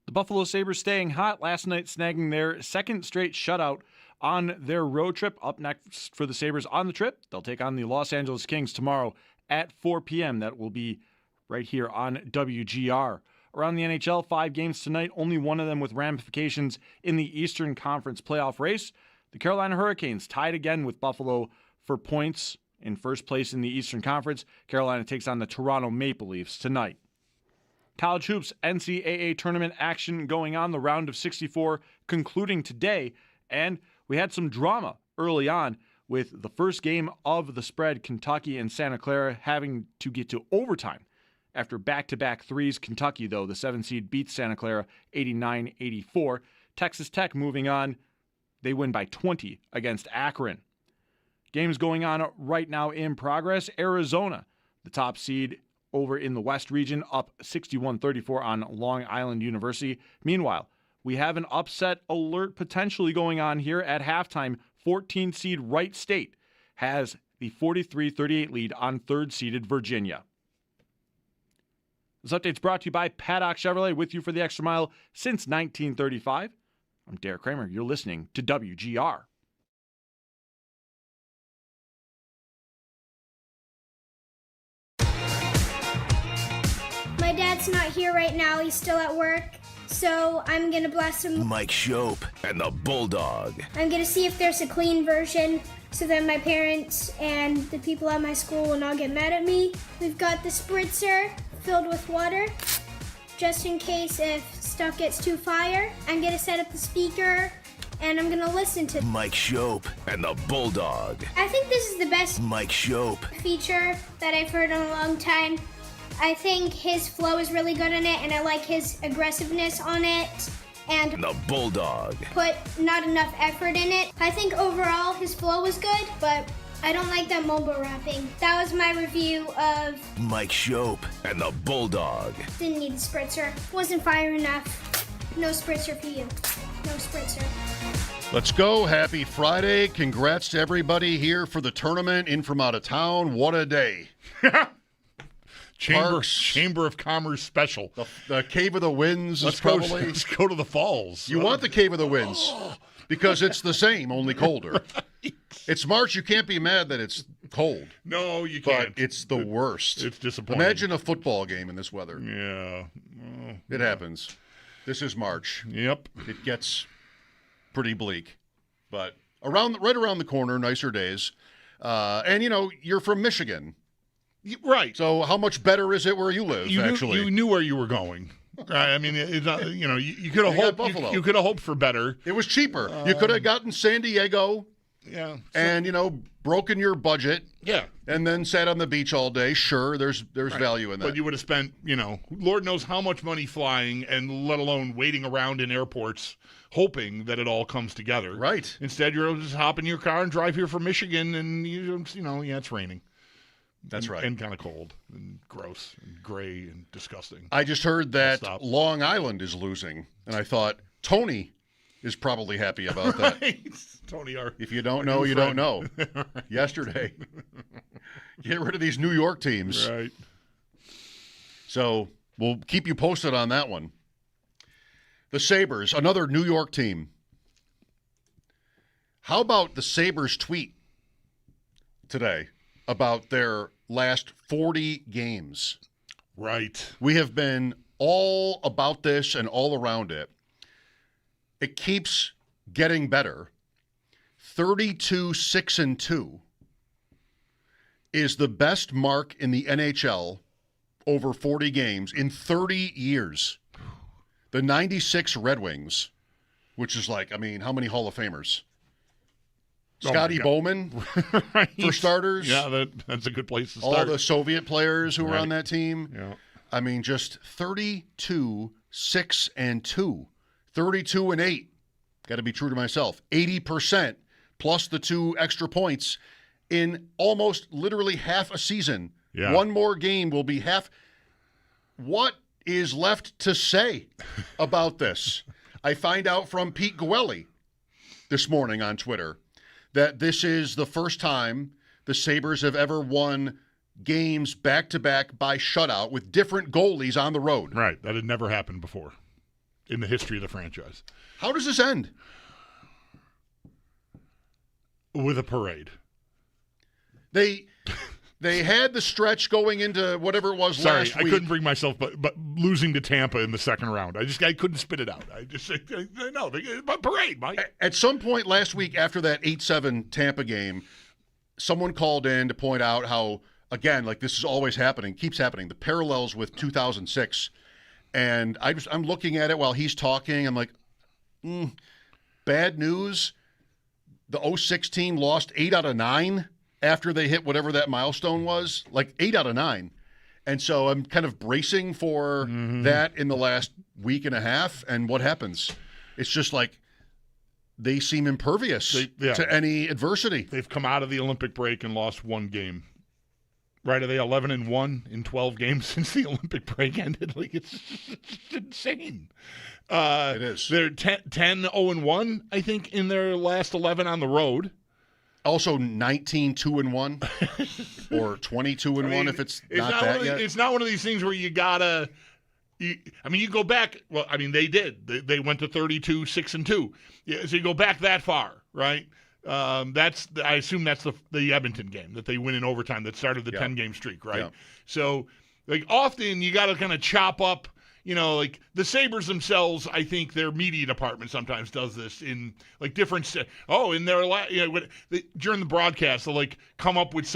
The Buffalo Sabres staying hot last night, snagging their second straight shutout on their road trip. Up next for the Sabres on the trip, they'll take on the Los Angeles Kings tomorrow at 4 p.m. That will be right here on WGR. Around the NHL, 5 games tonight, only one of them with ramifications in the Eastern Conference playoff race. The Carolina Hurricanes tied again with Buffalo for points in first place in the Eastern Conference. Carolina takes on the Toronto Maple Leafs tonight. College hoops NCAA tournament action going on, the round of 64 concluding today, and we had some drama early on with the first game of the spread, Kentucky and Santa Clara having to get to overtime. After back-to-back threes, Kentucky, though, the 7 seed, beats Santa Clara 89-84. Texas Tech moving on. They win by 20 against Akron. Games going on right now in progress. Arizona, the top seed over in the West region, up 61-34 on Long Island University. Meanwhile, we have an upset alert potentially going on here at halftime. 14 seed Wright State has the 43-38 lead on third-seeded Virginia. This update's brought to you by Paddock Chevrolet, with you for the extra mile since 1935. I'm Derek Kramer. You're listening to WGR. My dad's not here right now. He's still at work. So I'm going to blast him. Mike Schopp and the Bulldog. I'm going to see if there's a clean version so that my parents and the people at my school will not get mad at me. We've got the spritzer filled with water just in case if stuff gets too fire. I'm going to set up the speaker and I'm going to listen to Mike Schopp and the Bulldog. I think this is the best Mike Schopp feature that I've heard in a long time. I think his flow is really good in it, and I like his aggressiveness on it, and the Bulldog. Put not enough effort in it. I think overall his flow was good, but I don't like that mobile rapping. That was my review of Mike Schopp and the Bulldog. Didn't need the spritzer. Wasn't fire enough. No spritzer for you. No spritzer. Let's go. Happy Friday. Congrats to everybody here for the tournament in from out of town. What a day. Chamber of Commerce special. The Cave of the Winds let's is probably... Let's go to the falls. You want the Cave of the Winds because it's the same, only colder. Right. It's March. You can't be mad that it's cold. No, you can't. But it's the worst. It's disappointing. Imagine a football game in this weather. Yeah. It happens. This is March. Yep. It gets pretty bleak. But right around the corner, nicer days. And, you're from Michigan. Right. So how much better is it where you live, actually? You knew where you were going. I mean, you could have hoped. You could have hoped for better. It was cheaper. You could have gotten San Diego. Yeah. And, broken your budget. Yeah. And then sat on the beach all day. Sure, there's right. Value in that. But you would have spent, Lord knows how much money flying, and let alone waiting around in airports hoping that it all comes together. Right. Instead, you're able to just hop in your car and drive here from Michigan, and, it's raining. That's right. And kind of cold and gross and gray and disgusting. I just heard that Long Island is losing, and I thought Tony is probably happy about that. Tony, if you don't know, you don't know. Right. Yesterday. Get rid of these New York teams. Right. So we'll keep you posted on that one. The Sabres, another New York team. How about the Sabres tweet today about their last 40 games? Right. We have been all about this and all around it. It keeps getting better. 32-6-2 is the best mark in the NHL over 40 games in 30 years. The 96 Red Wings, which is how many Hall of Famers? Scotty Bowman, right. For starters. Yeah, that's a good place to start. All the Soviet players who were on that team. Yeah. Just 32-6-2. 32-8. Got to be true to myself. 80% plus the 2 extra points in almost literally half a season. Yeah. One more game will be half. What is left to say about this? I find out from Pete Gwelly this morning on Twitter that this is the first time the Sabres have ever won games back-to-back by shutout with different goalies on the road. Right. That had never happened before. in the history of the franchise. How does this end? With a parade. They had the stretch going into whatever it was Sorry, last week. I couldn't bring myself, but losing to Tampa in the second round, I couldn't spit it out. No, parade, Mike. At some point last week after that 8-7 Tampa game, someone called in to point out how, again, like this is always happening, keeps happening, the parallels with 2006. And I'm looking at it while he's talking. I'm like, bad news. The 06 team lost 8 out of 9 after they hit whatever that milestone was, like 8 out of 9. And so I'm kind of bracing for that in the last week and a half. And what happens? It's just like they seem impervious to any adversity. They've come out of the Olympic break and lost one game. Right? Are they 11-1 in 12 games since the Olympic break ended? Like, it's insane. It is. They're 10-0-1, I think, in their last 11 on the road. Also 19-2-1 or 22-1 if it's not that yet. It's not one of these things where you gotta. You go back. Well, I mean, they did. They went to 32-6-2. Yeah, so you go back that far, right? I assume that's the Edmonton game that they win in overtime that started the 10-game streak, right? Yeah. So, like, often you got to kind of chop up. Like the Sabres themselves, I think their media department sometimes does this in like different. In their during the broadcast, they'll like come up with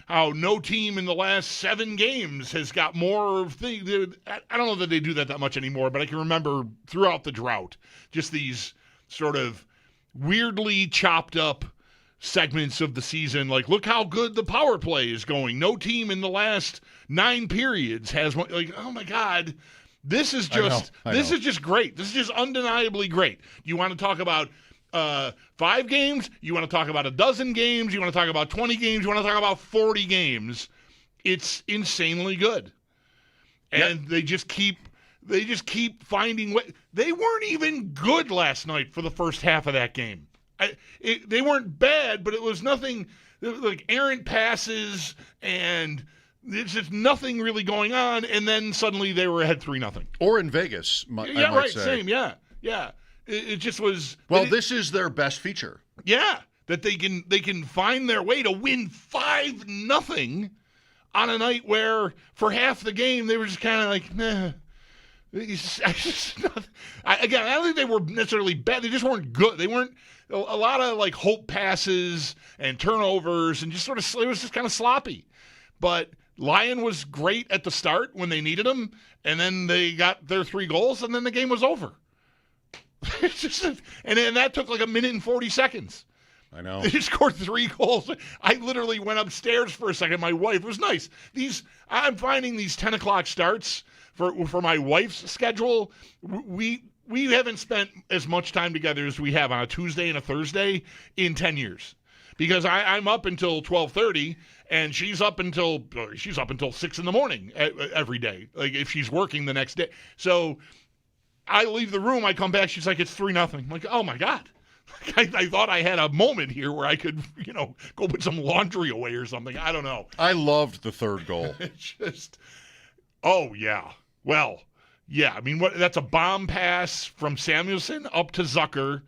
how no team in the last 7 games has got more things. I don't know that they do that much anymore, but I can remember throughout the drought, just these sort of weirdly chopped up segments of the season. Like, look how good the power play is going. No team in the last 9 periods has one. Like, oh my God. This is just this is just great. This is just undeniably great. You want to talk about 5 games? You want to talk about a dozen games? You want to talk about 20 games? You want to talk about 40 games? It's insanely good. And they just keep finding ways. They weren't even good last night for the first half of that game. They weren't bad, but it was nothing like errant passes and there's just nothing really going on, and then suddenly they were ahead 3-0. Or in Vegas, I might say. Same, yeah. It just was. Well, this is their best feature. Yeah, that they can find their way to win 5-0 on a night where for half the game they were just kind of like, nah. I don't think they were necessarily bad. They just weren't good. They weren't a lot of like hope passes and turnovers and just sort of it was just kind of sloppy, but. Lyon was great at the start when they needed him, and then they got their 3 goals, and then the game was over. And that took like 1 minute and 40 seconds. I know. They scored 3 goals. I literally went upstairs for a second. My wife, it was nice. I'm finding these 10 o'clock starts for my wife's schedule. We haven't spent as much time together as we have on a Tuesday and a Thursday in 10 years. Because I'm up until 12:30, and she's up until 6 in the morning every day. Like if she's working the next day, so I leave the room, I come back, she's like, it's 3-0. I'm like, oh my God, I thought I had a moment here where I could go put some laundry away or something. I don't know. I loved the 3rd goal. It's just, oh yeah, well yeah. I mean, that's a bomb pass from Samuelsson up to Zucker,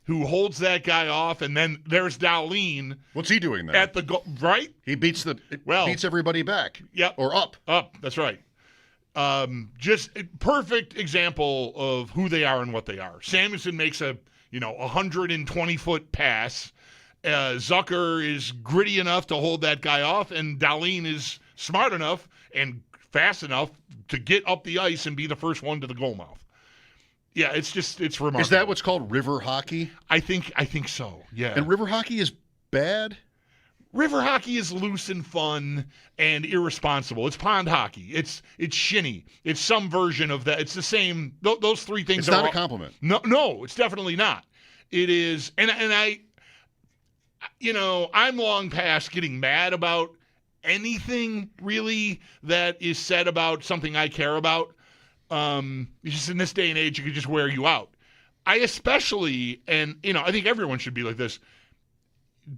who holds that guy off, and then there's Dahlin. What's he doing there? At the goal, right? He beats everybody back. Yep. Or up. Up, that's right. Just a perfect example of who they are and what they are. Samuelsson makes a 120-foot pass. Zucker is gritty enough to hold that guy off, and Dahlin is smart enough and fast enough to get up the ice and be the first one to the goal mouth. Yeah, it's remarkable. Is that what's called river hockey? I think so, yeah. And river hockey is bad? River hockey is loose and fun and irresponsible. It's pond hockey. It's shinny. It's some version of that. It's the same. Those 3 things it's not a compliment. No, it's definitely not. It is, and I'm long past getting mad about anything really that is said about something I care about. Just in this day and age, it could just wear you out. I especially, and I think everyone should be like this.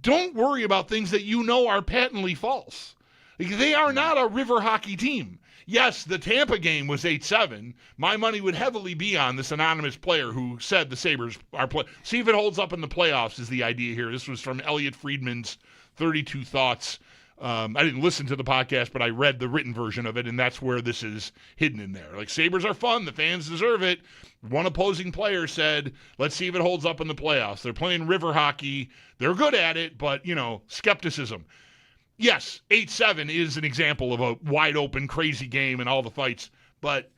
Don't worry about things that are patently false. Like, they are not a river hockey team. yes, the Tampa game was 8-7. My money would heavily be on this anonymous player who said the Sabres are see if it holds up in the playoffs is the idea here. This was from Elliot Friedman's 32 Thoughts. I didn't listen to the podcast, but I read the written version of it, and that's where this is hidden in there. Like, Sabres are fun. The fans deserve it. One opposing player said, let's see if it holds up in the playoffs. They're playing river hockey. They're good at it, but, skepticism. Yes, 8-7 is an example of a wide-open, crazy game and all the fights, but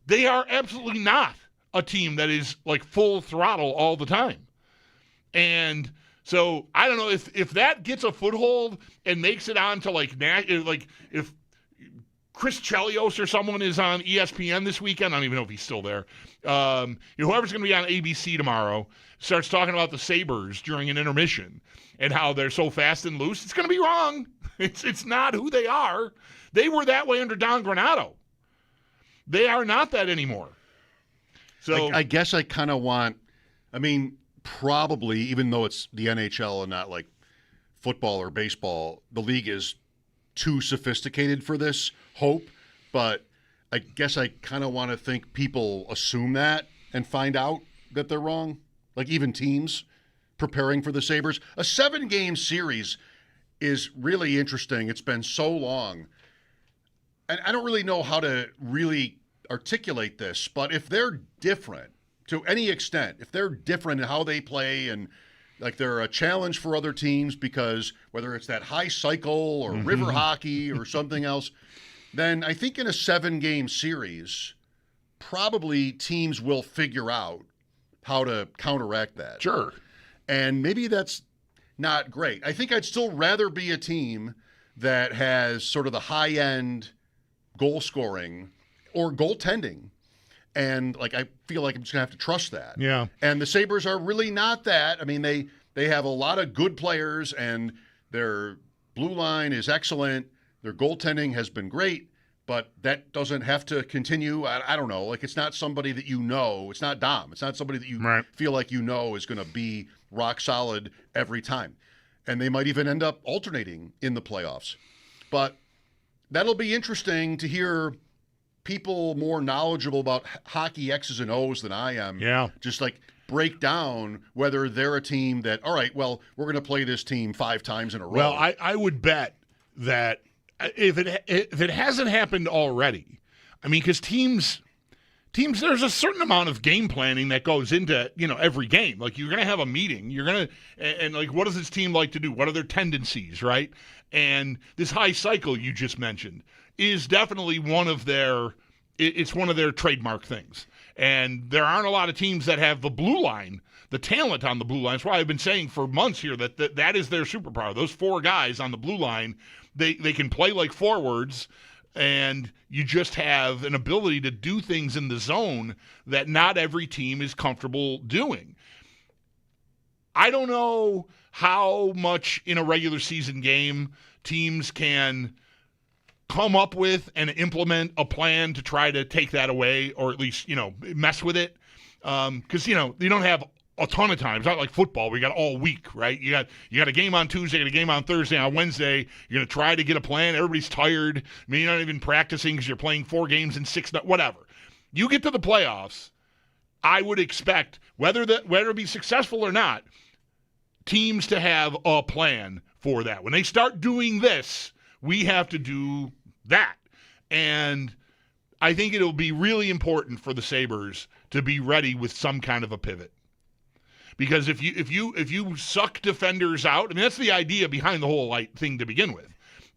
they are absolutely not a team that is, like, full throttle all the time. And so I don't know if that gets a foothold and makes it on to, like if Chris Chelios or someone is on ESPN this weekend, I don't even know if he's still there, whoever's going to be on ABC tomorrow starts talking about the Sabres during an intermission and how they're so fast and loose, it's going to be wrong. It's not who they are. They were that way under Don Granato. They are not that anymore. So I guess I kind of want, probably, even though it's the NHL and not like football or baseball, the league is too sophisticated for this hope. But I guess I kind of want to think people assume that and find out that they're wrong. Like even teams preparing for the Sabres. A 7-game series is really interesting. It's been so long. And I don't really know how to really articulate this, but if they're different to any extent, if they're different in how they play and like they're a challenge for other teams because whether it's that high cycle or river hockey or something else, then I think in a 7-game series, probably teams will figure out how to counteract that. Sure. And maybe that's not great. I think I'd still rather be a team that has sort of the high-end goal scoring or goaltending. And, I feel like I'm just going to have to trust that. Yeah. And the Sabres are really not that. They have a lot of good players, and their blue line is excellent. Their goaltending has been great, but that doesn't have to continue. I don't know. It's not somebody that you know. It's not Dom. It's not somebody that you feel like you know is going to be rock solid every time. And they might even end up alternating in the playoffs. But that'll be interesting to hear people more knowledgeable about hockey X's and O's than I am. Yeah. Just break down whether they're a team that, all right, well, we're going to play this team 5 times in a row. Well, I would bet that if it hasn't happened already, because teams, there's a certain amount of game planning that goes into, every game. Like, you're going to have a meeting. You're going to, and what does this team like to do? What are their tendencies, right? And this high cycle you just mentioned is definitely one of their trademark things. And there aren't a lot of teams that have the blue line, the talent on the blue line. That's why I've been saying for months here that is their superpower. Those 4 guys on the blue line, they can play like forwards, and you just have an ability to do things in the zone that not every team is comfortable doing. I don't know how much in a regular season game teams can come up with and implement a plan to try to take that away, or at least, mess with it. Because, you don't have a ton of time. It's not like football. We got all week, right? You got a game on Tuesday, you got a game on Thursday, on Wednesday. You're going to try to get a plan. Everybody's tired. You're not even practicing because you're playing 4 games in 6, whatever. You get to the playoffs, I would expect, whether it be successful or not, teams to have a plan for that. When they start doing this, we have to do that. And I think it'll be really important for the Sabres to be ready with some kind of a pivot. Because if you suck defenders out, that's the idea behind the whole thing to begin with,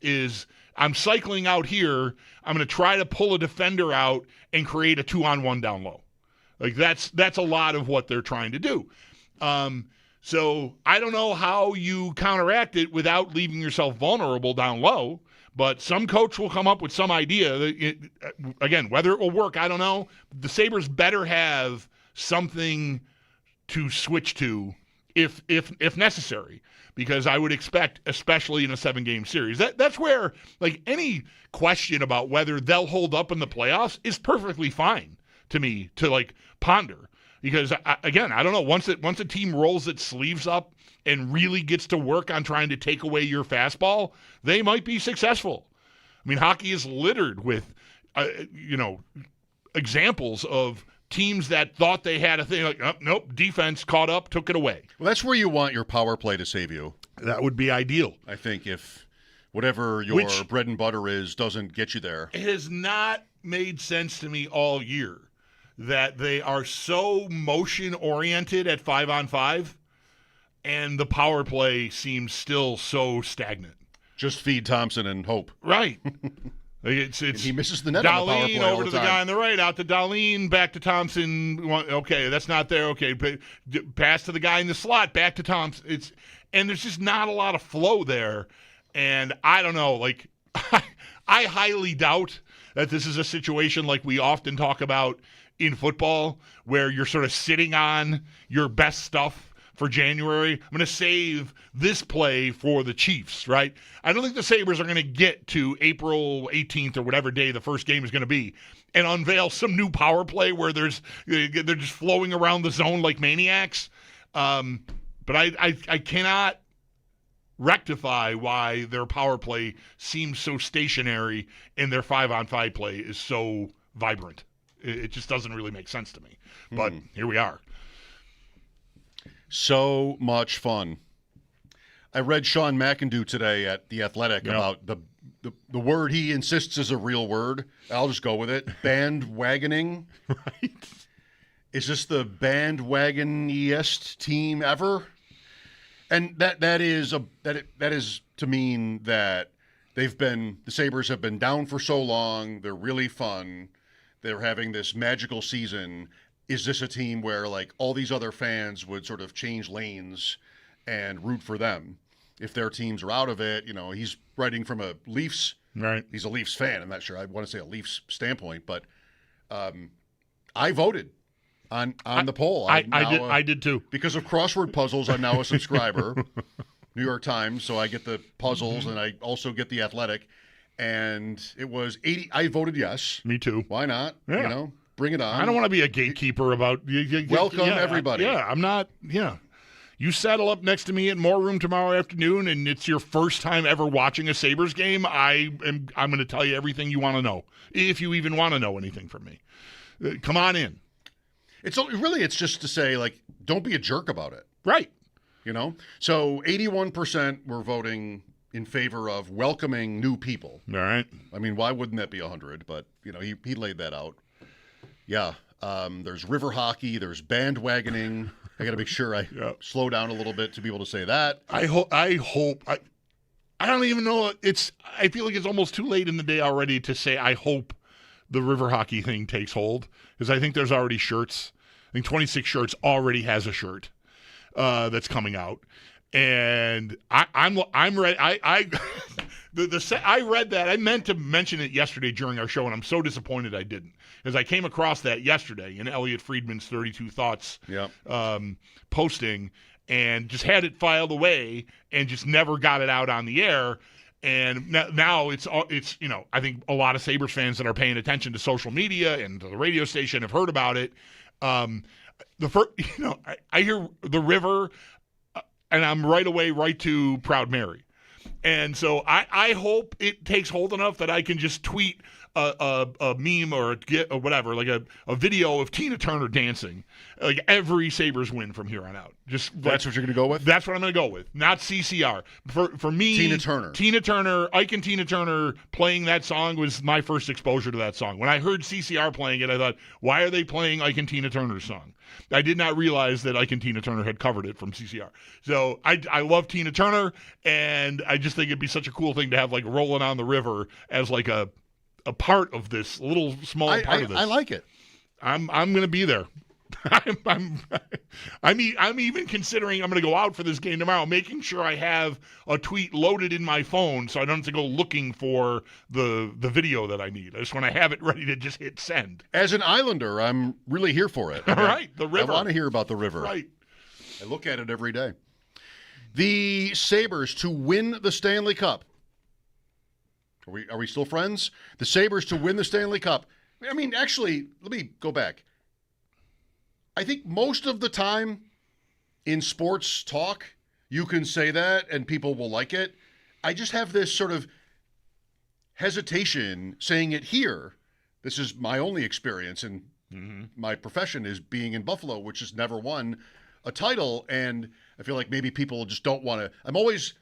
is I'm cycling out here, I'm going to try to pull a defender out and create a 2-on-1 down low. That's a lot of what they're trying to do. So I don't know how you counteract it without leaving yourself vulnerable down low, but some coach will come up with some idea. Again, whether it will work, I don't know. The Sabres better have something to switch to if necessary, because I would expect, especially in a 7-game series, that's where any question about whether they'll hold up in the playoffs is perfectly fine to me to ponder. Because, again, I don't know, once a team rolls its sleeves up and really gets to work on trying to take away your fastball, they might be successful. Hockey is littered with examples of teams that thought they had a thing like, oh, nope, defense caught up, took it away. Well, that's where you want your power play to save you. That would be ideal. I think if whatever your bread and butter is doesn't get you there. It has not made sense to me all year that they are so motion-oriented at 5-on-5, and the power play seems still so stagnant. Just feed Thompson and hope. Right. It's he misses the net on the power play over all to the the time. guy on the right, out to Darlene, back to Thompson. Okay, that's not there. Okay, pass to the guy in the slot, back to Thompson. And there's just not a lot of flow there. And I don't know, like, I highly doubt that this is a situation like we often talk about in football where you're sort of sitting on your best stuff for January. I'm going to save this play for the Chiefs, right? I don't think the Sabres are going to get to April 18th or whatever day the first game is going to be and unveil some new power play where they're just flowing around the zone like maniacs. But I cannot rectify why their power play seems so stationary and their 5-on-5 play is so vibrant. It just doesn't really make sense to me. But here we are. So much fun. I read Sean McIndoe today at The Athletic about the word he insists is a real word. I'll just go with it. Bandwagoning. Right. Is this the bandwagoniest team ever? And that is to mean that the Sabres have been down for so long. They're really fun. They're having this magical season. Is this a team where like all these other fans would sort of change lanes and root for them if their teams are out of it? He's writing from a Leafs. Right. He's a Leafs fan. I'm not sure I want to say a Leafs standpoint, but I voted on the poll. I did too. Because of crossword puzzles, I'm now a subscriber. New York Times, so I get the puzzles and I also get The Athletic. And it was 80. I voted yes. Me too. Why not? Yeah. Bring it on. I don't want to be a gatekeeper about welcome everybody. I'm not. Yeah. You saddle up next to me at More Room tomorrow afternoon, and it's your first time ever watching a Sabres game. I'm going to tell you everything you want to know, if you even want to know anything from me. Come on in. It's just to say, like, don't be a jerk about it. Right. So 81% were voting in favor of welcoming new people. All right. I mean, why wouldn't that be 100? But, he laid that out. Yeah. There's river hockey. There's bandwagoning. I got to make sure I slow down a little bit to be able to say that. I hope. I don't even know. I feel like it's almost too late in the day already to say I hope the river hockey thing takes hold, because I think there's already shirts. I think 26 Shirts already has a shirt that's coming out. And I'm ready. I read that. I meant to mention it yesterday during our show, and I'm so disappointed I didn't, because I came across that yesterday in Elliot Friedman's 32 Thoughts posting, and just had it filed away and just never got it out on the air. And now it's I think a lot of Sabres fans that are paying attention to social media and to the radio station have heard about it. The first, I hear the river. And I'm right to Proud Mary. And so I hope it takes hold enough that I can just tweet a meme or whatever, like a video of Tina Turner dancing, like every Sabres win from here on out. That's what you're going to go with? That's what I'm going to go with. Not CCR. For me, Ike and Tina Turner playing that song was my first exposure to that song. When I heard CCR playing it, I thought, why are they playing Ike and Tina Turner's song? I did not realize that Ike and Tina Turner had covered it from CCR. So I love Tina Turner, and I just think it'd be such a cool thing to have, like, Rolling on the River as like a part of this, little small part of this. I like it. I'm going to be there. I'm even considering I'm going to go out for this game tomorrow, making sure I have a tweet loaded in my phone so I don't have to go looking for the video that I need. I just want to have it ready to just hit send. As an Islander, I'm really here for it. All right, the river. I want to hear about the river. Right. I look at it every day. The Sabres to win the Stanley Cup. Are we still friends? The Sabres to win the Stanley Cup. I mean, actually, let me go back. I think most of the time in sports talk, you can say that and people will like it. I just have this sort of hesitation saying it here this is my only experience in my profession is being in Buffalo, which has never won a title. And I feel like maybe people just don't want to. I'm always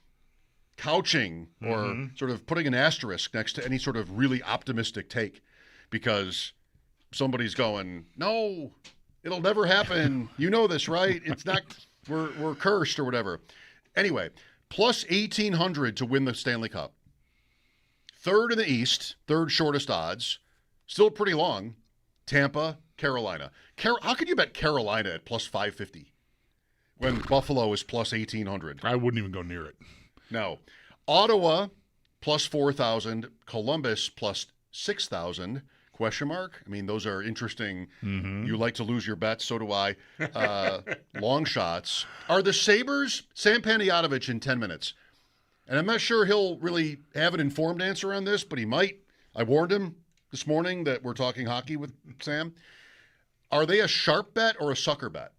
couching or sort of putting an asterisk next to any sort of really optimistic take because somebody's going, no, it'll never happen. You know this, right? It's not, we're cursed or whatever. Anyway, plus 1,800 to win the Stanley Cup. Third in the East, third shortest odds. Still pretty long. Tampa, Carolina. How could you bet Carolina at plus 550 when Buffalo is plus 1,800? I wouldn't even go near it. No. Ottawa, plus 4,000. Columbus, plus 6,000. Question mark? I mean, those are interesting. You like to lose your bets, so do I. Long shots. Are the Sabres Sam Panayotovich in 10 minutes? And I'm not sure he'll really have an informed answer on this, but he might. I warned him this morning that we're talking hockey with Sam. Are they a sharp bet or a sucker bet?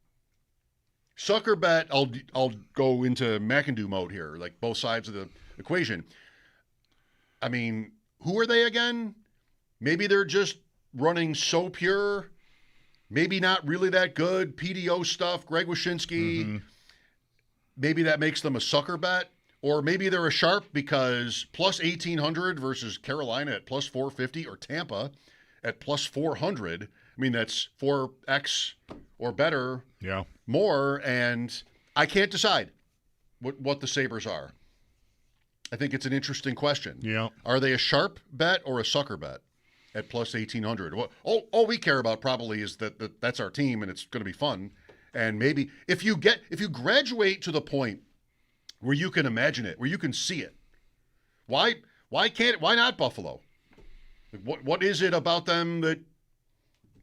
Sucker bet, I'll go into McIndoe mode here, like both sides of the equation. I mean, who are they again? Maybe they're just running so pure. Maybe not really that good. PDO stuff, Greg Wyshynski. Maybe that makes them a sucker bet. Or maybe they're a sharp because plus 1,800 versus Carolina at plus 450 or Tampa at plus 400. I mean, that's 4x or better, more, and I can't decide what the Sabres are. I think it's an interesting question. Yeah. Are they a sharp bet or a sucker bet at plus 1,800? Well, all we care about probably is that that's our team and it's going to be fun. And maybe if you graduate to the point where you can imagine it, where you can see it, why not Buffalo? What is it about them that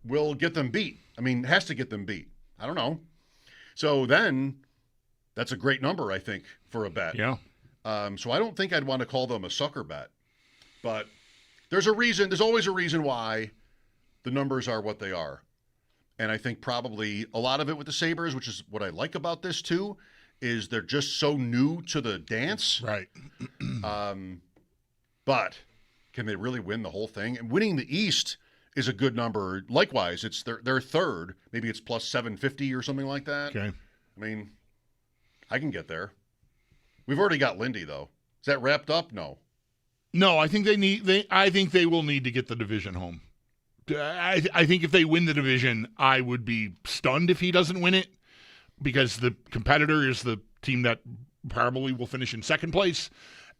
will get them beat? I mean, has to get them beat. I don't know. So then that's a great number, I think, for a bet. Yeah. So I don't think I'd want to call them a sucker bet. But there's a reason. There's always a reason why the numbers are what they are. And I think probably a lot of it with the Sabres, which is what I like about this too, is they're just so new to the dance. Right. But can they really win the whole thing? And winning the East is a good number. Likewise, it's their third. Maybe it's plus 750 or something like that. Okay. I mean, I can get there. We've already got Lindy, though. Is that wrapped up? No. No, I think I think they will need to get the division home. I think if they win the division, I would be stunned if he doesn't win it because the competitor is the team that probably will finish in second place.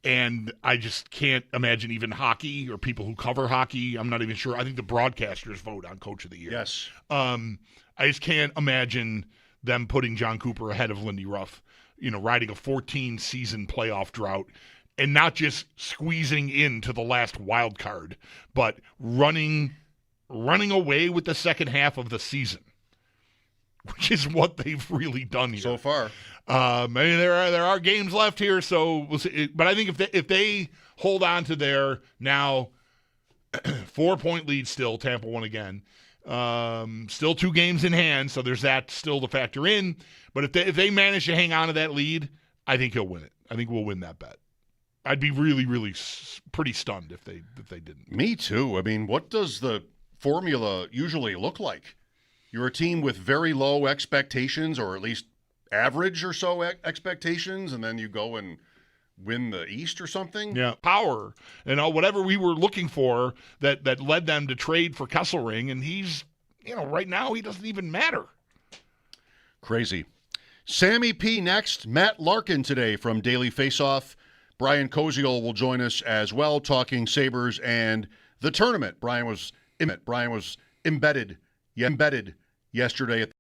And I just can't imagine even hockey or people who cover hockey. I'm not even sure. I think the broadcasters vote on Coach of the Year. Yes. I just can't imagine them putting John Cooper ahead of Lindy Ruff, riding a 14-season playoff drought and not just squeezing into the last wild card, but running away with the second half of the season, which is what they've really done here So far. I mean, there are games left here, so we'll see. But I think if they hold on to their now 4-point lead, still Tampa won again. Still 2 games in hand, so there's that still to factor in. But if they manage to hang on to that lead, I think he'll win it. I think we'll win that bet. I'd be really, really pretty stunned if they didn't. Me too. I mean, what does the formula usually look like? You're a team with very low expectations, or at least average or so expectations, and then you go and win the East or something? Yeah, power and whatever we were looking for that led them to trade for Kesselring, and he's, right now he doesn't even matter. Crazy. Sammy P next. Matt Larkin today from Daily Faceoff. Brian Koziol will join us as well, talking Sabres and the tournament. Brian was embedded yesterday at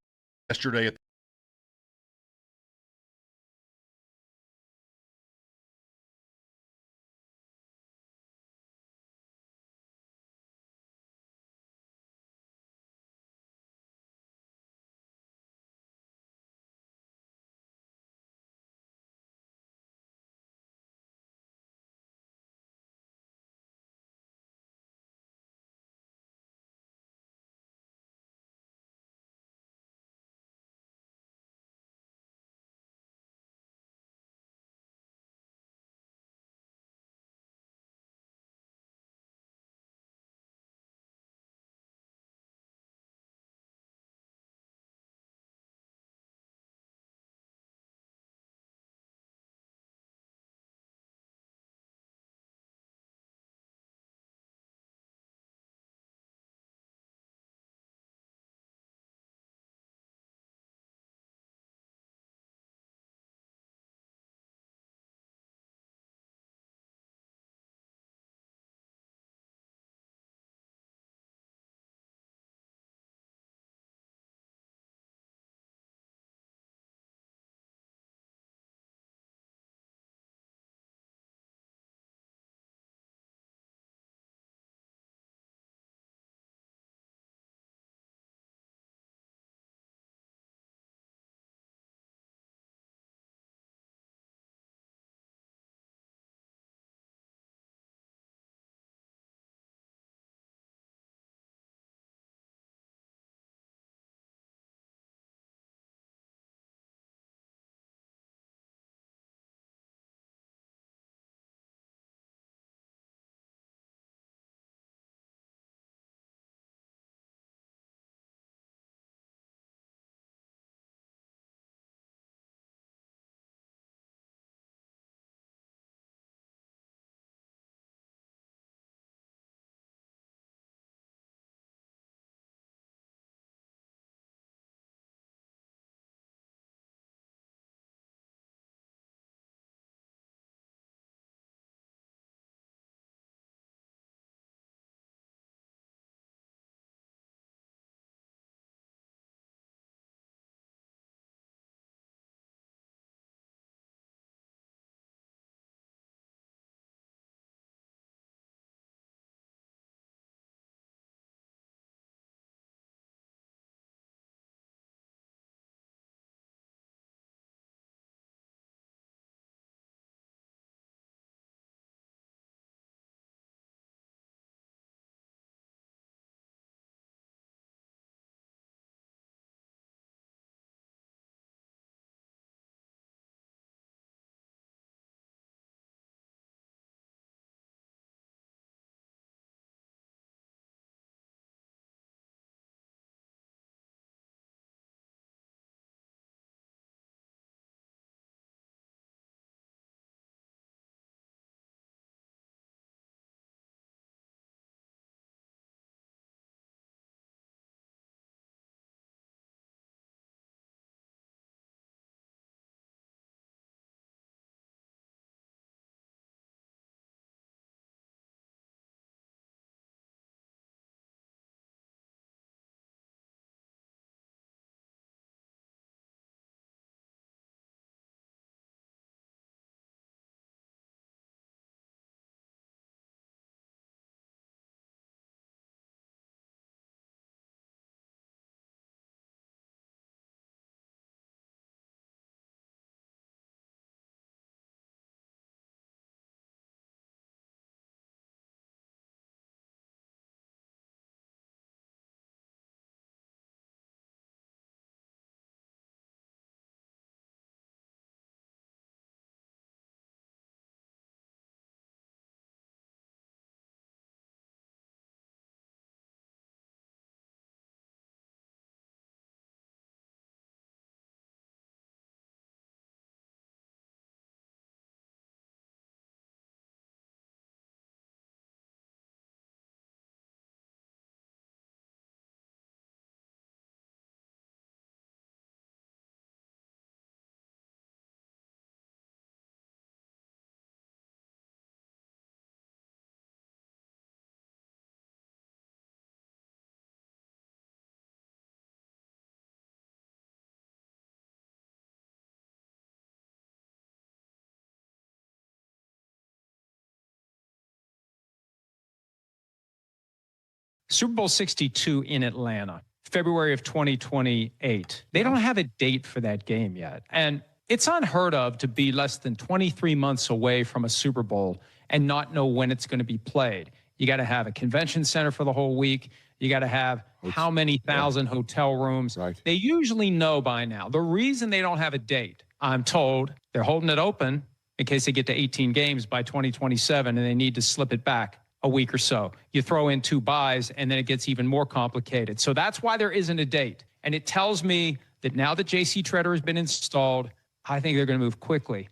Super Bowl 62 in Atlanta, February of 2028. They don't have a date for that game yet. And it's unheard of to be less than 23 months away from a Super Bowl and not know when it's going to be played. You got to have a convention center for the whole week. You got to have how many thousand hotel rooms. Right. They usually know by now. The reason they don't have a date, I'm told, they're holding it open in case they get to 18 games by 2027 and they need to slip it back a week or so. You throw in 2 buys, and then it gets even more complicated. So that's why there isn't a date. And it tells me that now that J.C. Treader has been installed, I think they're going to move quickly.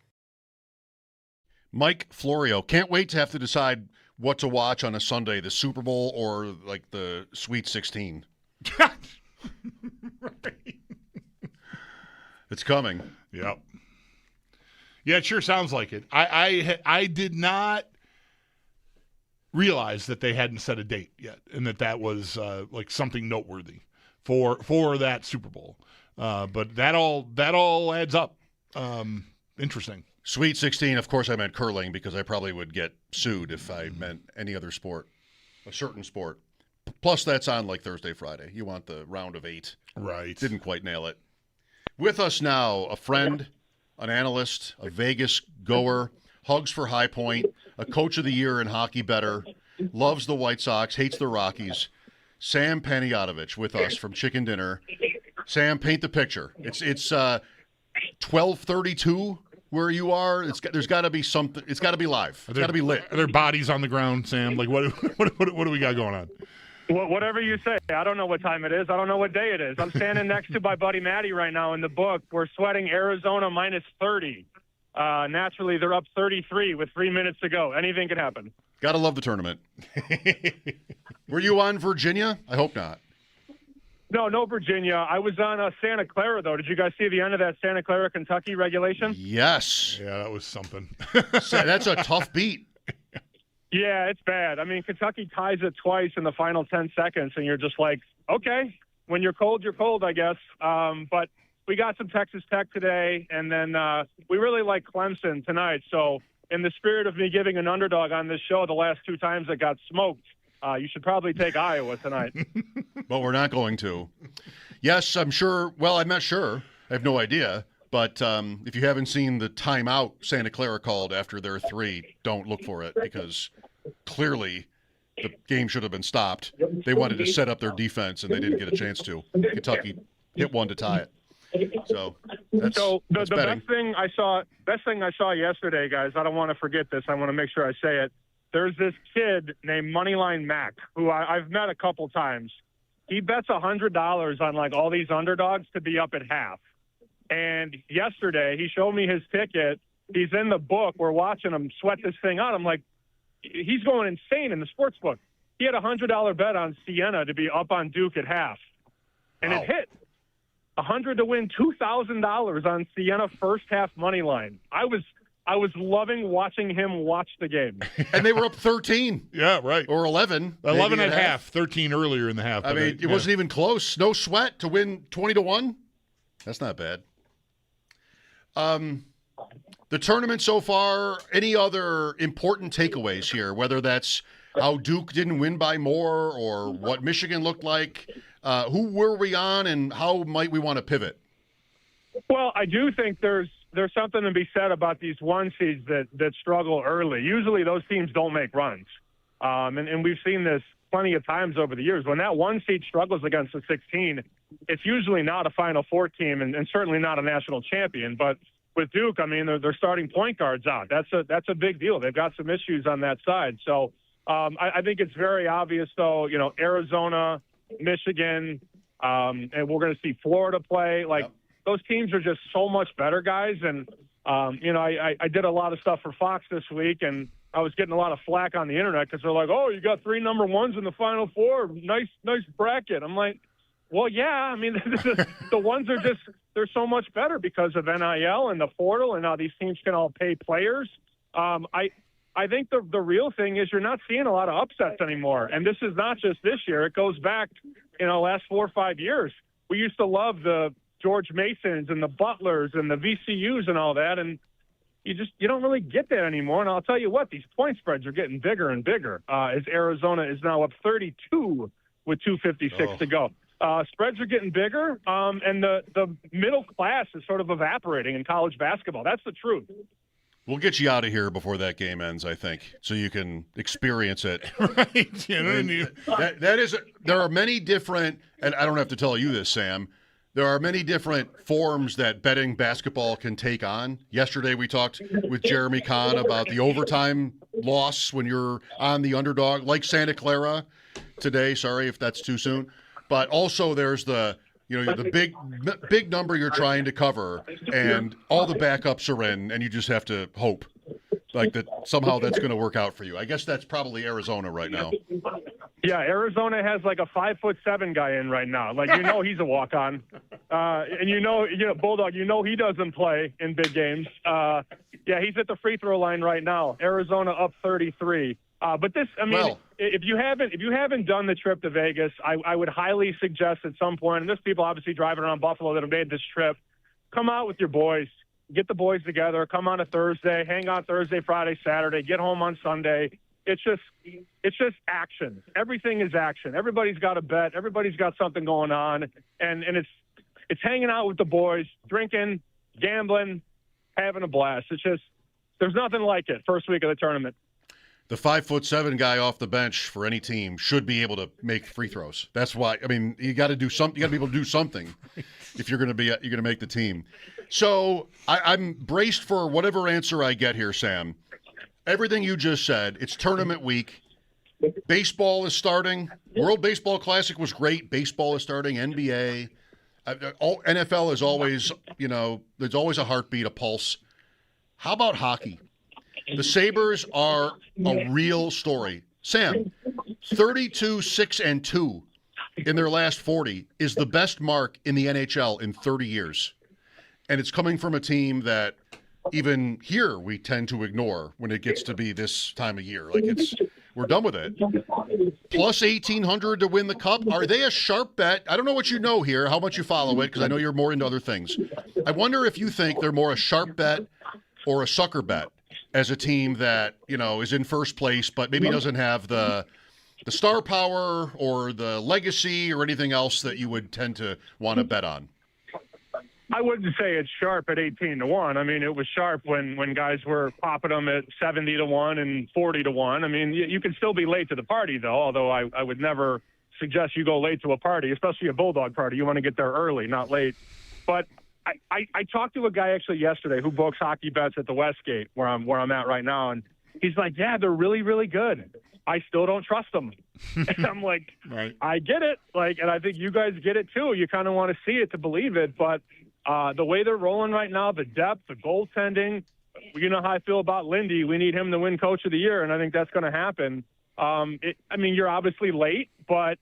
Mike Florio, can't wait to have to decide what to watch on a Sunday, the Super Bowl or like the Sweet 16. Right. It's coming. Yep. Yeah, it sure sounds like it. I did not realize that they hadn't set a date yet, and that was like something noteworthy for that Super Bowl. But that all adds up. Interesting. Sweet 16, of course I meant curling because I probably would get sued if I meant any other sport, a certain sport. Plus that's on like Thursday, Friday. You want the round of 8. Right. Didn't quite nail it. With us now, a friend, an analyst, a Vegas goer, hugs for High Point, a coach of the year in hockey better, loves the White Sox, hates the Rockies. Sam Panayotovich with us from Chicken Dinner. Sam, paint the picture. It's 12:32 where you are. There's got to be something. It's got to be live. It's got to be lit. Are there bodies on the ground, Sam? Like what do we got going on? Whatever you say. I don't know what time it is. I don't know what day it is. I'm standing next to my buddy Matty right now in the book. We're sweating Arizona minus 30. Naturally, they're up 33 with 3 minutes to go. Anything can happen. Gotta love the tournament. Were you on Virginia? I hope not. No Virginia. I was on Santa Clara, though. Did you guys see the end of that Santa Clara, Kentucky regulation? Yes. Yeah, that was something. That's a tough beat. Yeah, it's bad. I mean, Kentucky ties it twice in the final 10 seconds, and you're just like, okay, when you're cold, I guess. But we got some Texas Tech today, and then we really like Clemson tonight. So in the spirit of me giving an underdog on this show the last 2 times that got smoked, you should probably take Iowa tonight. But we're not going to. Yes, I'm sure. Well, I'm not sure. I have no idea. But if you haven't seen the timeout Santa Clara called after their 3, don't look for it because clearly the game should have been stopped. They wanted to set up their defense, and they didn't get a chance to. Kentucky hit one to tie it. So that's the betting. best thing I saw yesterday, guys, I don't want to forget this. I want to make sure I say it. There's this kid named Moneyline Mac who I've met a couple times. He bets $100 on like all these underdogs to be up at half. And yesterday he showed me his ticket. He's in the book. We're watching him sweat this thing out. I'm like, he's going insane in the sports book. He had a $100 bet on Siena to be up on Duke at half. And It hit. $100 to win $2,000 on Siena first half money line. I was loving watching him watch the game. And they were up 13. Yeah, right. Or 11. 11 at half, 13 earlier in the half. I mean, it wasn't even close. No sweat to win 20-1. That's not bad. The tournament so far, any other important takeaways here, whether that's how Duke didn't win by more or what Michigan looked like, who were we on and how might we want to pivot? Well, I do think there's something to be said about these 1 seeds that struggle early. Usually those teams don't make runs. And we've seen this plenty of times over the years. When that 1 seed struggles against a 16, it's usually not a Final Four team and certainly not a national champion. But with Duke, I mean, they're starting point guards out. That's a big deal. They've got some issues on that side. So I think it's very obvious, though, Arizona, Michigan, and we're going to see Florida play. Those teams are just so much better, guys. And, I did a lot of stuff for Fox this week, and I was getting a lot of flack on the internet because they're like, oh, you got 3 number 1s in the Final Four. Nice bracket. I'm like, well, yeah. I mean, the ones are just – they're so much better because of NIL and the portal and how these teams can all pay players. I think the real thing is you're not seeing a lot of upsets anymore. And this is not just this year. It goes back, last 4 or 5 years. We used to love the George Masons and the Butlers and the VCUs and all that. And you don't really get that anymore. And I'll tell you what, these point spreads are getting bigger and bigger as Arizona is now up 32 with 2:56 to go. Spreads are getting bigger, and the middle class is sort of evaporating in college basketball. That's the truth. We'll get you out of here before that game ends, I think, so you can experience it. Right. You know, that is, there are many different, and I don't have to tell you this, Sam, there are many different forms that betting basketball can take on. Yesterday we talked with Jeremy Kahn about the overtime loss when you're on the underdog, like Santa Clara today. Sorry if that's too soon. But also there's the big number you're trying to cover, and all the backups are in, and you just have to hope like that somehow that's going to work out for you. I guess that's probably Arizona right now. Yeah, Arizona has like a 5'7" guy in right now. Like, he's a walk-on, and Bulldog, he doesn't play in big games. Yeah, he's at the free throw line right now. Arizona up 33. But this, if you haven't done the trip to Vegas, I would highly suggest at some point, and there's people obviously driving around Buffalo that have made this trip, come out with your boys, get the boys together, come on a Thursday, hang out Thursday, Friday, Saturday, get home on Sunday. It's just action. Everything is action. Everybody's got a bet. Everybody's got something going on, and it's hanging out with the boys, drinking, gambling, having a blast. It's just, there's nothing like it. First week of the tournament. The 5'7" guy off the bench for any team should be able to make free throws. That's why. I mean, you got to do something. You got to be able to do something if you're going to make the team. So I'm braced for whatever answer I get here, Sam. Everything you just said. It's tournament week. Baseball is starting. World Baseball Classic was great. Baseball is starting. NBA. NFL is always, there's always a heartbeat, a pulse. How about hockey? The Sabres are a real story. Sam, 32-6-2 in their last 40 is the best mark in the NHL in 30 years. And it's coming from a team that even here we tend to ignore when it gets to be this time of year. Like we're done with it. Plus 1,800 to win the Cup. Are they a sharp bet? I don't know what you know here, how much you follow it, because I know you're more into other things. I wonder if you think they're more a sharp bet or a sucker bet as a team that, is in first place, but maybe doesn't have the star power or the legacy or anything else that you would tend to want to bet on. I wouldn't say it's sharp at 18-1. I mean, it was sharp when guys were popping them at 70-1 and 40-1. I mean, you can still be late to the party, though, although I would never suggest you go late to a party, especially a Bulldog party. You want to get there early, not late. But I talked to a guy actually yesterday who books hockey bets at the Westgate, where I'm at right now, and he's like, yeah, they're really, really good. I still don't trust them. And I'm like, right. I get it. And I think you guys get it too. You kind of want to see it to believe it, but the way they're rolling right now, the depth, the goaltending, you know how I feel about Lindy. We need him to win Coach of the Year, and I think that's going to happen. You're obviously late, but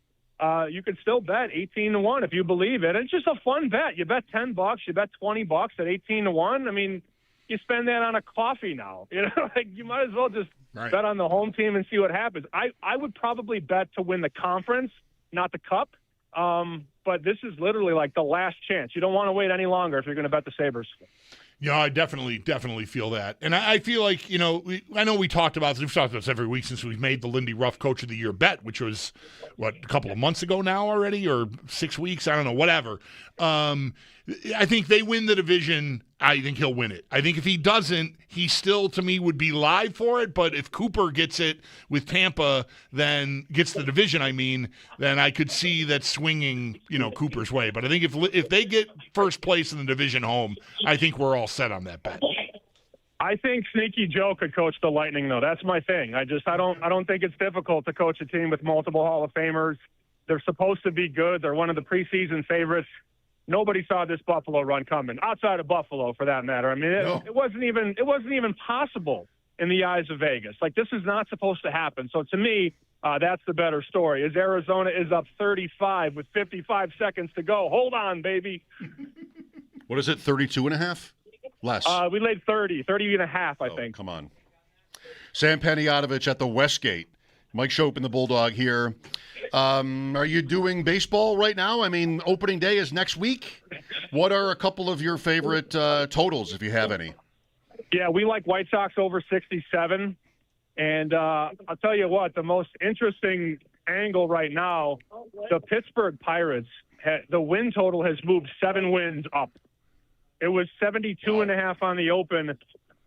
you could still bet 18-1 if you believe it. It's just a fun bet. You bet $10, you bet $20 at 18-1. I mean, you spend that on a coffee now. You might as well just bet on the home team and see what happens. I would probably bet to win the conference, not the cup. But this is literally like the last chance. You don't want to wait any longer if you're going to bet the Sabres. Yeah, I definitely feel that. And I feel like, I know we've talked about this every week since we've made the Lindy Ruff Coach of the Year bet, which was, a couple of months ago now already, or 6 weeks? I don't know, whatever. I think they win the division. I think he'll win it. I think if he doesn't, he still, to me, would be live for it. But if Cooper gets it with Tampa, then gets the division, then I could see that swinging, Cooper's way. But I think if they get first place in the division home, I think we're all set on that bet. I think Sneaky Joe could coach the Lightning, though. That's my thing. I don't think it's difficult to coach a team with multiple Hall of Famers. They're supposed to be good. They're one of the preseason favorites. Nobody saw this Buffalo run coming, outside of Buffalo, for that matter. I mean, it wasn't even possible in the eyes of Vegas. This is not supposed to happen. So to me, that's the better story. Is Arizona is up 35 with 55 seconds to go. Hold on, baby. What is it? 32.5? Less. We laid 30 and a half, I think. Come on. Sam Panayotovich at the Westgate. Mike Schopp and the Bulldog here. Are you doing baseball right now? I mean, opening day is next week. What are a couple of your favorite totals, if you have any? Yeah, we like White Sox over 67. And I'll tell you what, the most interesting angle right now, the Pittsburgh Pirates, the win total has moved 7 wins up. It was 72.5 on the open.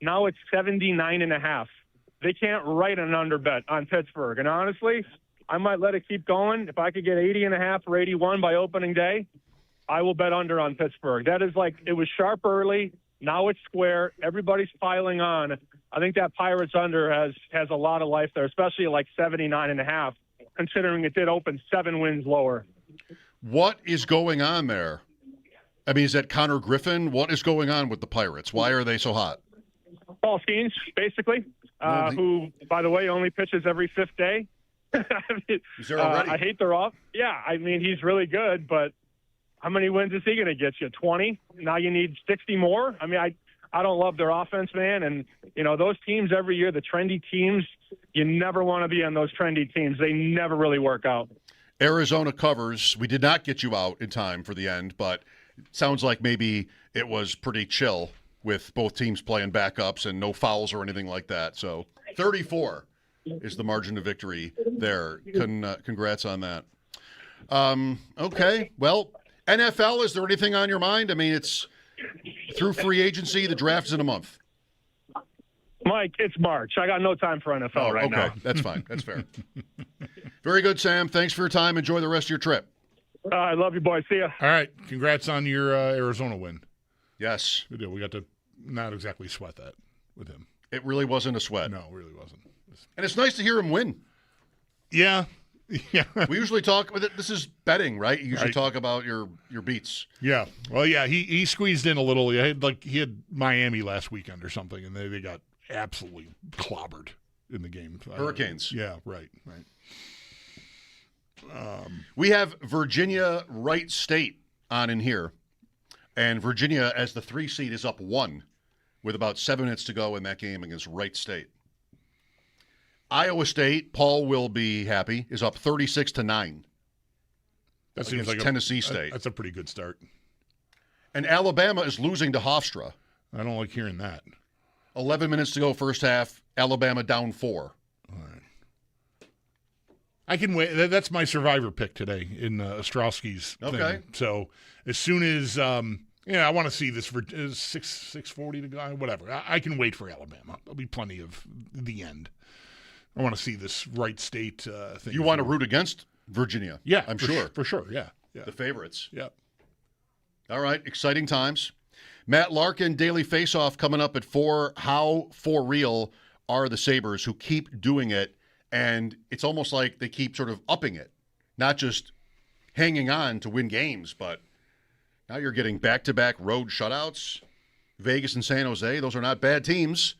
Now it's 79.5. They can't write an under bet on Pittsburgh. And honestly, I might let it keep going. If I could get 80.5 or 81 by opening day, I will bet under on Pittsburgh. That is like, it was sharp early. Now it's square. Everybody's piling on. I think that Pirates under has a lot of life there, especially at like 79.5, considering it did open 7 wins lower. What is going on there? I mean, is that Connor Griffin? What is going on with the Pirates? Why are they so hot? Paul Skeens, basically, who, by the way, only pitches every 5th day. I mean, Is there already? I hate their off. Yeah, I mean, he's really good, but how many wins is he going to get you? 20? Now you need 60 more? I mean, I don't love their offense, man. And, you know, those teams every year, the trendy teams, you never want to be on those trendy teams. They never really work out. Arizona covers. We did not get you out in time for the end, but it sounds like maybe it was pretty chill with both teams playing backups and no fouls or anything like that. So 34 is the margin of victory there. Congrats on that. Okay, well, NFL, is there anything on your mind? I mean, it's through free agency. The draft is in a month. Mike, it's March. I got no time for NFL right now. Okay, that's fine. That's fair. Very good, Sam. Thanks for your time. Enjoy the rest of your trip. I love you, boys. See ya. All right. Congrats on your Arizona win. Yes. Good deal. We got to not exactly sweat that with him. It really wasn't a sweat. No, it really wasn't. And it's nice to hear him win. Yeah. Yeah. We usually talk – this is betting, right? You usually Right. talk about your beats. Yeah. Well, yeah, he squeezed in a little. He had Miami last weekend or something, and they got absolutely clobbered in the game. Hurricanes. Yeah, right. We have Virginia Wright State on in here. And Virginia, as the 3 seed, is up 1 with about 7 minutes to go in that game against Wright State. Iowa State, Paul will be happy, is up 36-9. That seems like Tennessee State. That's a pretty good start. And Alabama is losing to Hofstra. I don't like hearing that. 11 minutes to go first half. Alabama down 4. All right. I can wait. That's my survivor pick today in Ostrowski's thing. Okay. So as soon as I want to see this for 6:40 to go. Whatever. I can wait for Alabama. There'll be plenty of the end. I want to see this Wright State thing. You want to root against Virginia? Yeah, I'm sure. For sure. Yeah. The favorites. Yeah. All right. Exciting times. Matt Larkin, Daily Faceoff coming up at 4. How for real are the Sabres who keep doing it? And it's almost like they keep sort of upping it, not just hanging on to win games, but now you're getting back-to-back road shutouts. Vegas and San Jose, those are not bad teams.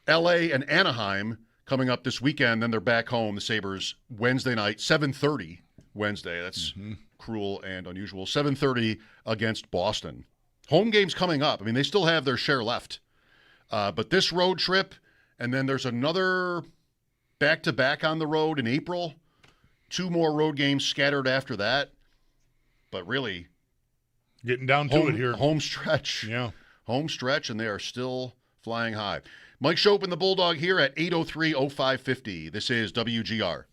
L.A. and Anaheim coming up this weekend, then they're back home, the Sabres, Wednesday night, 7:30 Wednesday. That's cruel and unusual. 7:30 against Boston. Home games coming up. I mean, they still have their share left. But this road trip, and then there's another back-to-back on the road in April. 2 more road games scattered after that. But really, Getting down to it here. Home stretch. Yeah. Home stretch, and they are still flying high. Mike Schopp and the Bulldog here at 803-0550. This is WGR.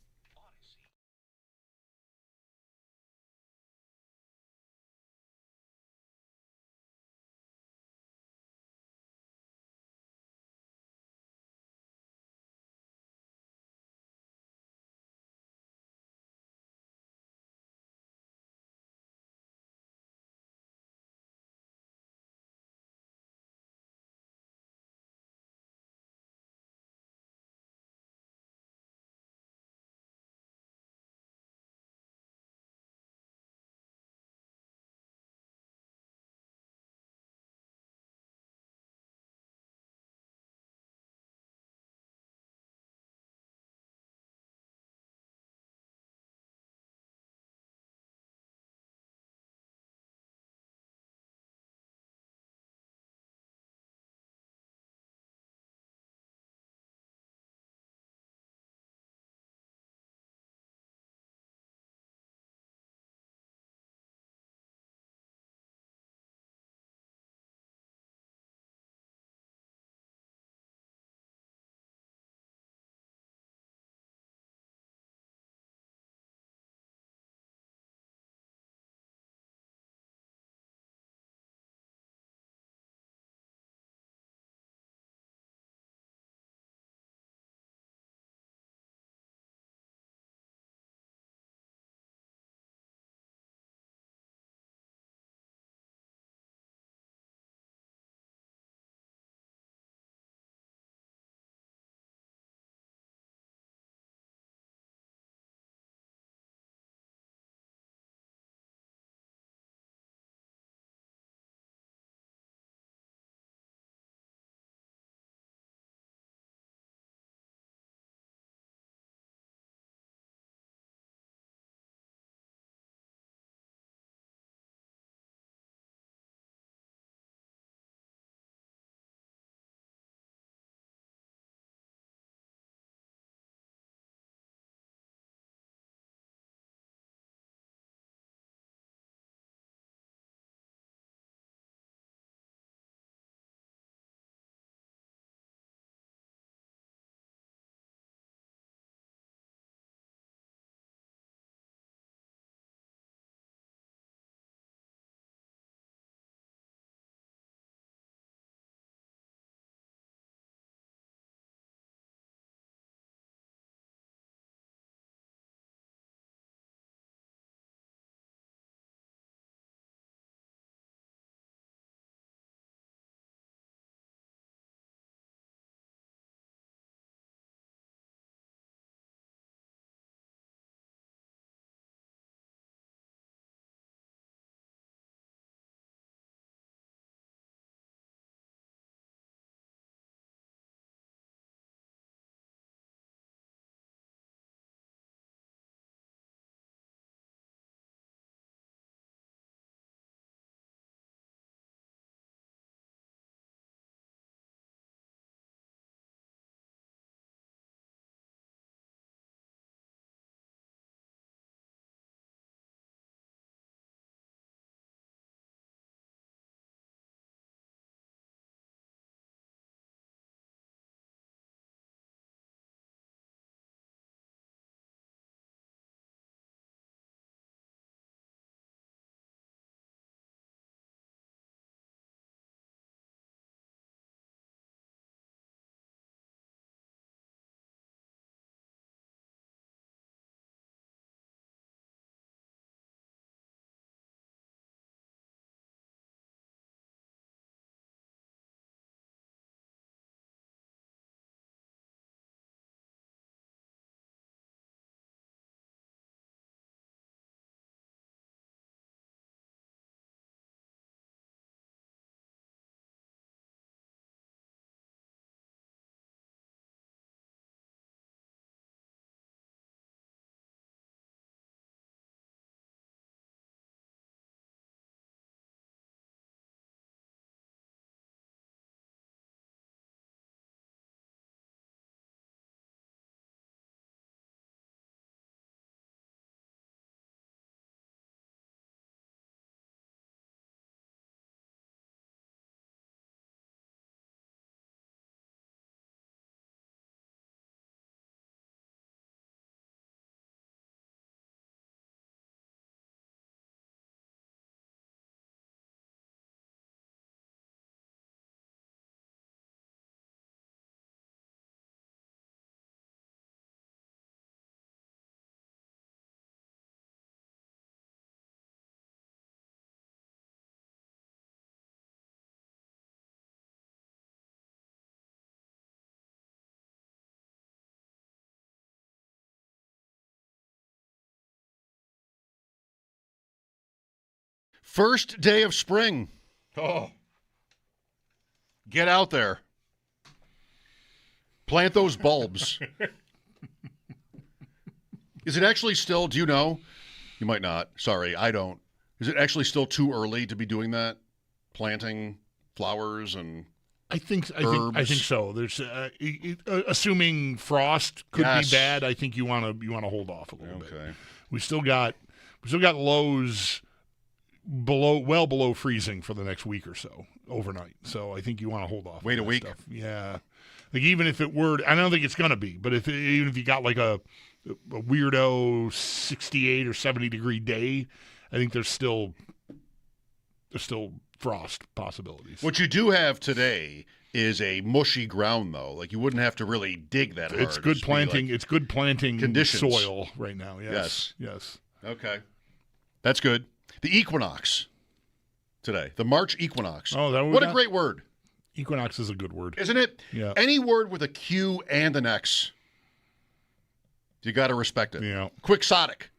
First day of spring. Oh. Get out there. Plant those bulbs. Is it actually still, do you know? You might not. Sorry, I don't. Is it actually still too early to be doing that? Planting flowers and I think herbs? so. There's assuming frost could Yes. be bad. I think you want to hold off a little bit. Okay. We still got lows below freezing for the next week or so overnight. So I think you want to hold off. Wait on a that week? stuff. Yeah. Like even if it were, I don't think it's gonna be, but even if you got like a weirdo 68 or 70 degree day, I think there's still frost possibilities. What you do have today is a mushy ground, though. Like you wouldn't have to really dig that hard. It's good Just be planting. like- It's good planting conditions. soil right now. Yes. Okay. That's good. The equinox today. The March equinox. Oh, that what a great word. Equinox is a good word. Isn't it? Yeah. Any word with a Q and an X, you got to respect it. Yeah. Quixotic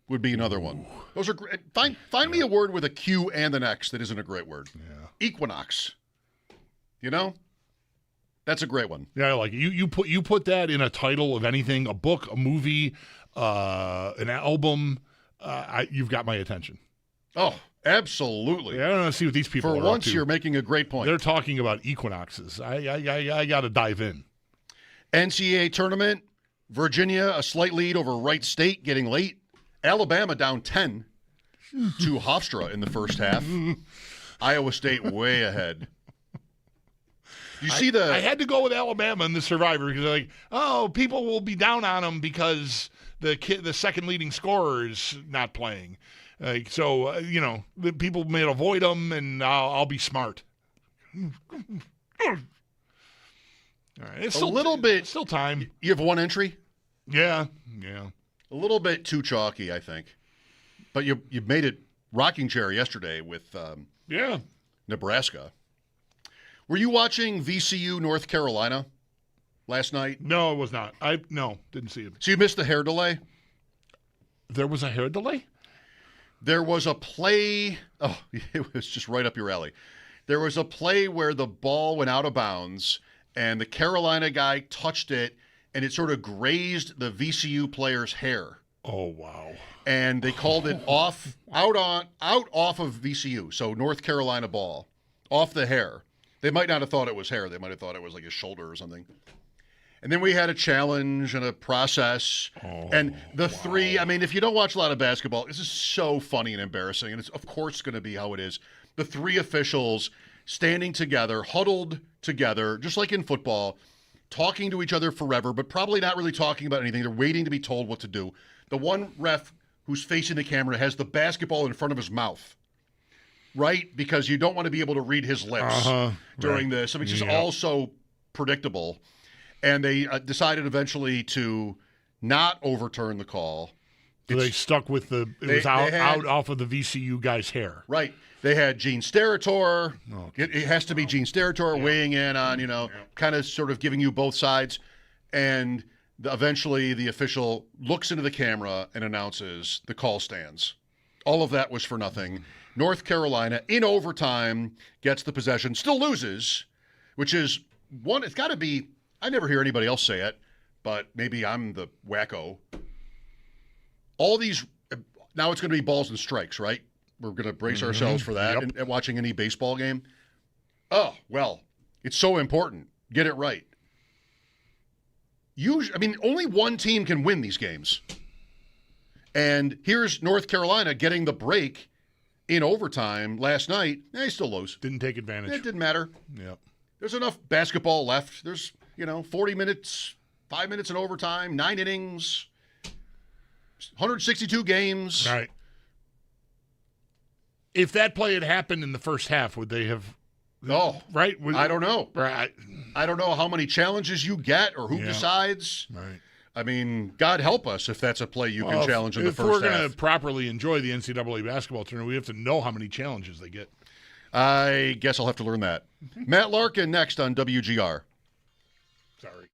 would be another one. Those are great. Find me a word with a Q and an X that isn't a great word. Yeah. Equinox. You know? That's a great one. Yeah, I like it. You put that in a title of anything, a book, a movie, an album. You've got my attention. Oh, absolutely. Yeah, I don't know. See what these people For are once, up to. you're making a great point. They're talking about equinoxes. I got to dive in. NCAA tournament, Virginia, a slight lead over Wright State, getting late. Alabama down 10 to Hofstra in the first half. Iowa State way ahead. You see I had to go with Alabama in the Survivor because they're like, oh, people will be down on them because the second leading scorer is not playing. So the people may avoid them, and I'll be smart. All right, it's still time. You have one entry? Yeah. A little bit too chalky, I think. But you made it rocking chair yesterday with Nebraska. Were you watching VCU North Carolina last night? No, it was not. Didn't see it. So you missed the hair delay? There was a hair delay? There was a play. Oh, it was just right up your alley. There was a play where the ball went out of bounds and the Carolina guy touched it and it sort of grazed the VCU player's hair. Oh, wow. And they called it out off of VCU. So North Carolina ball, off the hair. They might not have thought it was hair. They might have thought it was like his shoulder or something. And then we had a challenge and a process. And the three, I mean, if you don't watch a lot of basketball, this is so funny and embarrassing. And it's, of course, going to be how it is. The three officials standing together, huddled together, just like in football, talking to each other forever, but probably not really talking about anything. They're waiting to be told what to do. The one ref who's facing the camera has the basketball in front of his mouth. Right? Because you don't want to be able to read his lips during this. I mean, it's just all so predictable. And they decided eventually to not overturn the call. So they stuck with it was out off of the VCU guy's hair. Right. They had Gene Steratore. It has to be Gene Steratore weighing in on, kind of sort of giving you both sides. And eventually the official looks into the camera and announces the call stands. All of that was for nothing. North Carolina, in overtime, gets the possession, still loses, which is one, it's got to be, I never hear anybody else say it, but maybe I'm the wacko. All these, now it's going to be balls and strikes, right? We're going to brace ourselves for that and watching any baseball game. Oh, well, it's so important. Get it right. Only one team can win these games. And here's North Carolina getting the break in overtime last night. He still lose. Didn't take advantage. It didn't matter. Yep. There's enough basketball left. There's, 40 minutes, 5 minutes in overtime, 9 innings, 162 games. Right. If that play had happened in the first half, would they have? Oh, right. I don't know. Right. I don't know how many challenges you get or who decides. Right. I mean, God help us if that's a play you can challenge in the first half. If we're going to properly enjoy the NCAA basketball tournament, we have to know how many challenges they get. I guess I'll have to learn that. Matt Larkin next on WGR. Sorry.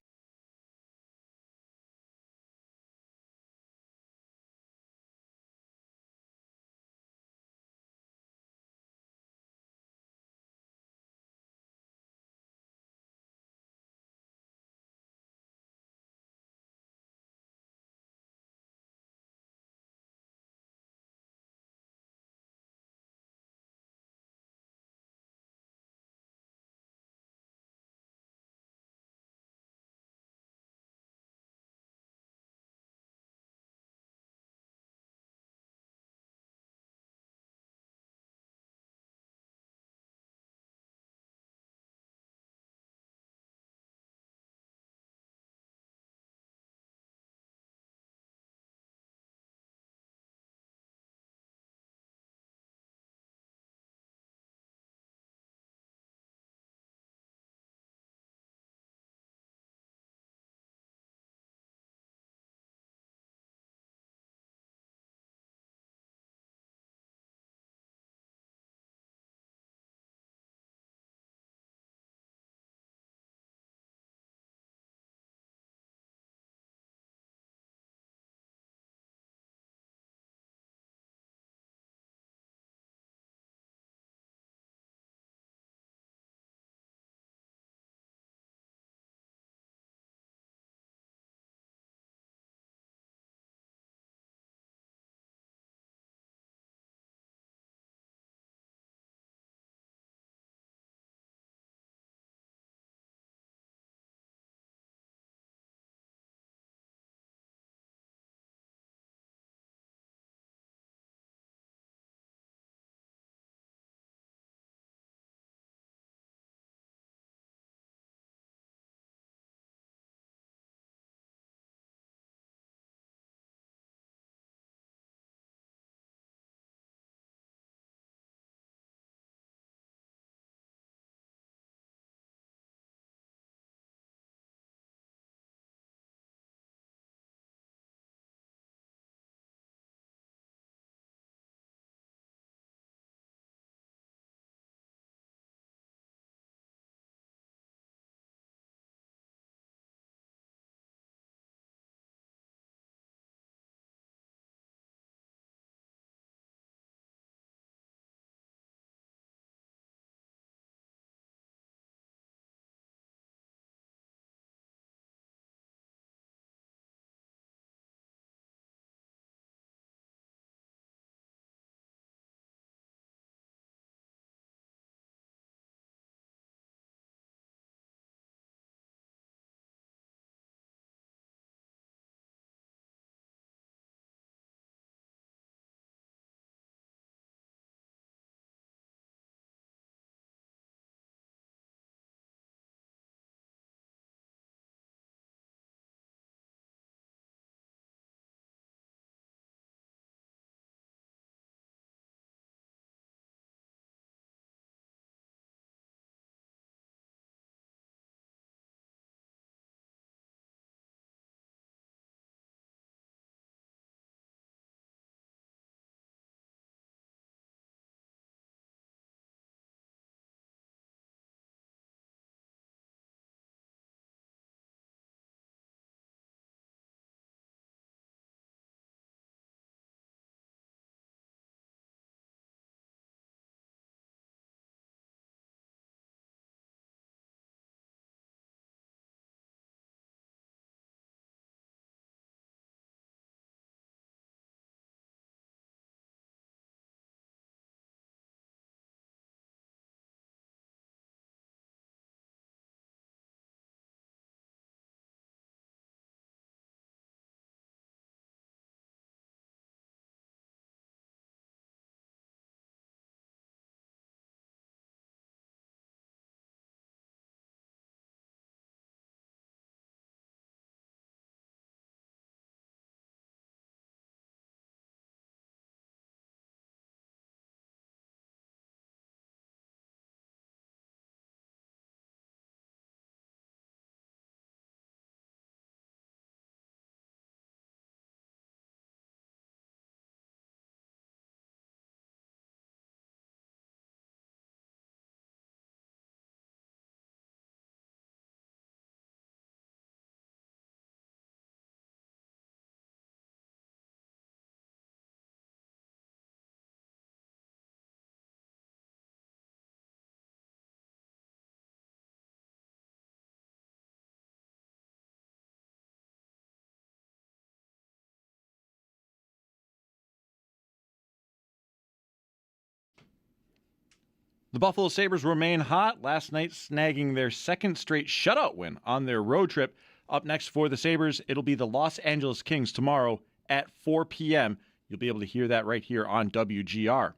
The Buffalo Sabres remain hot, last night snagging their second straight shutout win on their road trip. Up next for the Sabres, it'll be the Los Angeles Kings tomorrow at 4 p.m. You'll be able to hear that right here on WGR.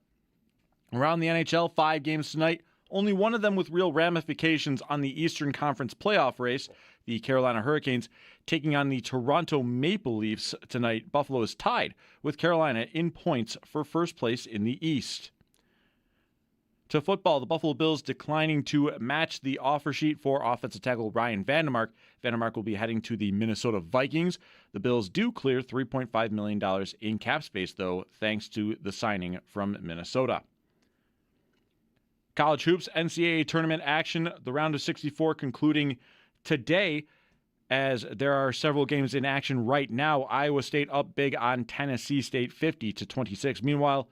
Around the NHL, 5 games tonight, only one of them with real ramifications on the Eastern Conference playoff race. The Carolina Hurricanes taking on the Toronto Maple Leafs tonight. Buffalo is tied with Carolina in points for first place in the East. To football, the Buffalo Bills declining to match the offer sheet for offensive tackle Ryan Vandermark. Vandermark will be heading to the Minnesota Vikings. The Bills do clear $3.5 million in cap space, though, thanks to the signing from Minnesota. College hoops, NCAA tournament action, the round of 64 concluding today, as there are several games in action right now. Iowa State up big on Tennessee State 50-26. Meanwhile,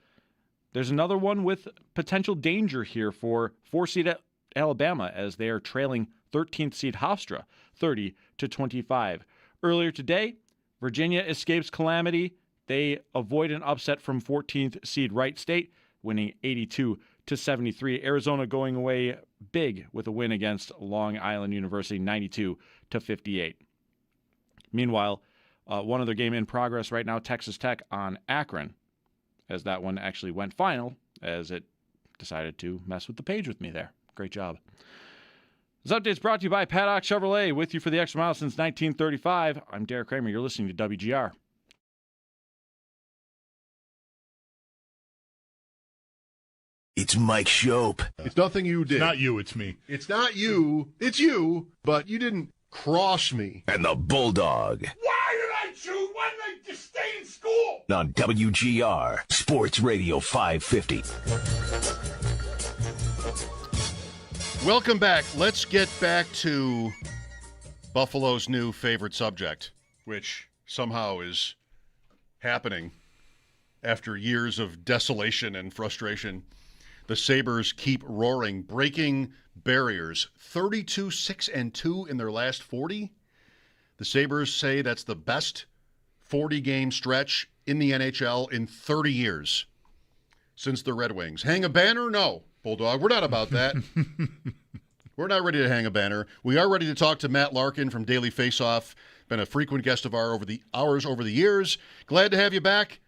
there's another one with potential danger here for 4-seed Alabama, as they are trailing 13th seed Hofstra 30-25. Earlier today, Virginia escapes calamity. They avoid an upset from 14th seed Wright State, winning 82-73. Arizona going away big with a win against Long Island University, 92-58. Meanwhile, one other game in progress right now, Texas Tech on Akron, as that one actually went final, as it decided to mess with the page with me there. Great job. This update's brought to you by Paddock Chevrolet, with you for the extra mile since 1935. I'm Derek Kramer. You're listening to WGR. It's Mike Schopp. It's nothing you did. It's not you, it's me. It's not you. It's you, but you didn't cross me. And the Bulldog. Why did I choose? Why did I just stay in school? On WGR, Sports Radio 550. Welcome back. Let's get back to Buffalo's new favorite subject, which somehow is happening after years of desolation and frustration. The Sabres keep roaring, breaking barriers. 32-6-2 in their last 40. The Sabres say that's the best 40-game stretch in the NHL in 30 years since the Red Wings. Hang a banner? No, Bulldog. We're not about that. We're not ready to hang a banner. We are ready to talk to Matt Larkin from Daily Faceoff. Been a frequent guest of ours over the years. Glad to have you back,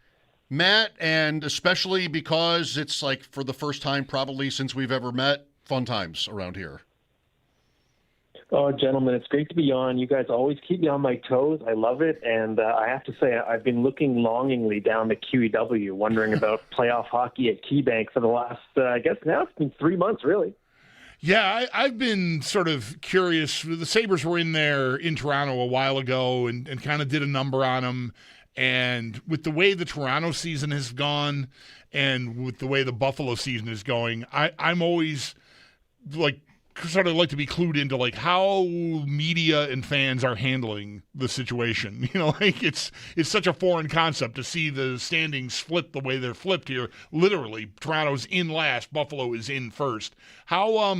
Matt, and especially because it's like for the first time probably since we've ever met, fun times around here. Oh, gentlemen, it's great to be on. You guys always keep me on my toes. I love it. And I have to say, I've been looking longingly down to QEW, wondering about playoff hockey at KeyBank for the last, I guess now it's been 3 months, really. Yeah, I've been sort of curious. The Sabres were in there in Toronto a while ago and kind of did a number on them. And with the way the Toronto season has gone and with the way the Buffalo season is going, I'm always like sort of like to be clued into like how media and fans are handling the situation. You know, like it's such a foreign concept to see the standings flip the way they're flipped here. Literally, Toronto's in last, Buffalo is in first. How I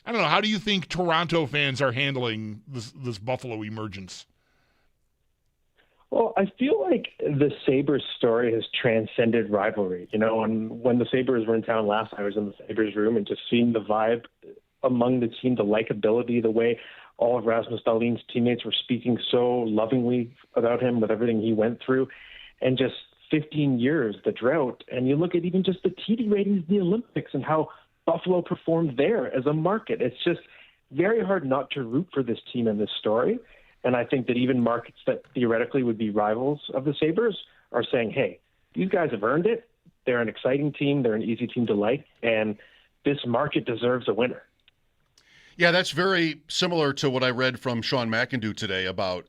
don't know, how do you think Toronto fans are handling this Buffalo emergence? Well, I feel like the Sabres story has transcended rivalry. You know, and when the Sabres were in town last, I was in the Sabres room and just seeing the vibe among the team, the likability, the way all of Rasmus Dahlin's teammates were speaking so lovingly about him with everything he went through, and just 15 years, the drought. And you look at even just the TV ratings in the Olympics and how Buffalo performed there as a market. It's just very hard not to root for this team and this story. And I think that even markets that theoretically would be rivals of the Sabres are saying, hey, these guys have earned it. They're an exciting team. They're an easy team to like. And this market deserves a winner. Yeah, that's very similar to what I read from Sean McIndoe today about,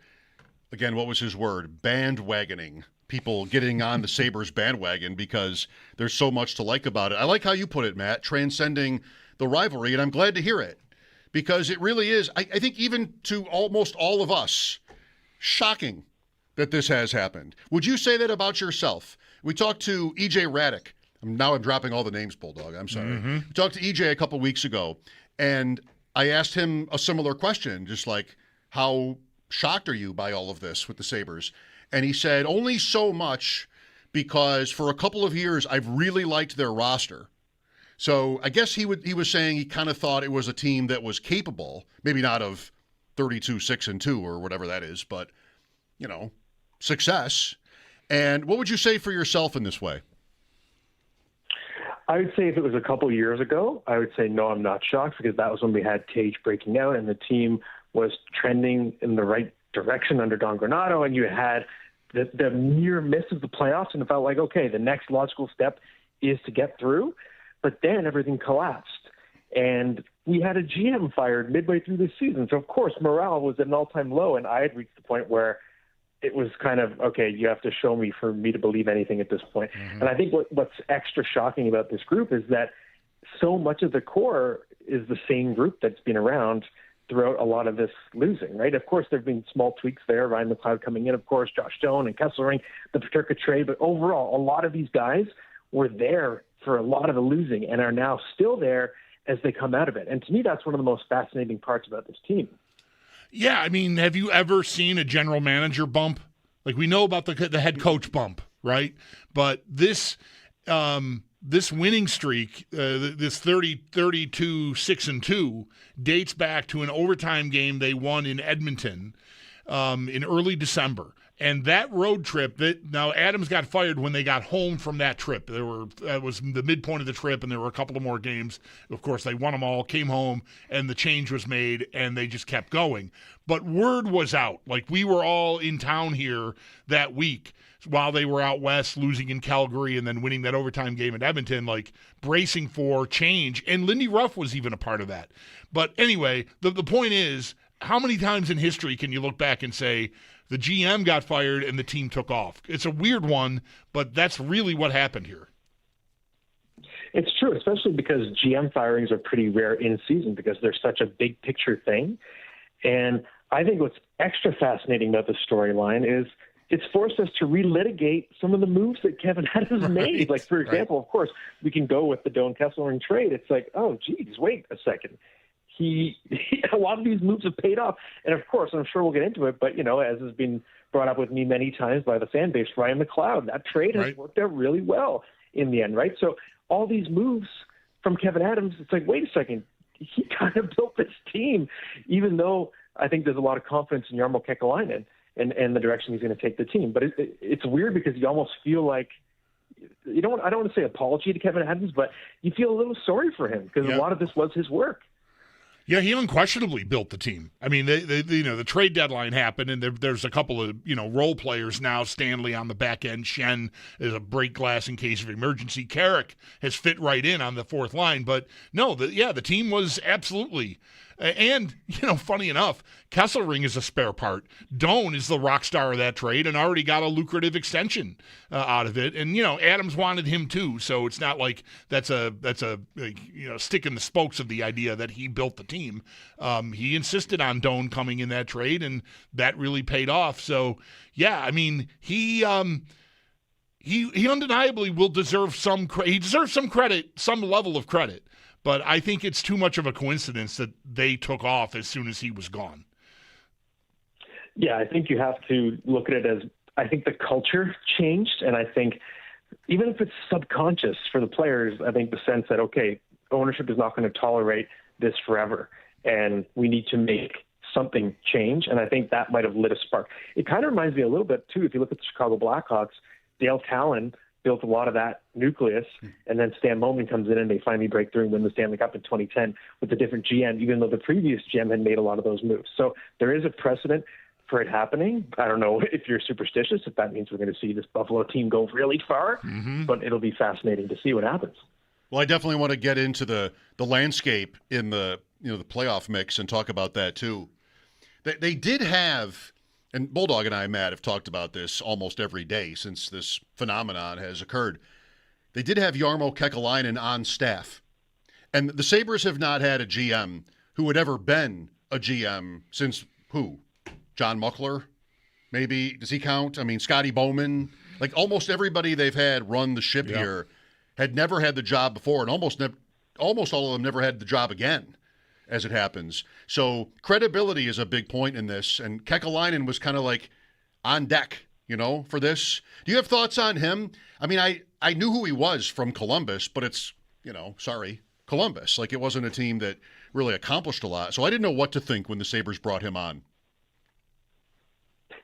again, what was his word? Bandwagoning. People getting on the Sabres bandwagon because there's so much to like about it. I like how you put it, Matt, transcending the rivalry, and I'm glad to hear it because it really is, I think even to almost all of us, shocking that this has happened. Would you say that about yourself? We talked to E.J. Raddick. Now I'm dropping all the names, Bulldog. I'm sorry. We talked to E.J. a couple weeks ago, and I asked him a similar question, just like, how shocked are you by all of this with the Sabres? And he said, only so much, because for a couple of years, I've really liked their roster. So I guess he was saying he kind of thought it was a team that was capable, maybe not of 32-6-2 or whatever that is, but, success. And what would you say for yourself in this way? I would say if it was a couple years ago, I would say no, I'm not shocked, because that was when we had Tage breaking out and the team was trending in the right direction under Don Granato, and you had the near miss of the playoffs, and it felt like, okay, the next logical step is to get through. But then everything collapsed, and we had a GM fired midway through the season. So, of course, morale was at an all-time low, and I had reached the point where it was kind of, okay, you have to show me for me to believe anything at this point. Mm-hmm. And I think what's extra shocking about this group is that so much of the core is the same group that's been around throughout a lot of this losing, right? Of course, there have been small tweaks there, Ryan McLeod coming in, of course, Josh Stone and Kesselring, the Paterka trade, but overall, a lot of these guys were there for a lot of the losing and are now still there as they come out of it. And to me, that's one of the most fascinating parts about this team. Yeah, I mean, have you ever seen a general manager bump? Like, we know about the head coach bump, right? But this winning streak, this 32-6-2, dates back to an overtime game they won in Edmonton in early December. And that road trip, now Adams got fired when they got home from that trip. That was the midpoint of the trip, and there were a couple of more games. Of course, they won them all, came home, and the change was made, and they just kept going. But word was out. Like, we were all in town here that week while they were out west, losing in Calgary and then winning that overtime game in Edmonton, like bracing for change. And Lindy Ruff was even a part of that. But anyway, the point is, how many times in history can you look back and say, the GM got fired and the team took off? It's a weird one, but that's really what happened here. It's true, especially because GM firings are pretty rare in season because they're such a big picture thing. And I think what's extra fascinating about the storyline is it's forced us to relitigate some of the moves that Kevyn Adams made. Like, for example, of course, we can go with the Doan Kesselring trade. It's like, oh, geez, wait a second. A lot of these moves have paid off. And, of course, I'm sure we'll get into it, but, as has been brought up with me many times by the fan base, Ryan McLeod, that trade has worked out really well in the end, right? So all these moves from Kevyn Adams, it's like, wait a second, he kind of built this team, even though I think there's a lot of confidence in Jarmo Kekalainen and the direction he's going to take the team. But it's weird because you almost feel like, I don't want to say apology to Kevyn Adams, but you feel a little sorry for him because a lot of this was his work. Yeah, he unquestionably built the team. I mean, the trade deadline happened, and there's a couple of role players now. Stanley on the back end, Shen is a break glass in case of emergency. Carrick has fit right in on the fourth line, but no, the team was absolutely. And, funny enough, Kesselring is a spare part. Doan is the rock star of that trade and already got a lucrative extension out of it. And, Adams wanted him too, so it's not like that's a stick in the spokes of the idea that he built the team. He insisted on Doan coming in that trade, and that really paid off. So, yeah, I mean, he undeniably will deserve some credit. He deserves some credit, some level of credit. But I think it's too much of a coincidence that they took off as soon as he was gone. Yeah, I think you have to look at it as, I think the culture changed. And I think even if it's subconscious for the players, I think the sense that, okay, ownership is not going to tolerate this forever. And we need to make something change. And I think that might have lit a spark. It kind of reminds me a little bit, too, if you look at the Chicago Blackhawks, Dale Talon built a lot of that nucleus, and then Stan Bowman comes in and they finally break through and win the Stanley Cup in 2010 with a different GM, even though the previous GM had made a lot of those moves. So there is a precedent for it happening. I don't know if you're superstitious, if that means we're going to see this Buffalo team go really far, but it'll be fascinating to see what happens. Well, I definitely want to get into the landscape in the the playoff mix and talk about that too. They did have. And Bulldog and I, Matt, have talked about this almost every day since this phenomenon has occurred. They did have Jarmo Kekalainen on staff. And the Sabres have not had a GM who had ever been a GM since who? John Muckler? Maybe. Does he count? I mean, Scotty Bowman. Like almost everybody they've had run the ship here had never had the job before, and almost all of them never had the job again, as it happens. So credibility is a big point in this, and Kekalainen was kind of like on deck, for this. Do you have thoughts on him? I mean, I knew who he was from Columbus, but it's, Columbus. Like, it wasn't a team that really accomplished a lot. So I didn't know what to think when the Sabres brought him on.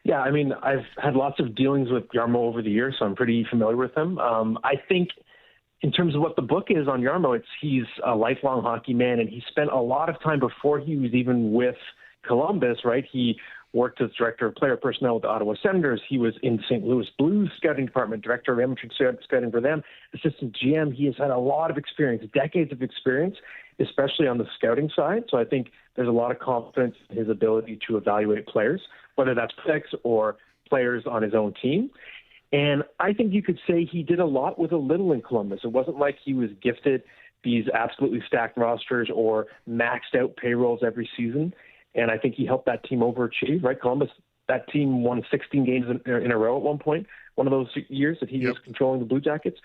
Yeah, I mean, I've had lots of dealings with Jarmo over the years, so I'm pretty familiar with him. I think in terms of what the book is on Jarmo, he's a lifelong hockey man, and he spent a lot of time before he was even with Columbus, right? He worked as director of player personnel with the Ottawa Senators. He was in the St. Louis Blues scouting department, director of amateur scouting for them, assistant GM. He has had a lot of experience, decades of experience, especially on the scouting side. So I think there's a lot of confidence in his ability to evaluate players, whether that's picks or players on his own team. And I think you could say he did a lot with a little in Columbus. It wasn't like he was gifted these absolutely stacked rosters or maxed out payrolls every season. And I think he helped that team overachieve, right? Columbus, that team won 16 games in a row at one point, one of those years that he was controlling the Blue Jackets.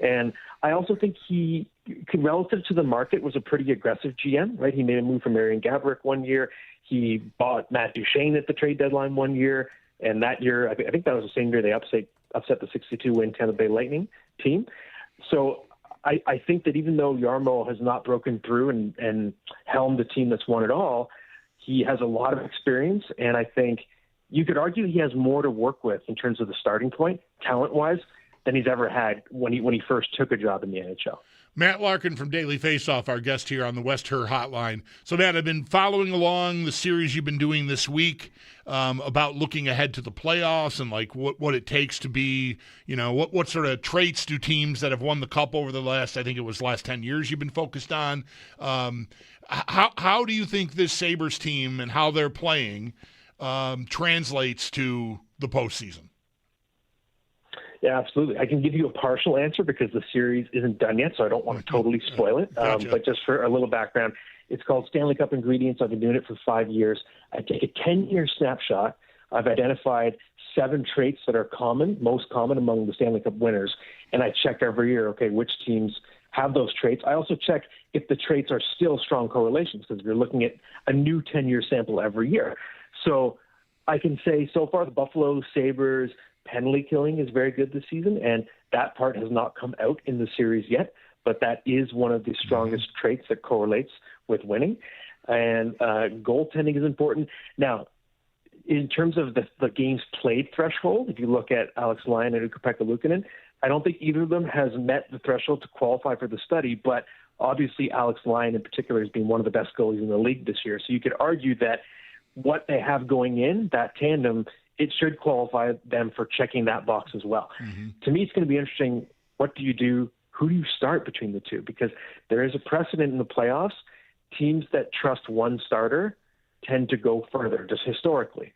And I also think he, relative to the market, was a pretty aggressive GM, right? He made a move for Marian Gaborik one year. He bought Matt Duchene at the trade deadline one year. And that year, I think that was the same year they upset the 62-win Tampa Bay Lightning team. So I think that even though Jarmo has not broken through and helmed a team that's won it all, he has a lot of experience, and I think you could argue he has more to work with in terms of the starting point, talent-wise, than he's ever had when he first took a job in the NHL. Matt Larkin from Daily Faceoff, our guest here on the West Her Hotline. So, Matt, I've been following along the series you've been doing this week about looking ahead to the playoffs and like what it takes to be, what sort of traits do teams that have won the Cup over the last 10 years you've been focused on. How do you think this Sabres team and how they're playing translates to the postseason? Yeah, absolutely. I can give you a partial answer because the series isn't done yet, so I don't want to totally spoil it. Gotcha. But just for a little background, it's called Stanley Cup Ingredients. I've been doing it for 5 years. I take a 10-year snapshot. I've identified 7 traits that are most common among the Stanley Cup winners, and I check every year, okay, which teams have those traits. I also check if the traits are still strong correlations because we're looking at a new 10-year sample every year. So I can say so far the Buffalo Sabres penalty killing is very good this season, and that part has not come out in the series yet, but that is one of the strongest traits that correlates with winning. And goaltending is important. Now, in terms of the games played threshold, if you look at Alex Lyon and Ukko-Pekka Luukkonen, I don't think either of them has met the threshold to qualify for the study, but obviously Alex Lyon in particular has been one of the best goalies in the league this year. So you could argue that what they have going in, that tandem, it should qualify them for checking that box as well. Mm-hmm. To me, it's going to be interesting. What do you do? Who do you start between the two? Because there is a precedent in the playoffs. Teams that trust one starter tend to go further, just historically.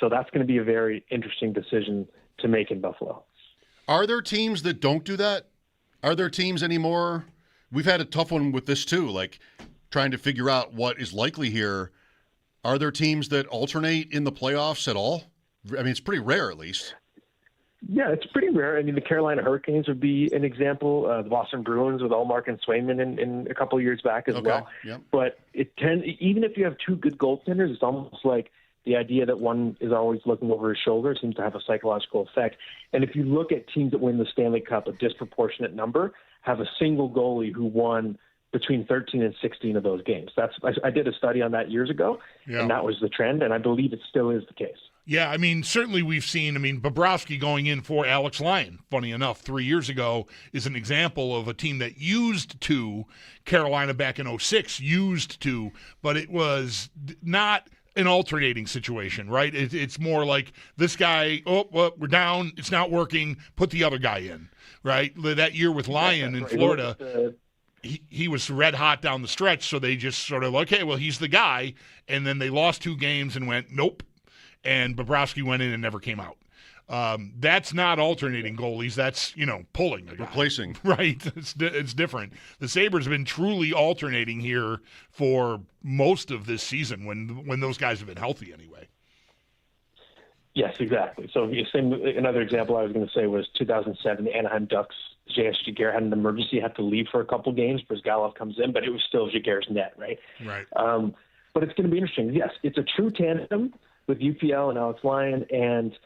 So that's going to be a very interesting decision to make in Buffalo. Are there teams that don't do that? Are there teams anymore? We've had a tough one with this too, like trying to figure out what is likely here. Are there teams that alternate in the playoffs at all? I mean, it's pretty rare, at least. Yeah, it's pretty rare. I mean, the Carolina Hurricanes would be an example. The Boston Bruins with Ullmark and Swayman in a couple of years back as well. Yep. But even if you have 2 good goaltenders, it's almost like the idea that one is always looking over his shoulder seems to have a psychological effect. And if you look at teams that win the Stanley Cup, a disproportionate number have a single goalie who won between 13 and 16 of those games. I did a study on that years ago, and that was the trend, and I believe it still is the case. Yeah, I mean, certainly we've seen, Bobrovsky going in for Alex Lyon, funny enough, 3 years ago, is an example of a team that used to, Carolina back in 2006 used to, but it was not an alternating situation, right? It's more like this guy, we're down, it's not working, put the other guy in, right? That year with Lyon in Florida, he was red hot down the stretch, so they just sort of, okay, well, he's the guy, and then they lost 2 games and went, nope, and Bobrovsky went in and never came out. That's not alternating goalies. That's, pulling a guy. Replacing. Right. It's different. The Sabres have been truly alternating here for most of this season when those guys have been healthy anyway. Yes, exactly. So another example I was going to say was 2007, the Anaheim Ducks. J.S. Giguère had an emergency, had to leave for a couple games. Brizgalov comes in, but it was still Giguère's net, right? Right. But it's going to be interesting. Yes, it's a true tandem with UPL and Alex Lyon, and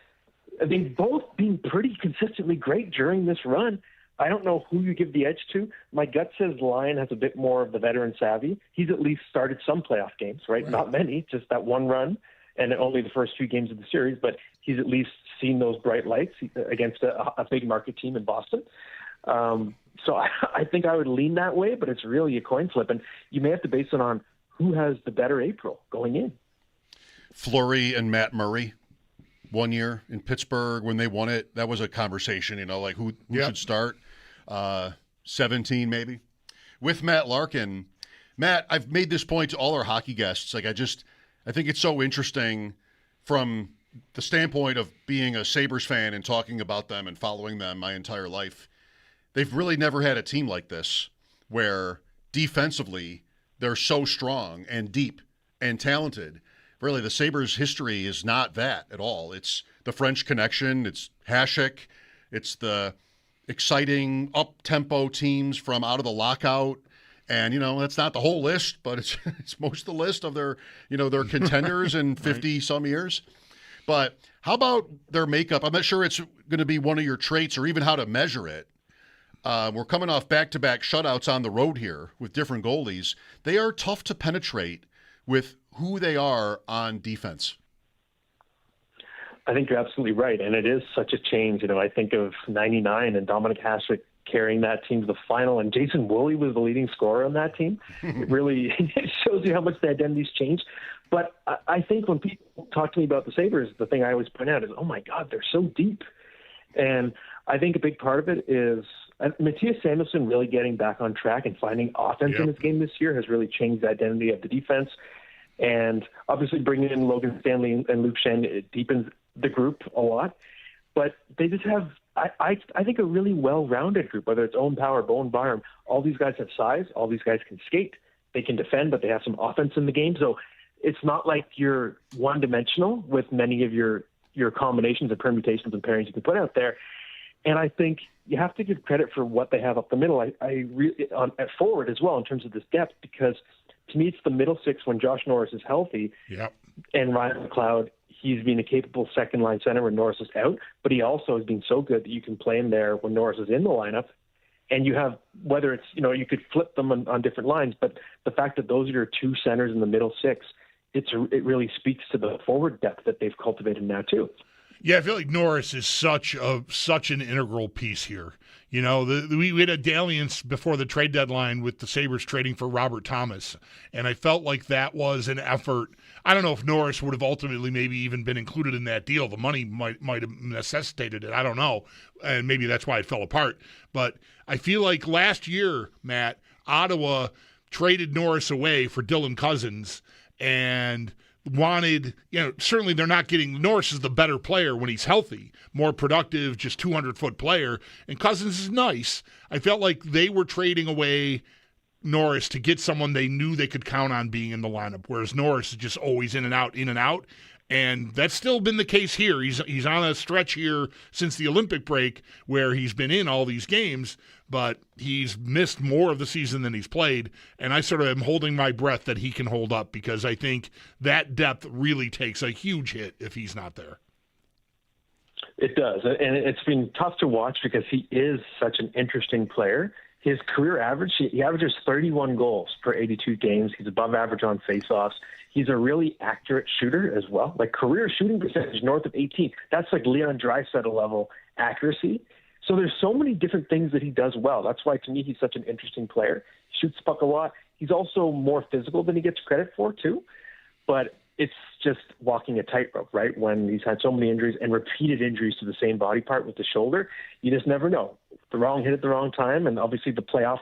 I think both being pretty consistently great during this run. I don't know who you give the edge to. My gut says Lyon has a bit more of the veteran savvy. He's at least started some playoff games, right? Not many, just that one run, and only the first few games of the series, but he's at least seen those bright lights against a big market team in Boston. So I think I would lean that way, but it's really a coin flip, and you may have to base it on who has the better April going in. Fleury and Matt Murray. 1 year in Pittsburgh when they won it, that was a conversation, like who should start. 17 maybe. With Matt Larkin, Matt, I've made this point to all our hockey guests. I think it's so interesting from the standpoint of being a Sabres fan and talking about them and following them my entire life. They've really never had a team like this where defensively they're so strong and deep and talented. Really, the Sabres' history is not that at all. It's the French Connection. It's Hasek. It's the exciting up-tempo teams from out of the lockout. And, that's not the whole list, but it's most of the list of their contenders in 50-some years. But how about their makeup? I'm not sure it's going to be one of your traits or even how to measure it. We're coming off back-to-back shutouts on the road here with different goalies. They are tough to penetrate with who they are on defense. I think you're absolutely right, and it is such a change. I think of 99 and Dominic Hasek carrying that team to the final, and Jason Woolley was the leading scorer on that team. It really shows you how much the identity's changed. But I think when people talk to me about the Sabres, the thing I always point out is, oh my God, they're so deep. And I think a big part of it is Matthias Samuelsson really getting back on track and finding offense in his game this year has really changed the identity of the defense. And obviously bringing in Logan Stanley and Luke Schenn deepens the group a lot. But they just have, I think, a really well-rounded group, whether it's Owen Power, Bowen Byram. All these guys have size. All these guys can skate. They can defend, but they have some offense in the game. So it's not like you're one-dimensional with many of your combinations and permutations and pairings you can put out there. And I think you have to give credit for what they have up the middle. I really at forward as well in terms of this depth, because to me it's the middle six when Josh Norris is healthy. And Ryan McLeod, he's been a capable second line center when Norris is out, but he also has been so good that you can play him there when Norris is in the lineup. And you have, whether it's, you could flip them on different lines, but the fact that those are your two centers in the middle six, it really speaks to the forward depth that they've cultivated now too. Yeah, I feel like Norris is such an integral piece here. We had a dalliance before the trade deadline with the Sabres trading for Robert Thomas, and I felt like that was an effort. I don't know if Norris would have ultimately maybe even been included in that deal. The money might have necessitated it. I don't know, and maybe that's why it fell apart. But I feel like last year, Matt, Ottawa traded Norris away for Dylan Cousins and wanted, certainly they're not getting, Norris is the better player when he's healthy, more productive, just 200-foot player, and Cousins is nice. I felt like they were trading away Norris to get someone they knew they could count on being in the lineup, whereas Norris is just always in and out, and that's still been the case here. He's on a stretch here since the Olympic break where he's been in all these games, but he's missed more of the season than he's played, and I sort of am holding my breath that he can hold up because I think that depth really takes a huge hit if he's not there. It does, and it's been tough to watch because he is such an interesting player. His career average, he averages 31 goals per 82 games. He's above average on faceoffs. He's a really accurate shooter as well, like career shooting percentage north of 18. That's like Leon Draisaitl level accuracy. So there's so many different things that he does well. That's why, to me, he's such an interesting player. He shoots the puck a lot. He's also more physical than he gets credit for, too. But it's just walking a tightrope, right? When he's had so many injuries and repeated injuries to the same body part with the shoulder, you just never know. The wrong hit at the wrong time, and obviously the playoff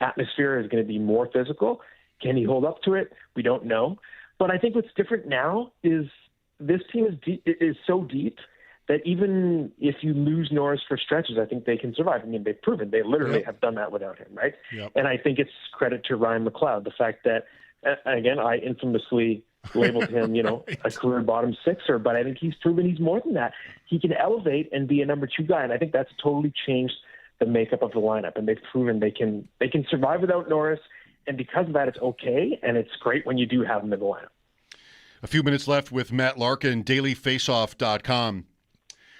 atmosphere is going to be more physical. Can he hold up to it? We don't know. But I think what's different now is this team is so deep that even if you lose Norris for stretches, I think they can survive. I mean, they've proven they literally have done that without him, right? And I think it's credit to Ryan McLeod, the fact that, again, I infamously labeled him, a career bottom sixer, but I think he's proven he's more than that. He can elevate and be a number two guy, and I think that's totally changed the makeup of the lineup, and they've proven they can survive without Norris, and because of that, it's okay, and it's great when you do have him in the lineup. A few minutes left with Matt Larkin, dailyfaceoff.com.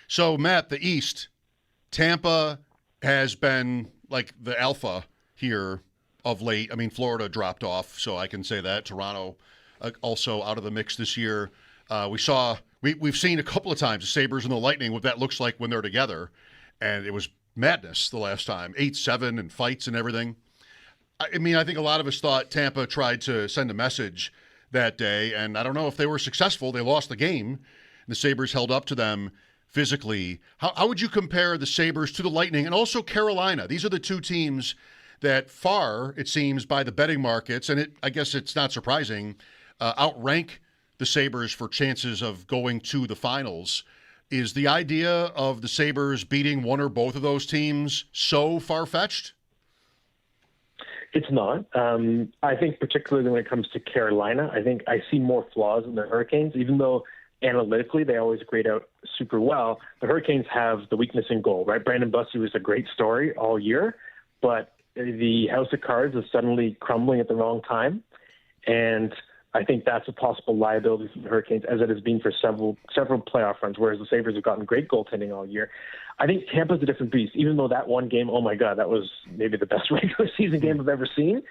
So, Matt, the East, Tampa, has been like the alpha here of late. I mean, Florida dropped off, so I can say that. Toronto also out of the mix this year. We've seen a couple of times the Sabres and the Lightning, what that looks like when they're together, and it was madness the last time, 8-7 and fights and everything. I mean, I think a lot of us thought Tampa tried to send a message that day, and I don't know if they were successful. They lost the game. The Sabres held up to them physically. How would you compare the Sabres to the Lightning and also Carolina? These are the two teams that far, it seems, by the betting markets, and I guess it's not surprising, outrank the Sabres for chances of going to the finals. Is the idea of the Sabres beating one or both of those teams so far-fetched? It's not. I think particularly when it comes to Carolina, I think I see more flaws in the Hurricanes, even though analytically they always grade out super well. The Hurricanes have the weakness in goal, right? Brandon Bussi was a great story all year, but the house of cards is suddenly crumbling at the wrong time. And I think that's a possible liability for the Hurricanes, as it has been for several playoff runs, whereas the Sabres have gotten great goaltending all year. I think Tampa's a different beast, even though that one game, oh my God, that was maybe the best regular season game I've ever seen,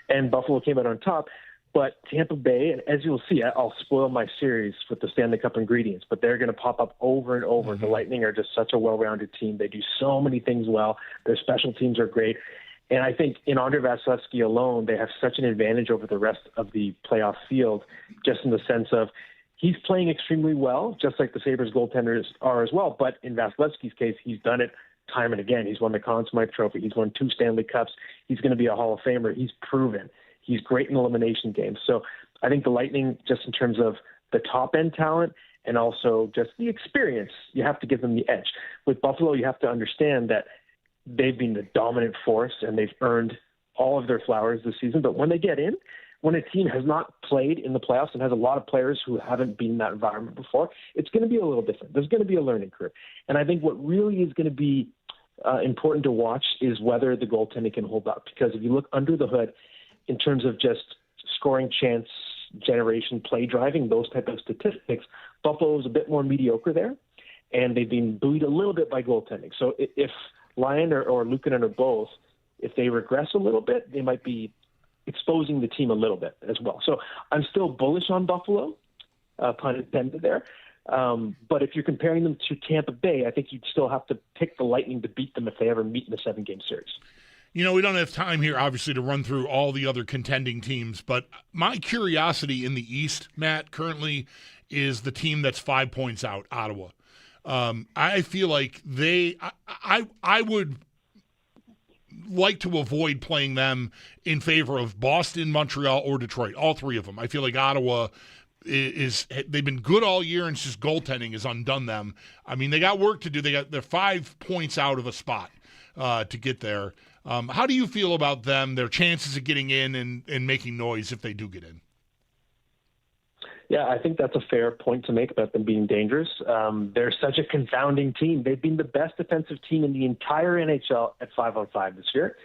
and Buffalo came out on top. But Tampa Bay, and as you'll see, I'll spoil my series with the Stanley Cup ingredients, but they're going to pop up over and over. The Lightning are just such a well-rounded team. They do so many things well. Their special teams are great. And I think in Andrei Vasilevsky alone, they have such an advantage over the rest of the playoff field, just in the sense of he's playing extremely well, just like the Sabres goaltenders are as well. But in Vasilevsky's case, he's done it time and again. He's won the Conn Smythe Trophy. He's won 2 Stanley Cups. He's going to be a Hall of Famer. He's proven. He's great in elimination games. So I think the Lightning, just in terms of the top-end talent and also just the experience, you have to give them the edge. With Buffalo, you have to understand that they've been the dominant force and they've earned all of their flowers this season. But when they get in, when a team has not played in the playoffs and has a lot of players who haven't been in that environment before, it's going to be a little different. There's going to be a learning curve. And I think what really is going to be important to watch is whether the goaltending can hold up. Because if you look under the hood in terms of just scoring chance, generation, play driving, those type of statistics, Buffalo is a bit more mediocre there. And they've been buoyed a little bit by goaltending. So if Lyon or Luukkonen or both, if they regress a little bit, they might be exposing the team a little bit as well. So I'm still bullish on Buffalo, pun intended there. But if you're comparing them to Tampa Bay, I think you'd still have to pick the Lightning to beat them if they ever meet in a 7-game series. You know, we don't have time here, obviously, to run through all the other contending teams, but my curiosity in the East, Matt, currently is the team that's 5 points out, Ottawa. I feel like I would like to avoid playing them in favor of Boston, Montreal, or Detroit, all three of them. I feel like Ottawa they've been good all year, and it's just goaltending has undone them. I mean, they got work to do. They're 5 points out of a spot to get there. How do you feel about them, their chances of getting in and making noise if they do get in? Yeah, I think that's a fair point to make about them being dangerous. They're such a confounding team. They've been the best defensive team in the entire NHL at 5-on-5 this year.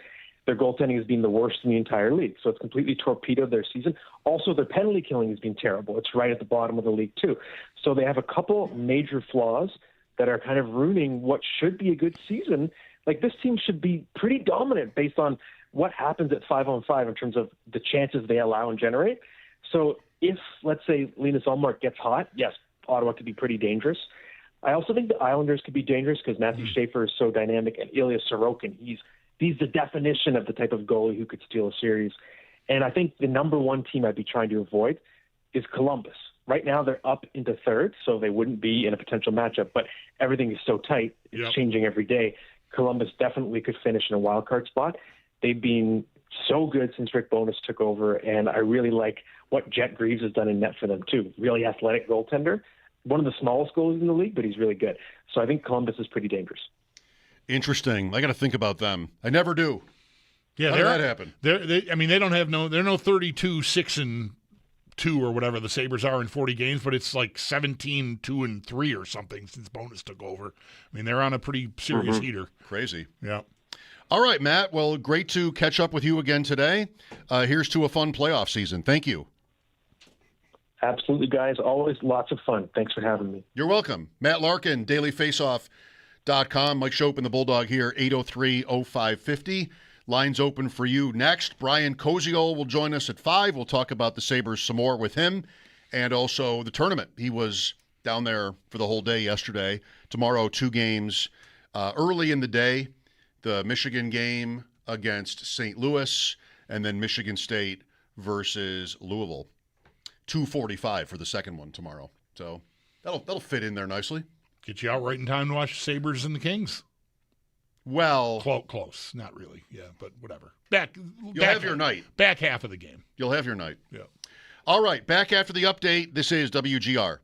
Their goaltending has been the worst in the entire league, so it's completely torpedoed their season. Also, their penalty killing has been terrible. It's right at the bottom of the league, too. So they have a couple major flaws that are kind of ruining what should be a good season. Like, this team should be pretty dominant based on what happens at 5-on-5 in terms of the chances they allow and generate. So if, let's say, Linus Ullmark gets hot, yes, Ottawa could be pretty dangerous. I also think the Islanders could be dangerous because Matthew Schaefer is so dynamic, and Ilya Sorokin, he's the definition of the type of goalie who could steal a series. And I think the number one team I'd be trying to avoid is Columbus. Right now they're up into third, so they wouldn't be in a potential matchup, but everything is so tight, it's changing every day. Columbus definitely could finish in a wild card spot. They've been so good since Rick Bowness took over, and I really like what Jet Greaves has done in net for them too. Really athletic goaltender. One of the smallest goalies in the league, but he's really good. So I think Columbus is pretty dangerous. Interesting. I got to think about them. I never do. Yeah, how did that happen? They don't have they're no 32-6-2 or whatever the Sabres are in 40 games, but it's like 17-2-3 or something since Bowness took over. I mean, they're on a pretty serious heater. Crazy. Yeah. All right, Matt. Well, great to catch up with you again today. Here's to a fun playoff season. Thank you. Absolutely, guys. Always lots of fun. Thanks for having me. You're welcome. Matt Larkin, dailyfaceoff.com. Mike Schopp and the Bulldog here, 803-0550. Lines open for you next. Brian Koziol will join us at 5. We'll talk about the Sabres some more with him and also the tournament. He was down there for the whole day yesterday. Tomorrow, 2 games early in the day. The Michigan game against St. Louis and then Michigan State versus Louisville. 2:45 for the second one tomorrow. So that'll fit in there nicely. Get you out right in time to watch the Sabres and the Kings. Well, close. Not really. Yeah, but whatever. You'll have your night. Back half of the game. You'll have your night. Yeah. All right, back after the update. This is WGR.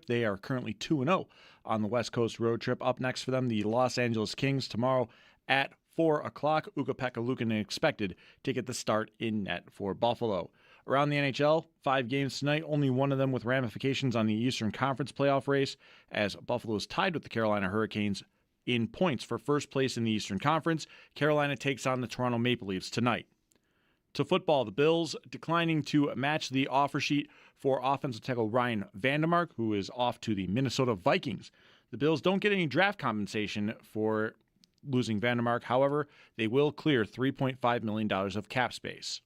They are currently 2-0 on the West Coast road trip. Up next for them, the Los Angeles Kings tomorrow at 4 o'clock. Ukko-Pekka Luukkonen expected to get the start in net for Buffalo. Around the NHL, 5 games tonight, only one of them with ramifications on the Eastern Conference playoff race, as Buffalo is tied with the Carolina Hurricanes in points for first place in the Eastern Conference. Carolina takes on the Toronto Maple Leafs tonight. To football, the Bills declining to match the offer sheet for offensive tackle Ryan Vandermark, who is off to the Minnesota Vikings. The Bills don't get any draft compensation for losing Vandermark. However, they will clear $3.5 million of cap space.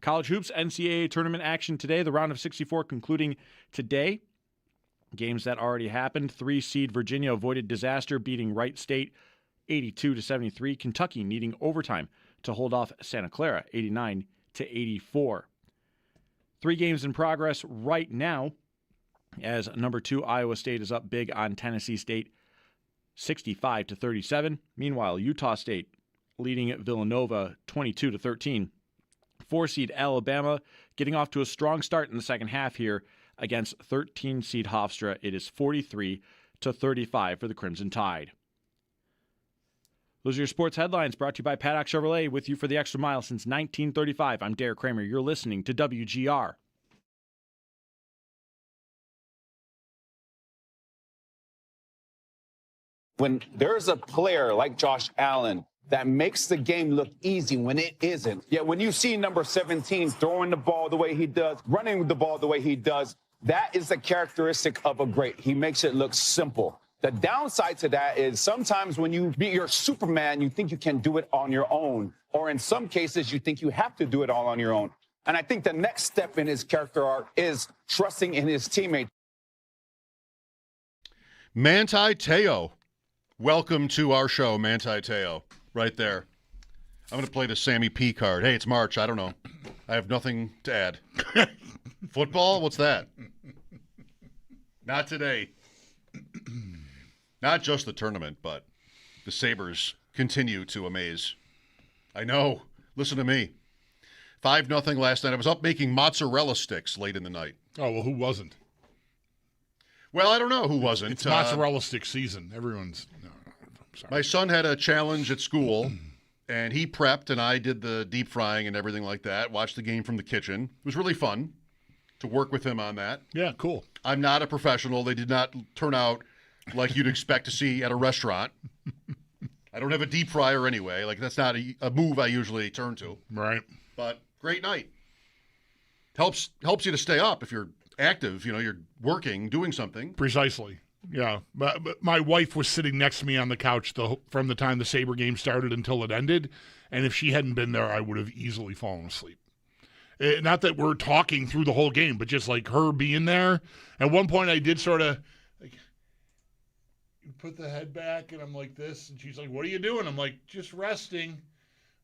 College hoops, NCAA tournament action today. The round of 64 concluding today. Games that already happened. 3-seed Virginia avoided disaster, beating Wright State 82-73. Kentucky needing overtime to hold off Santa Clara 89-84. 3 games in progress right now, as number 2 Iowa State is up big on Tennessee State 65-37. Meanwhile, Utah State leading Villanova 22-13. 4-seed Alabama getting off to a strong start in the second half here against 13-seed Hofstra. It is 43-35 for the Crimson Tide. Those are your sports headlines, brought to you by Paddock Chevrolet, with you for the extra mile since 1935. I'm Derek Kramer. You're listening to WGR. When there's a player like Josh Allen that makes the game look easy when it isn't. Yet when you see number 17 throwing the ball the way he does, running the ball the way he does, that is the characteristic of a great. He makes it look simple. The downside to that is sometimes when you be your Superman, you think you can do it on your own. Or in some cases, you think you have to do it all on your own. And I think the next step in his character arc is trusting in his teammate. Manti Te'o. Welcome to our show, Manti Te'o. Right there. I'm going to play the Sammy P card. Hey, it's March. I don't know. I have nothing to add. Football? What's that? Not today. Not just the tournament, but the Sabres continue to amaze. I know. Listen to me. 5-0 last night. I was up making mozzarella sticks late in the night. Oh, well, who wasn't? Well, I don't know who wasn't. It's mozzarella stick season. Everyone's... No, I'm sorry. My son had a challenge at school, and he prepped, and I did the deep frying and everything like that. Watched the game from the kitchen. It was really fun to work with him on that. Yeah, cool. I'm not a professional. They did not turn out like you'd expect to see at a restaurant. I don't have a deep fryer anyway. Like, that's not a move I usually turn to. Right. But great night. Helps you to stay up if you're active. You know, you're working, doing something. Precisely. Yeah. But my wife was sitting next to me on the couch from the time the Sabre game started until it ended. And if she hadn't been there, I would have easily fallen asleep. Not that we're talking through the whole game, but just like her being there. At one point, I did sort of like put the head back, and I'm like this, and she's like, "What are you doing?" I'm like, "Just resting."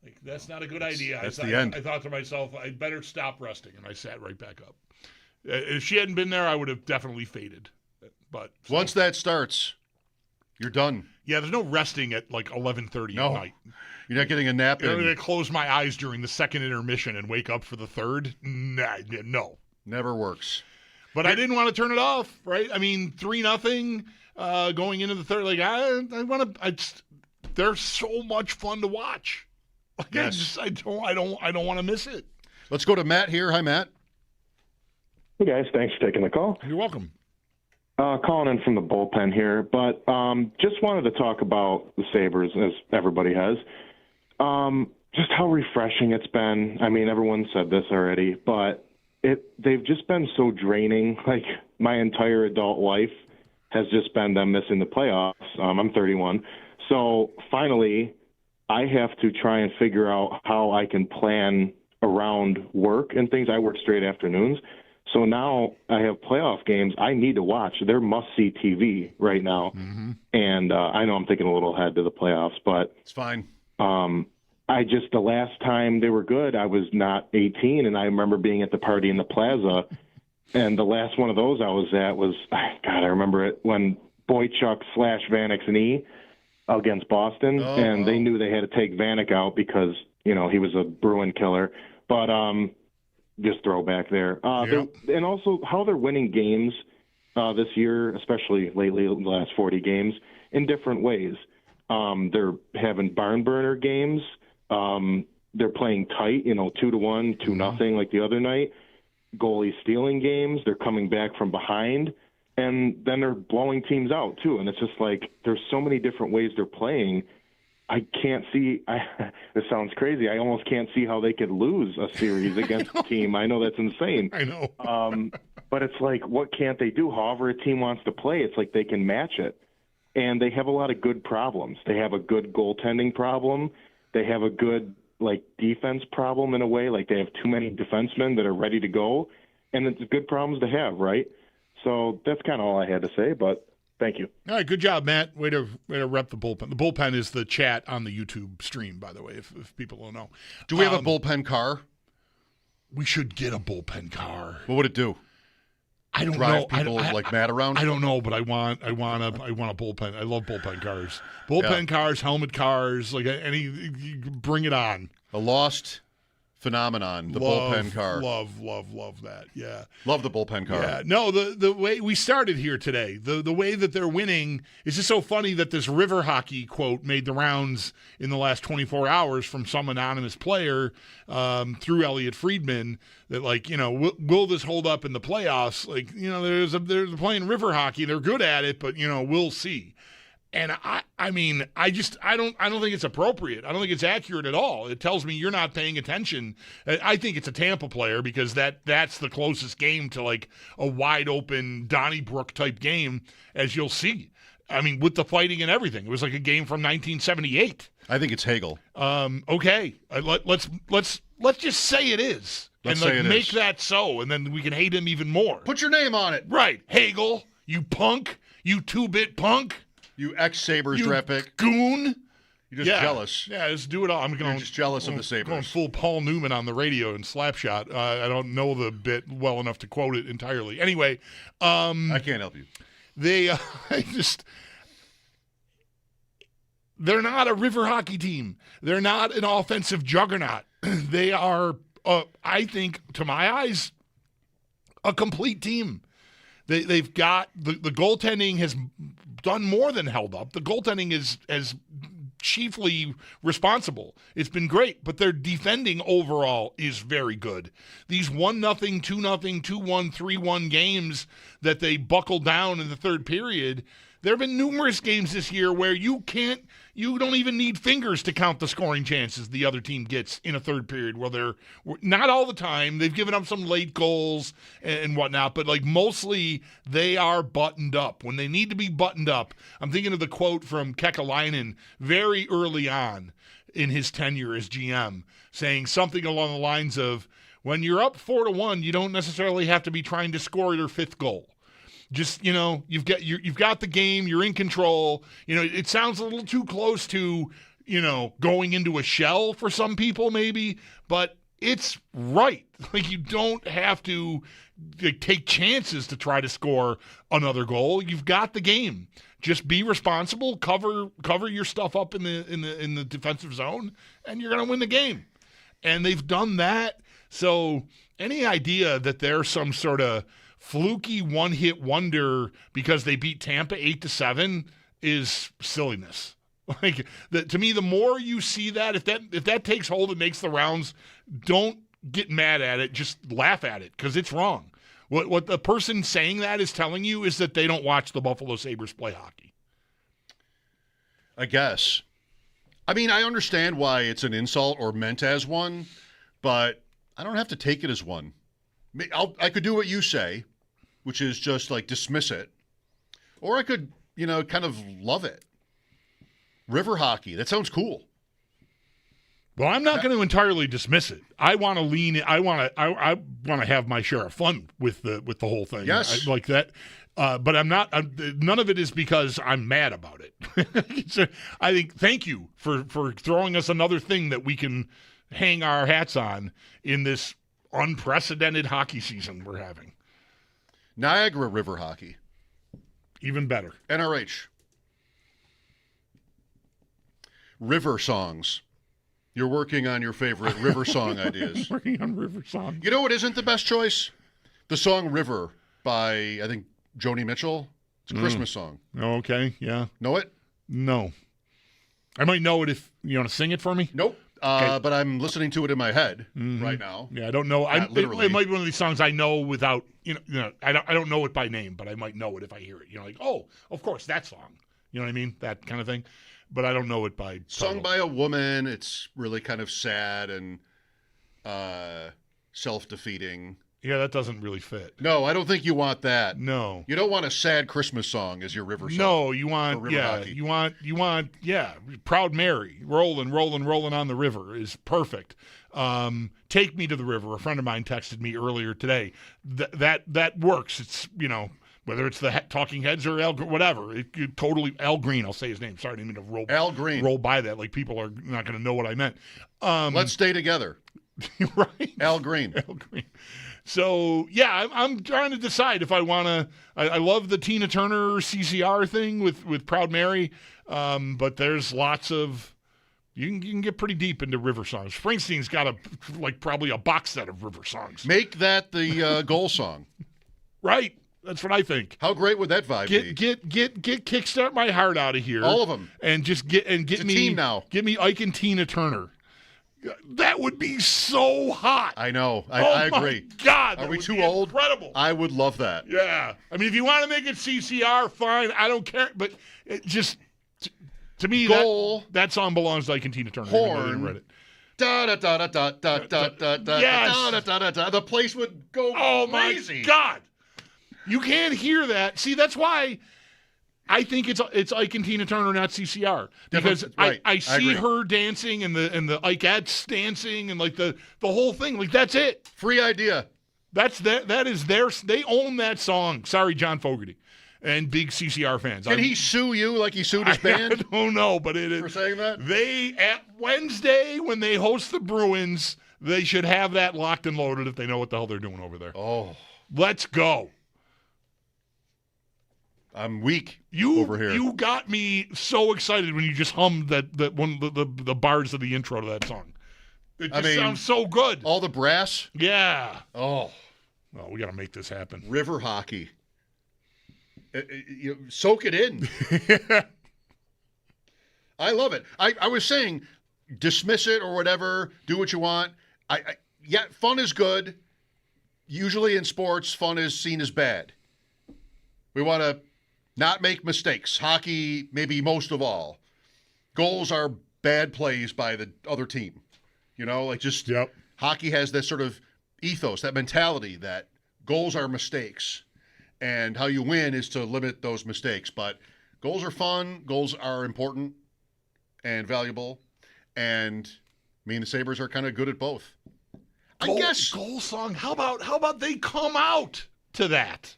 Like, that's not a good idea. That's the end. I thought to myself, I better stop resting, and I sat right back up. If she hadn't been there, I would have definitely faded. But once that starts, you're done. Yeah, there's no resting at like 11:30 at night. You're not getting a nap in. I'm going to close my eyes during the second intermission and wake up for the third? Nah, no. Never works. But I didn't want to turn it off, right? I mean, 3-0 going into the third. Like, I want to. They're so much fun to watch. Like, yes. I don't want to miss it. Let's go to Matt here. Hi, Matt. Hey guys, thanks for taking the call. You're welcome. Calling in from the bullpen here, but just wanted to talk about the Sabres, as everybody has. Just how refreshing it's been. I mean, everyone said this already, but they've just been so draining. Like, my entire adult life has just been them missing the playoffs. I'm 31. So finally, I have to try and figure out how I can plan around work and things. I work straight afternoons. So now I have playoff games I need to watch. They're must-see TV right now. Mm-hmm. And I know I'm thinking a little ahead to the playoffs, but it's fine. The last time they were good, I was not 18, and I remember being at the party in the plaza, and the last one of those I was at was, God, I remember it, when Boychuk / Vanek and E against Boston, they knew they had to take Vanek out because, you know, he was a Bruin killer. But just throwback there. And also how they're winning games this year, especially lately, the last 40 games, in different ways. They're having barn burner games. They're playing tight, 2-1, 2-0 like the other night. Goalie stealing games. They're coming back from behind. And then they're blowing teams out, too. And it's just like there's so many different ways they're playing. I can't see – this sounds crazy. I almost can't see how they could lose a series against a team. I know that's insane. I know. But it's like, what can't they do? However a team wants to play, it's like they can match it. And they have a lot of good problems. They have a good goaltending problem. They have a good, defense problem in a way. Like, they have too many defensemen that are ready to go. And it's good problems to have, right? So that's kind of all I had to say, but thank you. All right, good job, Matt. Way to rep the bullpen. The bullpen is the chat on the YouTube stream, by the way, if people don't know. Do we have a bullpen car? We should get a bullpen car. What would it do? I don't Drive know. people like mad around? I don't know, but I want a bullpen. I love bullpen cars. Bullpen cars, helmet cars, bring it on. A lost phenomenon, the bullpen car. Love that. Yeah. Love the bullpen car. Yeah. No, the way we started here today, the way that they're winning is just so funny that this river hockey quote made the rounds in the last 24 hours from some anonymous player through Elliot Friedman that will this hold up in the playoffs? They're playing river hockey. They're good at it, but we'll see. And I don't think it's appropriate. I don't think it's accurate at all. It tells me you're not paying attention. I think it's a Tampa player because that's the closest game to a wide open Donnybrook type game as you'll see. I mean, with the fighting and everything, it was like a game from 1978. I think it's Hagel. Okay, let's just say it is, make that so, and then we can hate him even more. Put your name on it, right? Hagel, you punk, you 2-bit punk. You ex-Sabres draft pick. Goon. You're just jealous. Yeah, let's do it all. You're just jealous of the Sabres. Going full Paul Newman on the radio and Slapshot. I don't know the bit well enough to quote it entirely. Anyway. I can't help you. They're not a river hockey team. They're not an offensive juggernaut. They are, I think, to my eyes, a complete team. They've got the goaltending has done more than held up. The goaltending is chiefly responsible. It's been great, but their defending overall is very good. These 1-0, 2-0, 2-1, 3-1 games that they buckled down in the third period, there have been numerous games this year where you don't even need fingers to count the scoring chances the other team gets in a third period. Well, they're not all the time. They've given up some late goals and whatnot, but mostly they are buttoned up. When they need to be buttoned up, I'm thinking of the quote from Kekalainen very early on in his tenure as GM, saying something along the lines of, when you're up 4-1, you don't necessarily have to be trying to score your fifth goal. Just, you've got the game, you're in control. It sounds a little too close to, going into a shell for some people maybe, but it's right. You don't have to take chances to try to score another goal. You've got the game. Just be responsible, cover your stuff up in the defensive zone, and you're going to win the game. And they've done that. So any idea that they're some sort of fluky one-hit wonder because they beat Tampa 8-7 is silliness. To me, the more you see that, if that takes hold and makes the rounds, don't get mad at it. Just laugh at it because it's wrong. What the person saying that is telling you is that they don't watch the Buffalo Sabres play hockey. I guess. I mean, I understand why it's an insult or meant as one, but I don't have to take it as one. I could do what you say, which is just dismiss it. Or I could, kind of love it. River hockey, that sounds cool. Well, I'm not going to entirely dismiss it. I want to lean in. I want to have my share of fun with the whole thing. Yes. I like that. But I'm not. None of it is because I'm mad about it. So I think thank you for throwing us another thing that we can hang our hats on in this unprecedented hockey season we're having. Niagara River hockey. Even better. NRH. River songs. You're working on your favorite river song ideas. Working on river songs. You know what isn't the best choice? The song River by, I think, Joni Mitchell. It's a Christmas song. Okay, yeah. Know it? No. I might know it if you want to sing it for me. Nope. Okay. But I'm listening to it in my head right now. Yeah, I don't know. Literally. It might be one of these songs I know without, I don't know it by name, but I might know it if I hear it. Like, oh, of course, that song. You know what I mean? That kind of thing. But I don't know it by Sung title. by a woman. It's really kind of sad and self-defeating. Yeah, that doesn't really fit. No, I don't think you want that. No. You don't want a sad Christmas song as your river song. No, you want, river hockey. you want, Proud Mary, rolling on the river is perfect. Take Me to the River. A friend of mine texted me earlier today. That works. It's, whether it's the Talking Heads or Al, whatever. It totally, Al Green, I'll say his name. Sorry, I didn't mean to Al Green. roll by that. Like, people are not going to know what I meant. Let's stay together. Right. Al Green. Al Green. So, yeah, I'm trying to decide if I want to. I love the Tina Turner CCR thing with Proud Mary, but there's lots of. You can get pretty deep into river songs. Springsteen's got probably a box set of river songs. Make that the goal song. Right. That's what I think. How great would that vibe be? Get Kickstart My Heart out of here. All of them. And just get it's me a team now. Get me Ike and Tina Turner. That would be so hot. I know. I agree. My God. Are we too old? Incredible. I would love that. Yeah. I mean, if you want to make it CCR, fine. I don't care. But it just, to me, Goal. that song belongs to Ike and Tina Turner. Horn. I didn't read it. Da da da da da da da da da Yes. da da da da. The place would go crazy. My God. You can't hear that. See, that's why I think it's Ike and Tina Turner, not CCR, because right. I see agree. her dancing and the Ikeettes dancing and like the whole thing. Like, that's it. Free idea. That is theirs. They own that song. Sorry, John Fogerty and big CCR fans. Can he sue you like he sued his band? I don't know, but it is for saying that. They at Wednesday when they host the Bruins, they should have that locked and loaded if they know what the hell they're doing over there. Oh, let's go. I'm weak over here. You got me so excited when you just hummed that one the bars of the intro to that song. It just sounds so good. All the brass. Yeah. Oh. Well, we got to make this happen. River hockey. Soak it in. I love it. I was saying, dismiss it or whatever. Do what you want. Yeah, fun is good. Usually in sports, fun is seen as bad. We want to not make mistakes. Hockey, maybe most of all. Goals are bad plays by the other team. Hockey has this sort of ethos, that mentality that goals are mistakes. And how you win is to limit those mistakes. But goals are fun. Goals are important and valuable. And the Sabres are kind of good at both. I guess. Goal song. How about they come out to that?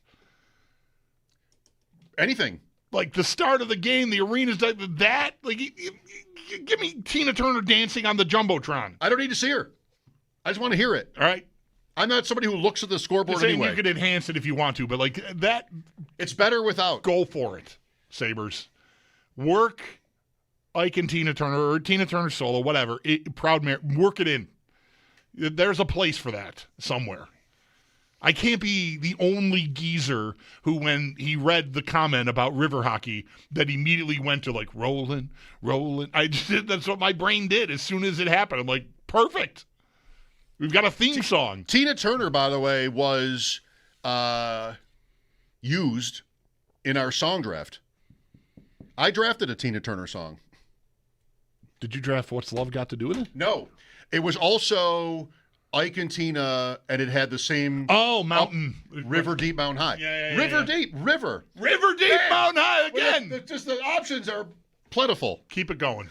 Anything. Like the start of the game, the arena's like that. Like, give me Tina Turner dancing on the Jumbotron. I don't need to see her. I just want to hear it. All right. I'm not somebody who looks at the scoreboard saying anyway. You could enhance it if you want to, but like that. It's better without. Go for it, Sabres. Work Ike and Tina Turner, or Tina Turner solo, whatever. Proud Mary, work it in. There's a place for that somewhere. I can't be the only geezer who, when he read the comment about river hockey, that immediately went to like rolling. That's what my brain did as soon as it happened. I'm like, perfect. We've got a theme song. Tina Turner, by the way, was used in our song draft. I drafted a Tina Turner song. Did you draft What's Love Got to Do with It? No. It was also Ike and Tina, and it had the same... Mountain. River Deep, Mountain High. Yeah. River Deep, River. River Deep, Mountain High again. Well, just the options are plentiful. Keep it going.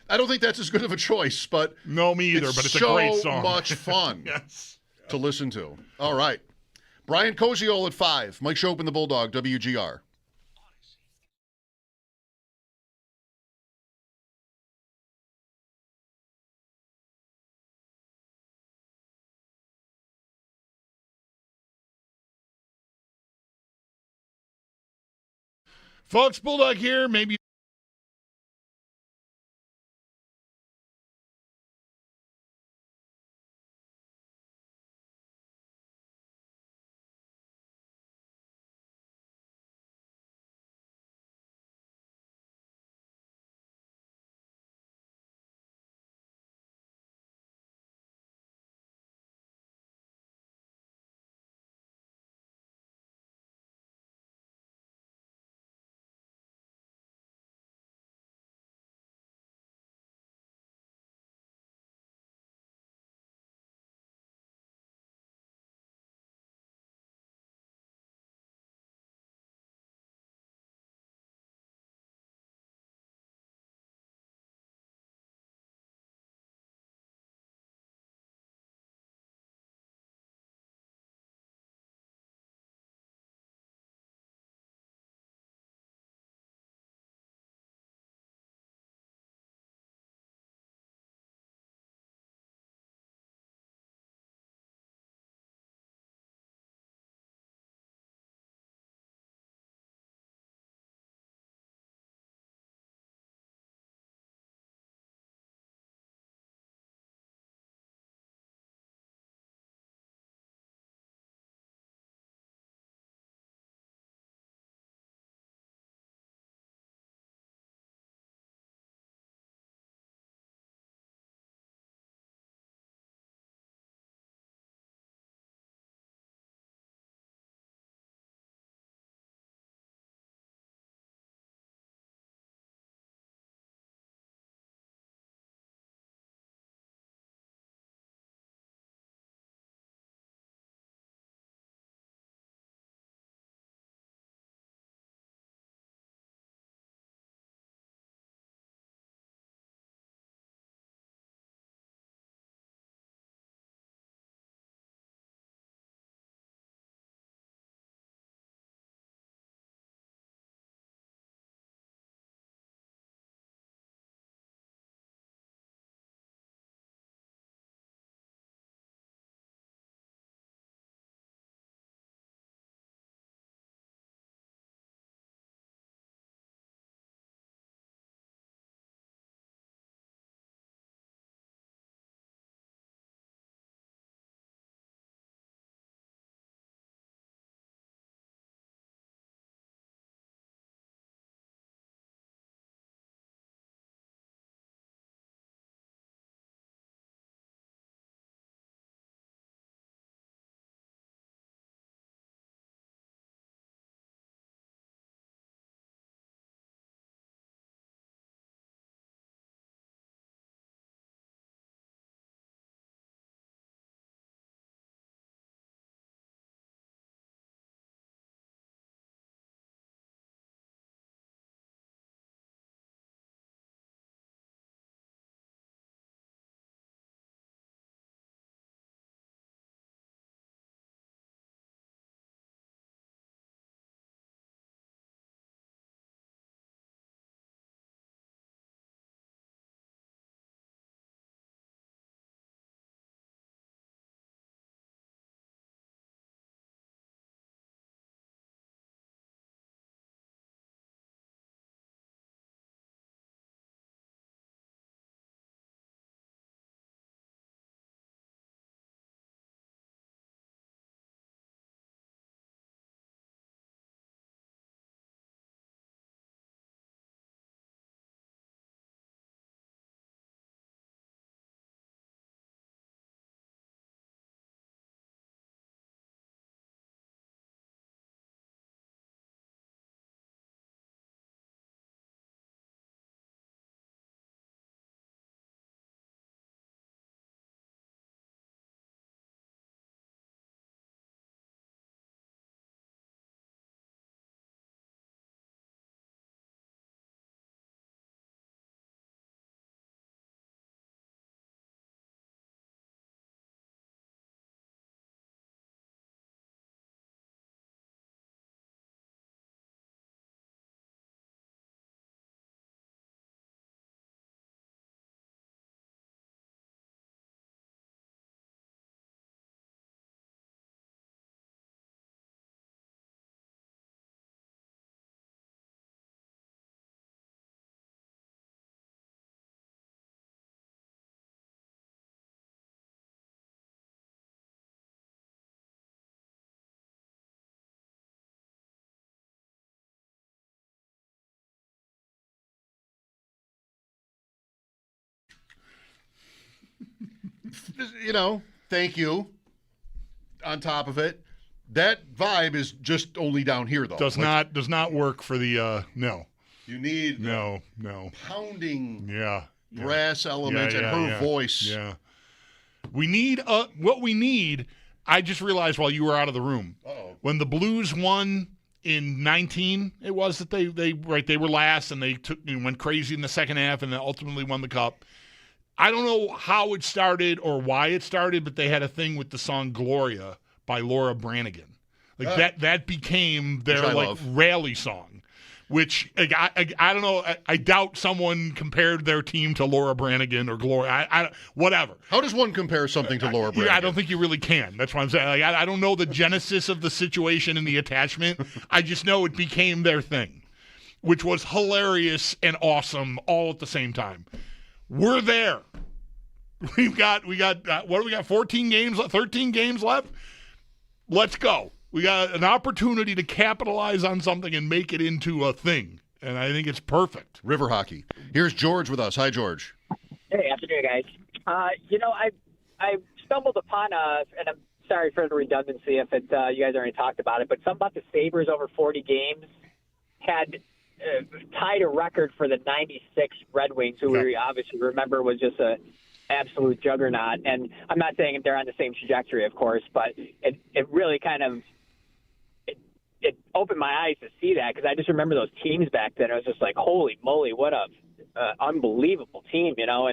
I don't think that's as good of a choice, but... No, me either, but it's a great song. so much fun yes. to listen to. All right. Brian Koziol at 5. Mike Schopp and the Bulldog, WGR. Folks, Bulldog here. Maybe thank you on top of it. That vibe is just only down here, though. Does not work for the no. You need no pounding yeah brass element and her voice. Yeah. We need what we need. I just realized while you were out of the room. Uh-oh. When the Blues won in 19, it was that they were last and they went crazy in the second half and then ultimately won the cup. I don't know how it started or why it started, but they had a thing with the song Gloria by Laura Branigan. That became their rally song, which I don't know. I doubt someone compared their team to Laura Branigan or Gloria. I whatever. How does one compare something to Laura Branigan? I don't think you really can. That's what I'm saying. I don't know the genesis of the situation and the attachment. I just know it became their thing, which was hilarious and awesome all at the same time. We're there. We got what do we got? 14 games, 13 games left. Let's go. We got an opportunity to capitalize on something and make it into a thing, and I think it's perfect. River hockey. Here's George with us. Hi, George. Hey, afternoon, guys. I stumbled upon and I'm sorry for the redundancy if you guys already talked about it, but something about the Sabres over 40 games had tied a record for the 96 Red Wings, who we obviously remember was just a absolute juggernaut. And I'm not saying they're on the same trajectory, of course, but it really kind of it opened my eyes to see that, because I just remember those teams back then. I was just like, holy moly, what a unbelievable team, And I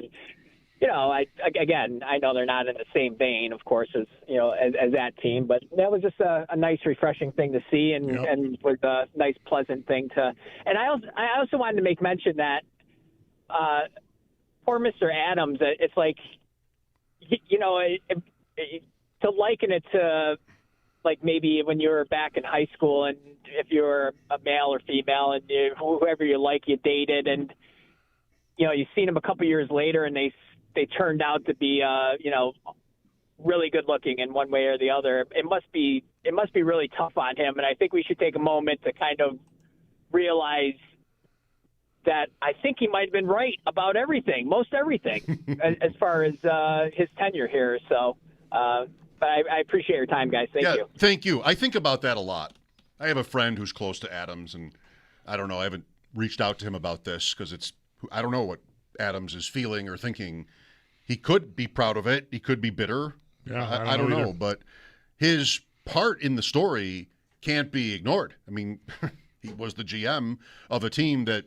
know they're not in the same vein, of course, as that team, but that was just a nice, refreshing thing to see, and was a nice, pleasant thing to. And I also wanted to make mention that poor Mr. Adams. It's like, to liken it to like maybe when you were back in high school, and if you were a male or female, and whoever you dated, and you've seen them a couple years later, and they turned out to be, really good looking in one way or the other. It must be really tough on him. And I think we should take a moment to kind of realize that I think he might have been right about most everything, as far as his tenure here. So, but I appreciate your time, guys. Thank you. Thank you. I think about that a lot. I have a friend who's close to Adams, and I don't know, I haven't reached out to him about this because I don't know what Adams is feeling or thinking. He could be proud of it. He could be bitter. Yeah, I don't know. But his part in the story can't be ignored. I mean, he was the GM of a team that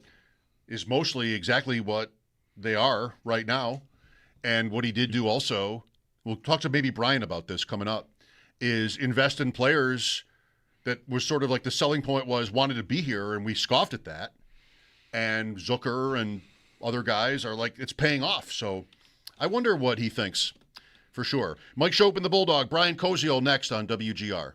is mostly exactly what they are right now. And what he did do also, we'll talk to maybe Brian about this coming up, is invest in players that was sort of like the selling point was wanted to be here, and we scoffed at that. And Zucker and other guys are like, it's paying off. So I wonder what he thinks for sure. Mike Schopp and the Bulldog, Brian Koziol next on WGR.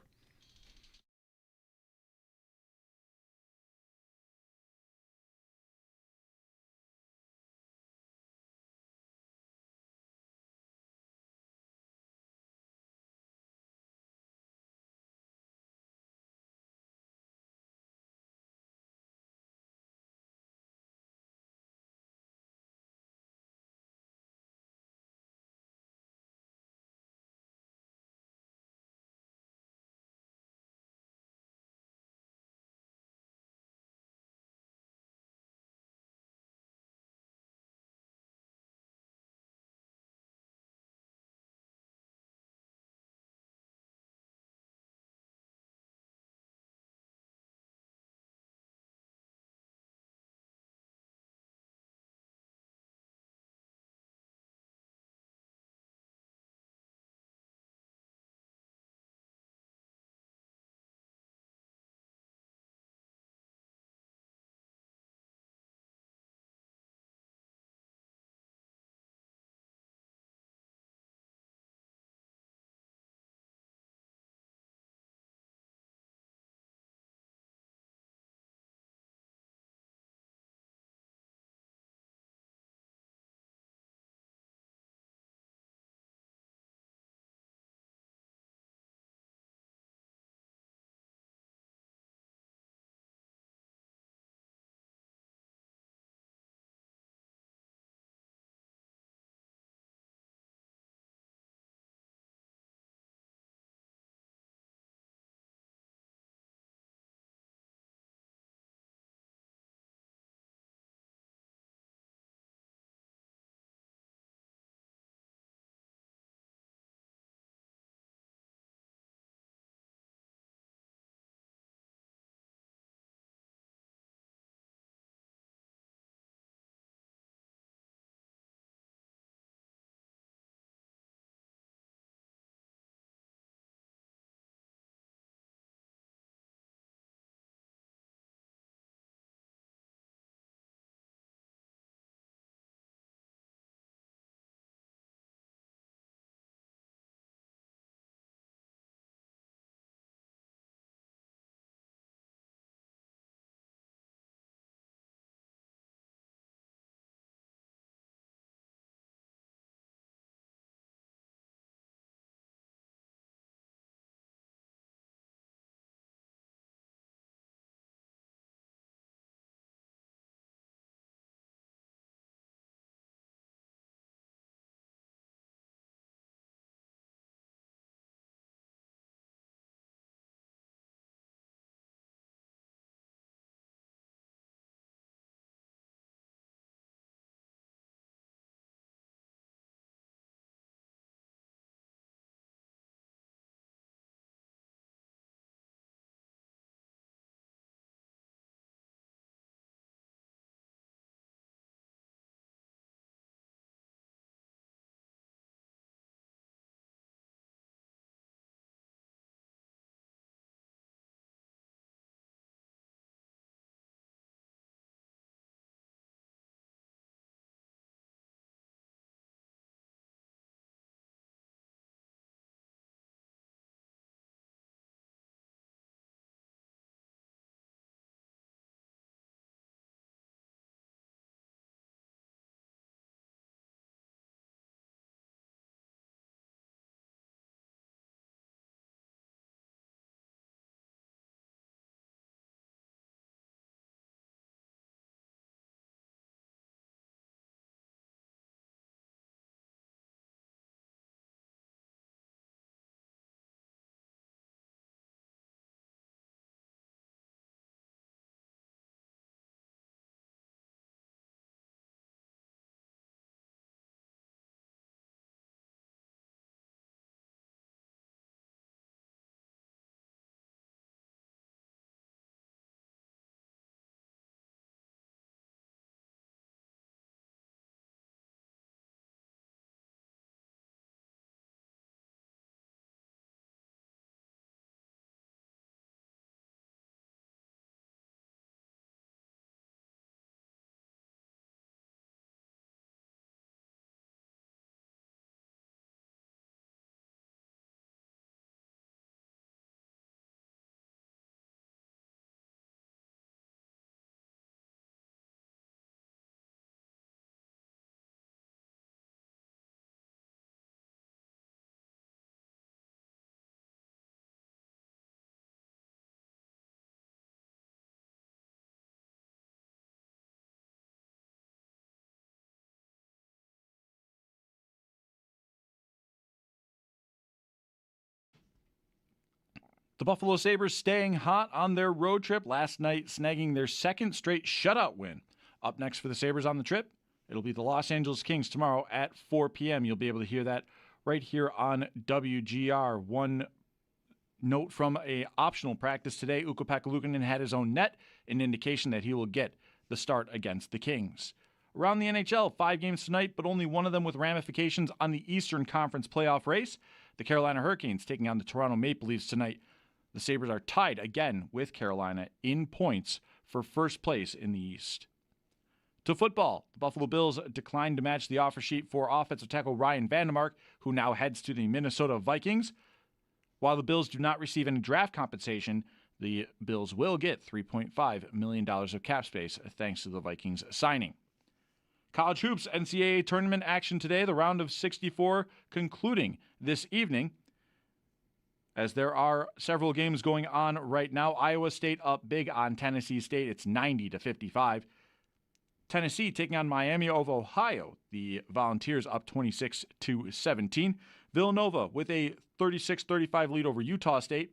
The Buffalo Sabres staying hot on their road trip last night, snagging their second straight shutout win. Up next for the Sabres on the trip, it'll be the Los Angeles Kings tomorrow at 4 p.m. You'll be able to hear that right here on WGR. One note from a optional practice today, Ukko-Pekka Luukkonen had his own net, an indication that he will get the start against the Kings. Around the NHL, 5 games tonight, but only one of them with ramifications on the Eastern Conference playoff race. The Carolina Hurricanes taking on the Toronto Maple Leafs tonight. The Sabres are tied again with Carolina in points for first place in the East. To football, the Buffalo Bills declined to match the offer sheet for offensive tackle Ryan Vandermark, who now heads to the Minnesota Vikings. While the Bills do not receive any draft compensation, the Bills will get $3.5 million of cap space thanks to the Vikings signing. College hoops NCAA tournament action today, the round of 64 concluding this evening. As there are several games going on right now, Iowa State up big on Tennessee State. It's 90-55. Tennessee taking on Miami of Ohio. The Volunteers up 26-17. Villanova with a 36-35 lead over Utah State.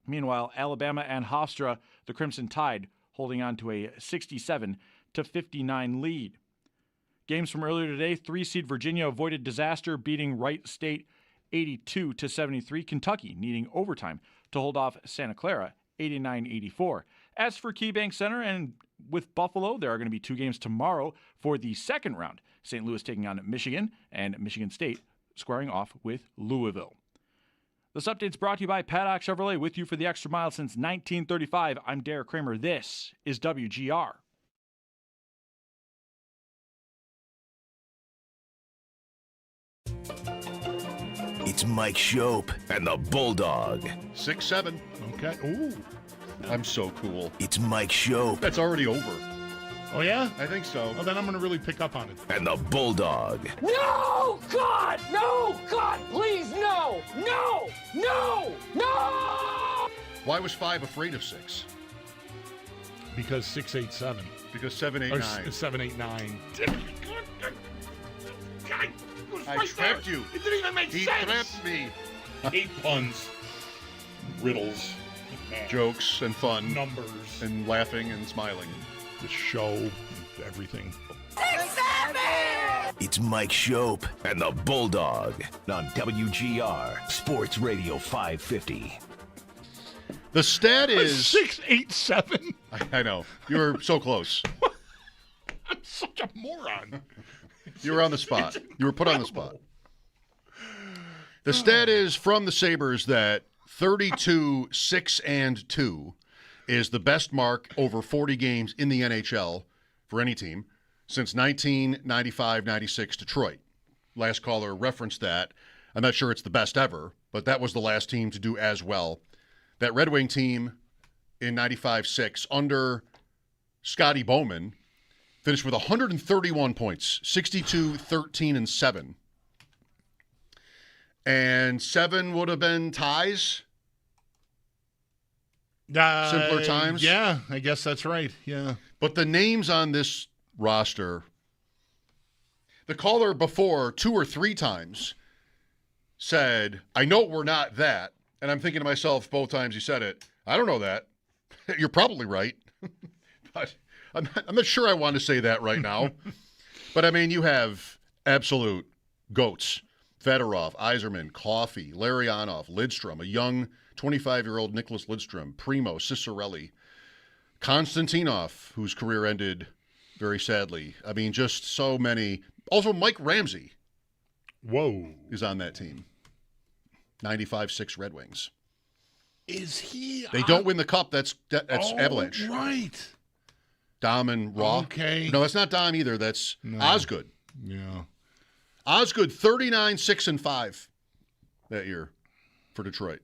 Meanwhile, Alabama and Hofstra, the Crimson Tide, holding on to a 67-59 lead. Games from earlier today, 3-seed Virginia avoided disaster, beating Wright State 82-73. Kentucky needing overtime to hold off Santa Clara 89-84. As for KeyBank Center and with Buffalo, there are going to be 2 games tomorrow for the second round. St. Louis taking on Michigan, and Michigan State squaring off with Louisville. This update's brought to you by Paddock Chevrolet, with you for the extra mile since 1935. I'm Derek Kramer. This is WGR. It's Mike Schopp and the Bulldog. 6-7. Okay. Ooh. I'm so cool. It's Mike Schopp That's already over. Oh, yeah? I think so. Well, then I'm going to really pick up on it. and the Bulldog. No! God! No! God, please, no! No! No! No! Why was 5 afraid of 6? Because 6-8-7. Because 7, 8, Or 9. 7-8-9. I trapped you. It didn't even make He sense. trapped me. Hate puns, riddles, Jokes and fun. numbers, And laughing and smiling. the show, everything. It's Mike Schopp and the Bulldog on WGR Sports Radio 550. The stat is 6-8-7. I know. You were so close. I'm such a moron. You were on the spot. You were put on the spot. The stat is from the Sabres that 32-6-2 is the best mark over 40 games in the NHL for any team since 1995-96 Detroit. Last caller referenced that. I'm not sure it's the best ever, but that was the last team to do as well. That Red Wing team in 95-6 under Scotty Bowman finished with 131 points, 62-13-7. And 7 would have been ties. Simpler times. Yeah, I guess that's right. Yeah. But the names on this roster, the caller before 2 or 3 times said, I know we're not that. And I'm thinking to myself both times he said it, I don't know that. You're probably right. But I'm not sure I want to say that right now. But, I mean, you have absolute goats. Fedorov, Yzerman, Coffey, Larionov, Lidstrom, a young 25-year-old Nicholas Lidstrom, Primo, Cicerelli, Konstantinov, whose career ended very sadly. I mean, just so many. Also, Mike Ramsey. Whoa. Is on that team. 95-6 Red Wings. Is he? They don't win the cup. That's Avalanche. Right. Dom and Raw. Okay. No, that's not Dom either. That's Osgood. Yeah. Osgood, 39-6-5 that year for Detroit.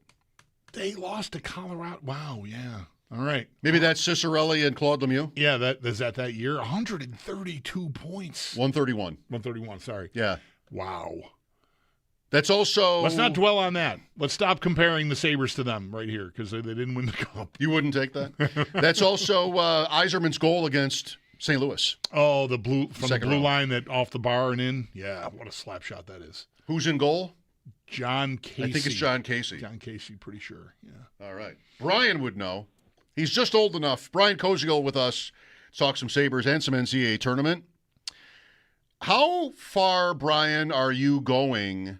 They lost to Colorado. Wow, yeah. All right. Maybe that's Cicerelli and Claude Lemieux? Yeah, that year. 132 points. 131. 131, sorry. Yeah. Wow. That's also... Let's not dwell on that. Let's stop comparing the Sabres to them right here because they didn't win the cup. You wouldn't take that? That's also Yzerman's goal against St. Louis. Oh, the blue from Second the blue row. line that off the bar and in. Yeah, what a slap shot that is. Who's in goal? John Casey. I think it's John Casey. John Casey, pretty sure. Yeah. All right. Brian would know. He's just old enough. Brian Koziel with us. Talk some Sabres and some NCAA tournament. How far, Brian, are you going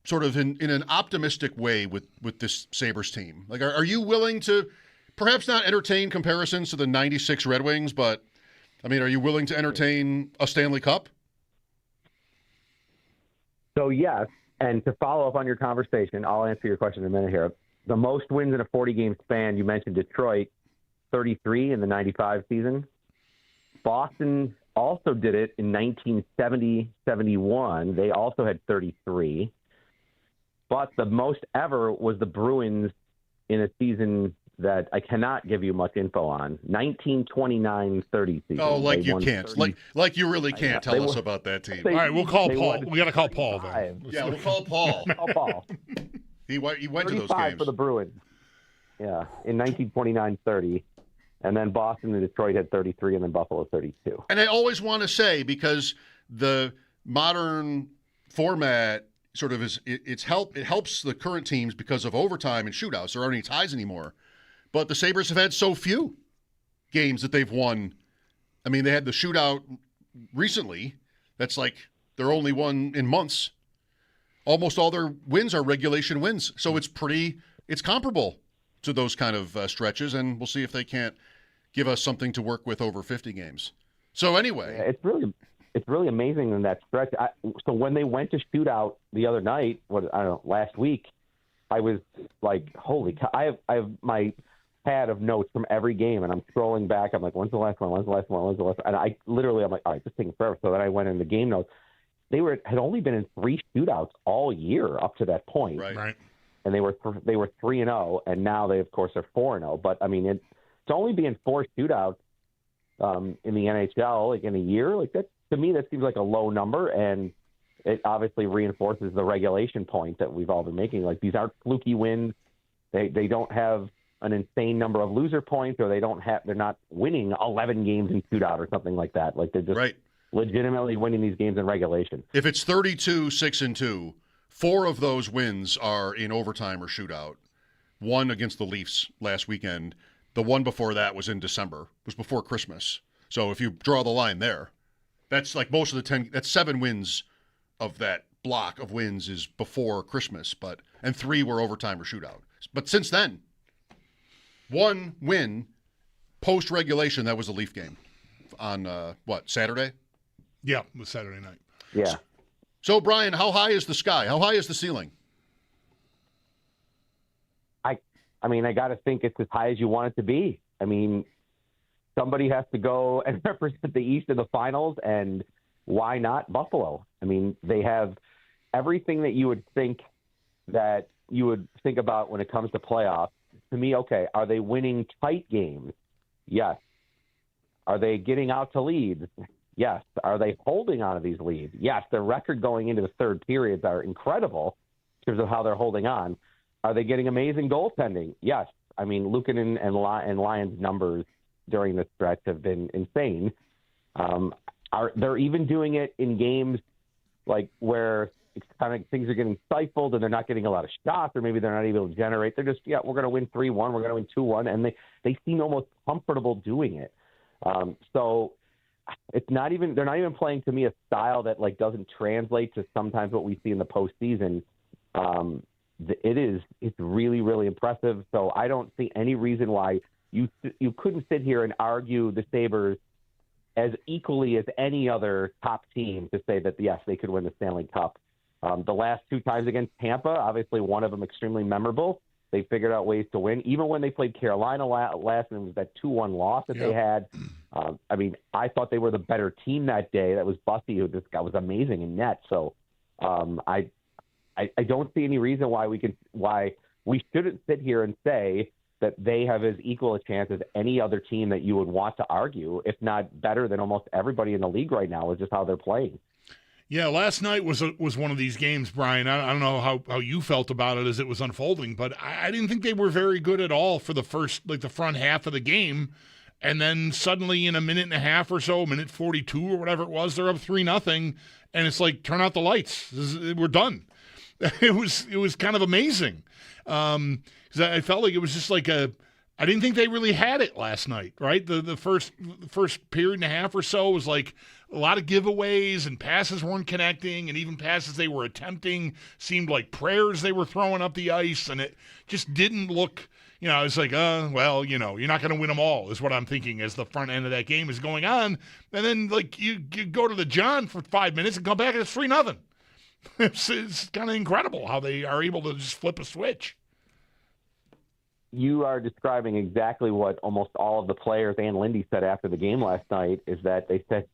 sort of in an optimistic way with this Sabres team? Like, are you willing to perhaps not entertain comparisons to the 96 Red Wings, but, I mean, are you willing to entertain a Stanley Cup? So, yes, and to follow up on your conversation, I'll answer your question in a minute here. The most wins in a 40-game span, you mentioned Detroit, 33 in the 95 season. Boston also did it in 1970-71. They also had 33. But the most ever was the Bruins in a season that I cannot give you much info on. 1929-30 season. Oh, like you can't. 30. Like you really can't tell us about that team. All right, we'll call Paul. We got to call Paul, then. Yeah, we'll call Paul. Call Paul. He went to those 35 games. for the Bruins. Yeah, in 1929-30. And then Boston and Detroit had 33, and then Buffalo 32. And I always want to say, because the modern format sort of it helps the current teams because of overtime and shootouts. There aren't any ties anymore. But the Sabres have had so few games that they've won. I mean, they had the shootout recently. That's like their only one in months. Almost all their wins are regulation wins. So it's comparable to those kind of stretches, and we'll see if they can't give us something to work with over 50 games. So anyway. It's really amazing in that stretch. So when they went to shootout the other night, last week, I was like, holy cow. I have my pad of notes from every game, and I'm scrolling back. I'm like, when's the last one? I'm like, all right, this is taking forever. So then I went in the game notes. They had only been in 3 shootouts all year up to that point. Right. And they were 3-0, and now they, of course, are 4-0. But, I mean, it's only being 4 shootouts in the NHL, like in a year. Like that, to me, that seems like a low number, and it obviously reinforces the regulation point that we've all been making. Like, these aren't fluky wins. They don't have an insane number of loser points, or they're not winning 11 games in shootout or something like that. Like, they're just legitimately winning these games in regulation. If it's 32-6-2, 4 of those wins are in overtime or shootout. 1 against the Leafs last weekend. The one before that was in December. It was before Christmas. So if you draw the line there, that's like most of the 10. That's 7 wins of that block of wins is before Christmas, and 3 were overtime or shootout. But since then, 1 win post regulation. That was the Leaf game on Saturday. Yeah, it was Saturday night. Yeah. So, Brian, how high is the sky? How high is the ceiling? I mean, I got to think it's as high as you want it to be. I mean, somebody has to go and represent the East in the finals, and why not Buffalo? I mean, they have everything that you would think about when it comes to playoffs. To me, okay, are they winning tight games? Yes. Are they getting out to leads? Yes. Are they holding on to these leads? Yes. Their record going into the third periods are incredible in terms of how they're holding on. Are they getting amazing goaltending? Yes. I mean, Luukkonen and Lions' numbers during this stretch have been insane. They're even doing it in games like where it's kind of things are getting stifled and they're not getting a lot of shots, or maybe they're not able to generate. They're just, we're going to win 3-1, we're going to win 2-1, and they seem almost comfortable doing it. So they're not even playing, to me, a style that like doesn't translate to sometimes what we see in the postseason. It's really, really impressive. So I don't see any reason why you couldn't sit here and argue the Sabres as equally as any other top team to say that, yes, they could win the Stanley Cup. The last 2 times against Tampa, obviously one of them extremely memorable. They figured out ways to win. Even when they played Carolina last, and it was that 2-1 loss that they had. I mean, I thought they were the better team that day. That was Bussy, who this guy was amazing in net. So I don't see any reason why we shouldn't sit here and say that they have as equal a chance as any other team that you would want to argue, if not better than almost everybody in the league right now, is just how they're playing. Yeah, last night was one of these games, Brian. I don't know how you felt about it as it was unfolding, but I didn't think they were very good at all for the front half of the game. And then suddenly in a minute and a half or so, minute 42 or whatever it was, they're up 3-0, and it's like, turn out the lights. We're done. It was kind of amazing. 'Cause I felt like it was just like I didn't think they really had it last night, right? The first period and a half or so was like a lot of giveaways and passes weren't connecting, and even passes they were attempting seemed like prayers they were throwing up the ice, and it just didn't look, I was like, well, you're not going to win them all, is what I'm thinking as the front end of that game is going on. And then, like, you go to the John for 5 minutes and come back and it's 3-0. It's kind of incredible how they are able to just flip a switch. You are describing exactly what almost all of the players and Lindy said after the game last night, is that they said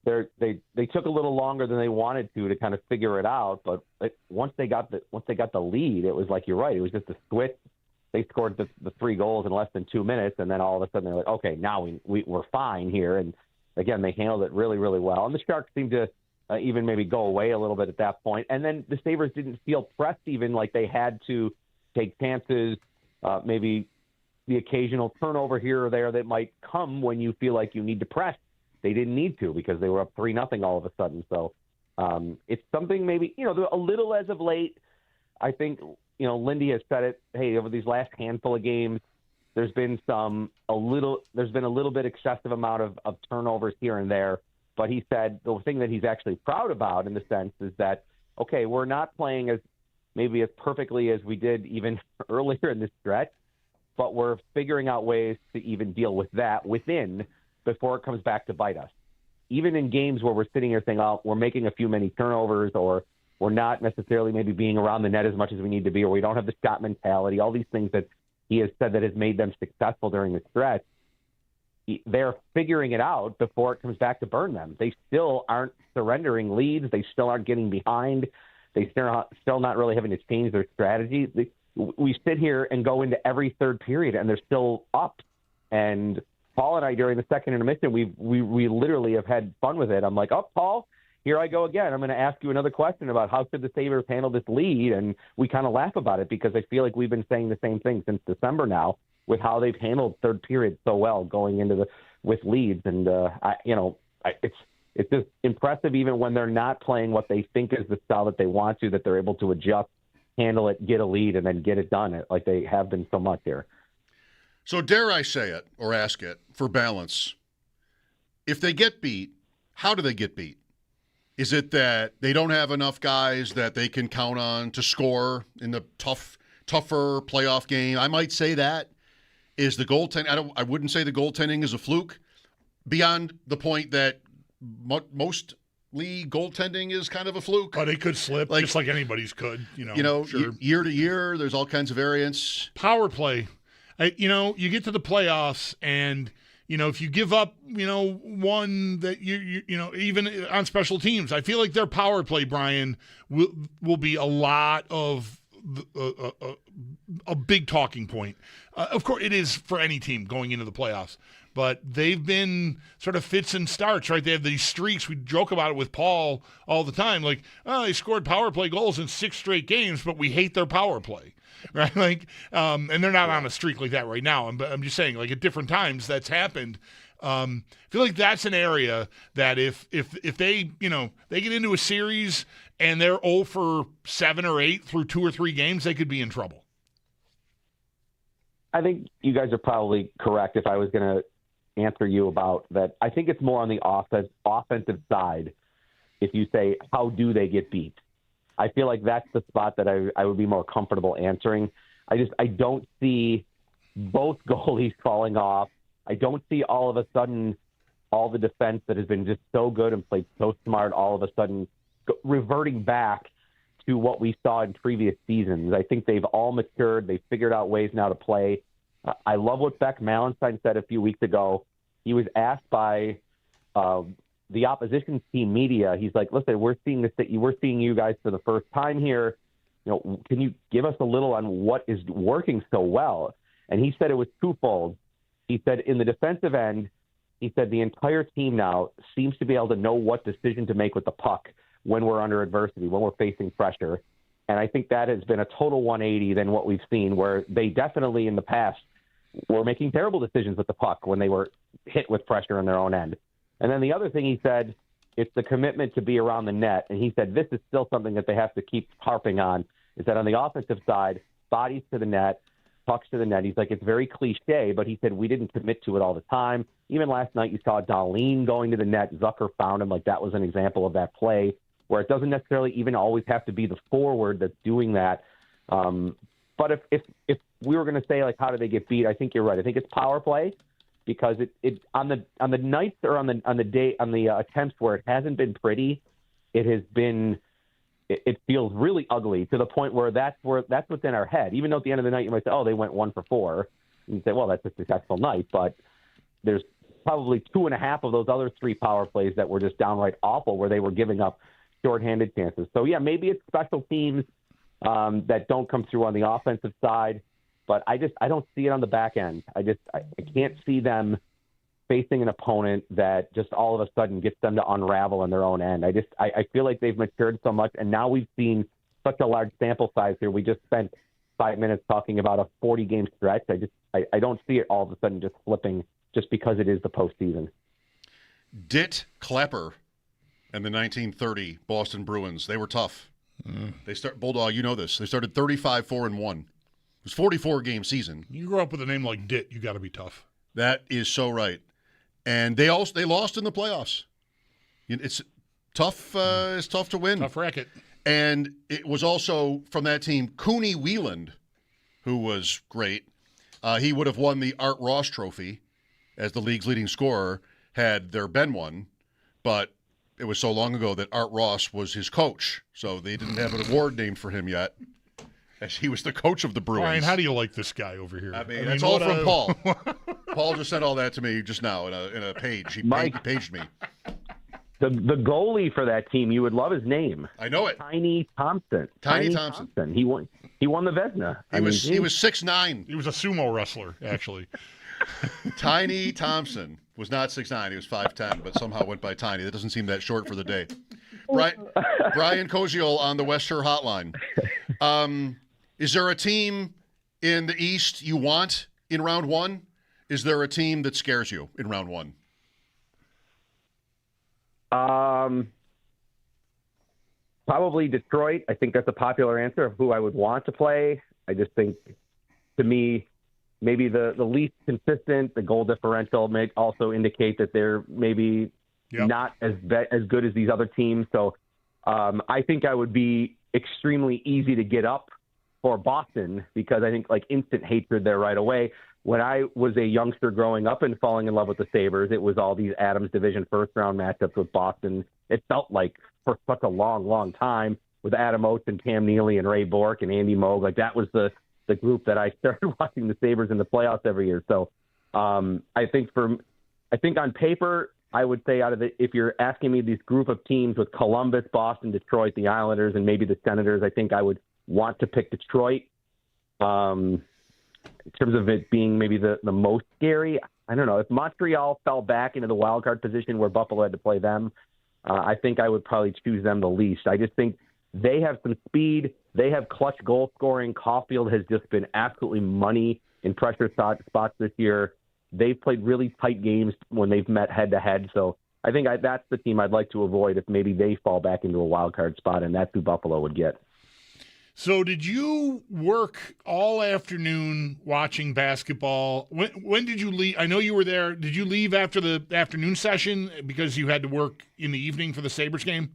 they took a little longer than they wanted to kind of figure it out, but once they got the lead, it was like, you're right, it was just a switch. They scored the 3 goals in less than 2 minutes, and then all of a sudden they're like, okay, now we're fine here. And again, they handled it really, really well. And the Sharks seemed to even maybe go away a little bit at that point. And then the Sabres didn't feel pressed even, like they had to take chances, maybe the occasional turnover here or there that might come when you feel like you need to press. They didn't need to because they were up 3-0 all of a sudden. So it's something maybe, a little as of late. I think, Lindy has said it, hey, over these last handful of games, there's been a little bit excessive amount of turnovers here and there. But he said the thing that he's actually proud about in the sense is that, okay, we're not playing as perfectly as we did even earlier in this stretch, but we're figuring out ways to even deal with that within before it comes back to bite us. Even in games where we're sitting here saying, oh, we're making a few many turnovers, or we're not necessarily maybe being around the net as much as we need to be, or we don't have the shot mentality, all these things that he has said that has made them successful during the stretch, they're figuring it out before it comes back to burn them. They still aren't surrendering leads. They still aren't getting behind. They still not really having to change their strategy. We sit here and go into every third period, and they're still up. And Paul and I, during the second intermission, we literally have had fun with it. I'm like, oh, Paul, here I go again. I'm going to ask you another question about how should the Sabres handle this lead, and we kind of laugh about it because I feel like we've been saying the same thing since December now with how they've handled third period so well going into with leads. And it's just impressive even when they're not playing what they think is the style that they want to, that they're able to adjust, handle it, get a lead, and then get it done like they have been so much here. So dare I say it or ask it for balance, if they get beat, how do they get beat? Is it that they don't have enough guys that they can count on to score in the tougher playoff game? I might say that. Is the goaltending? I wouldn't say the goaltending is a fluke, beyond the point that most league goaltending is kind of a fluke. But it could slip, just like anybody's could. Sure. Year to year, there's all kinds of variants. Power play. You get to the playoffs, and if you give up, one that even on special teams, I feel like their power play, Brian, will be a lot of a big talking point. Of course, it is for any team going into the playoffs, but they've been sort of fits and starts, right? They have these streaks. We joke about it with Paul all the time, like, oh, they scored power play goals in 6 straight games, but we hate their power play. Right, and they're not on a streak like that right now. I'm just saying, like at different times that's happened. I feel like that's an area that if they they get into a series and they're 0 for 7 or 8 through 2 or 3 games, they could be in trouble. I think you guys are probably correct. If I was going to answer you about that, I think it's more on the offensive side. If you say, how do they get beat? I feel like that's the spot that I would be more comfortable answering. I don't see both goalies falling off. I don't see all of a sudden all the defense that has been just so good and played so smart all of a sudden reverting back to what we saw in previous seasons. I think they've all matured. They've figured out ways now to play. I love what Beck Malenstein said a few weeks ago. He was asked by the opposition team media. He's like, listen, we're seeing you guys for the first time here. Can you give us a little on what is working so well? And he said it was twofold. He said in the defensive end, he said the entire team now seems to be able to know what decision to make with the puck when we're under adversity, when we're facing pressure. And I think that has been a total 180 than what we've seen, where they definitely in the past were making terrible decisions with the puck when they were hit with pressure on their own end. And then the other thing he said It's the commitment to be around the net. And he said this is still something that they have to keep harping on, is that on the offensive side, bodies to the net, pucks to the net. He's like, it's very cliche, but he said we didn't commit to it all the time. Even last night you saw Dahlin going to the net. Zucker found him. Like, that was an example of that play where it doesn't necessarily even always have to be the forward that's doing that. But if we were going to say, like, how do they get beat, I think you're right. I think it's power play, because it on the nights or on the attempts where it hasn't been pretty, it feels really ugly, to the point where that's what's in our head. Even though at the end of the night you might say, oh, they went 1 for 4, and you say, well, that's a successful night. But there's probably 2.5 of those other 3 power plays that were just downright awful, where they were giving up shorthanded chances. So yeah, maybe it's special teams that don't come through on the offensive side, but I don't see it on the back end. I can't see them facing an opponent that just all of a sudden gets them to unravel on their own end. I feel like they've matured so much, and now we've seen such a large sample size here. We just spent 5 minutes talking about a 40-game stretch. I don't see it all of a sudden just flipping just because it is the postseason. Dit Klepper and the 1930 Boston Bruins, they were tough. They Bulldog, you know this. They started 35-4-1. It was a 44-game season. You grew up with a name like Dit, you got to be tough. That is so right. And they lost in the playoffs. It's tough. It's tough to win. Tough racket. And it was also from that team, Cooney Wieland, who was great. He would have won the Art Ross Trophy as the league's leading scorer had there been one, but it was so long ago that Art Ross was his coach, so they didn't have an award named for him yet, as he was the coach of the Bruins. Ryan, how do you like this guy over here? I mean that's all from Paul. Paul just sent all that to me just now in a page. He paged me. The goalie for that team, you would love his name. I know it. Tiny Thompson. Tiny Thompson. He won the Vezina. He was 6'9". He was a sumo wrestler, actually. Tiny Thompson was not 6'9". He was 5'10", but somehow went by Tiny. That doesn't seem that short for the day. Brian Koziol on the West Shore Hotline. Is there a team in the East you want in round one? Is there a team that scares you in round one? Probably Detroit. I think that's a popular answer of who I would want to play. I just think, to me, maybe the least consistent. The goal differential may also indicate that they're maybe not as good as these other teams. So I think I would be extremely easy to get up for Boston, because I think like instant hatred there right away. When I was a youngster growing up and falling in love with the Sabres, it was all these Adams Division first-round matchups with Boston. It felt like for such a long, long time with Adam Oates and Cam Neely and Ray Bourque and Andy Moog. Like, that was the group that I started watching the Sabres in the playoffs every year. So I think on paper, I would say if you're asking me these group of teams with Columbus, Boston, Detroit, the Islanders, and maybe the Senators, I think I would want to pick Detroit. In terms of it being maybe the most scary, I don't know. If Montreal fell back into the wild card position where Buffalo had to play them, I think I would probably choose them the least. I just think they have some speed. They have clutch goal scoring. Caulfield has just been absolutely money in pressure spots this year. They've played really tight games when they've met head-to-head. So I think that's the team I'd like to avoid if maybe they fall back into a wild card spot, and that's who Buffalo would get. So did you work all afternoon watching basketball? When did you leave? I know you were there. Did you leave after the afternoon session because you had to work in the evening for the Sabres game?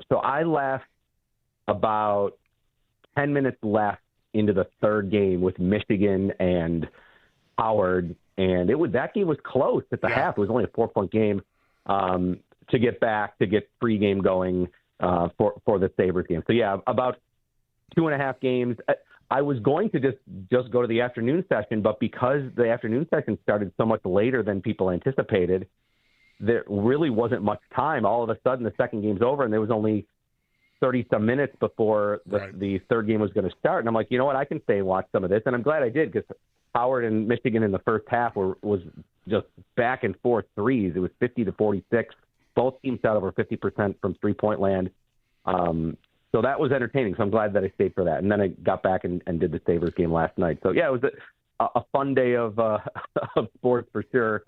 So I left about 10 minutes left into the third game with Michigan and Howard, and that game was close at the half. It was only a 4-point game to get pregame going for the Sabres game. So yeah, about 2.5 games. I was going to just go to the afternoon session, but because the afternoon session started so much later than people anticipated, there really wasn't much time. All of a sudden, the second game's over, and there was only 30-some minutes before the third game was going to start. And I'm like, you know what? I can stay and watch some of this. And I'm glad I did, because Howard and Michigan in the first half was just back and forth threes. It was 50-46. Both teams shot over 50% from three-point land. So that was entertaining. So I'm glad that I stayed for that. And then I got back and did the Sabres game last night. So, yeah, it was a fun day of sports for sure.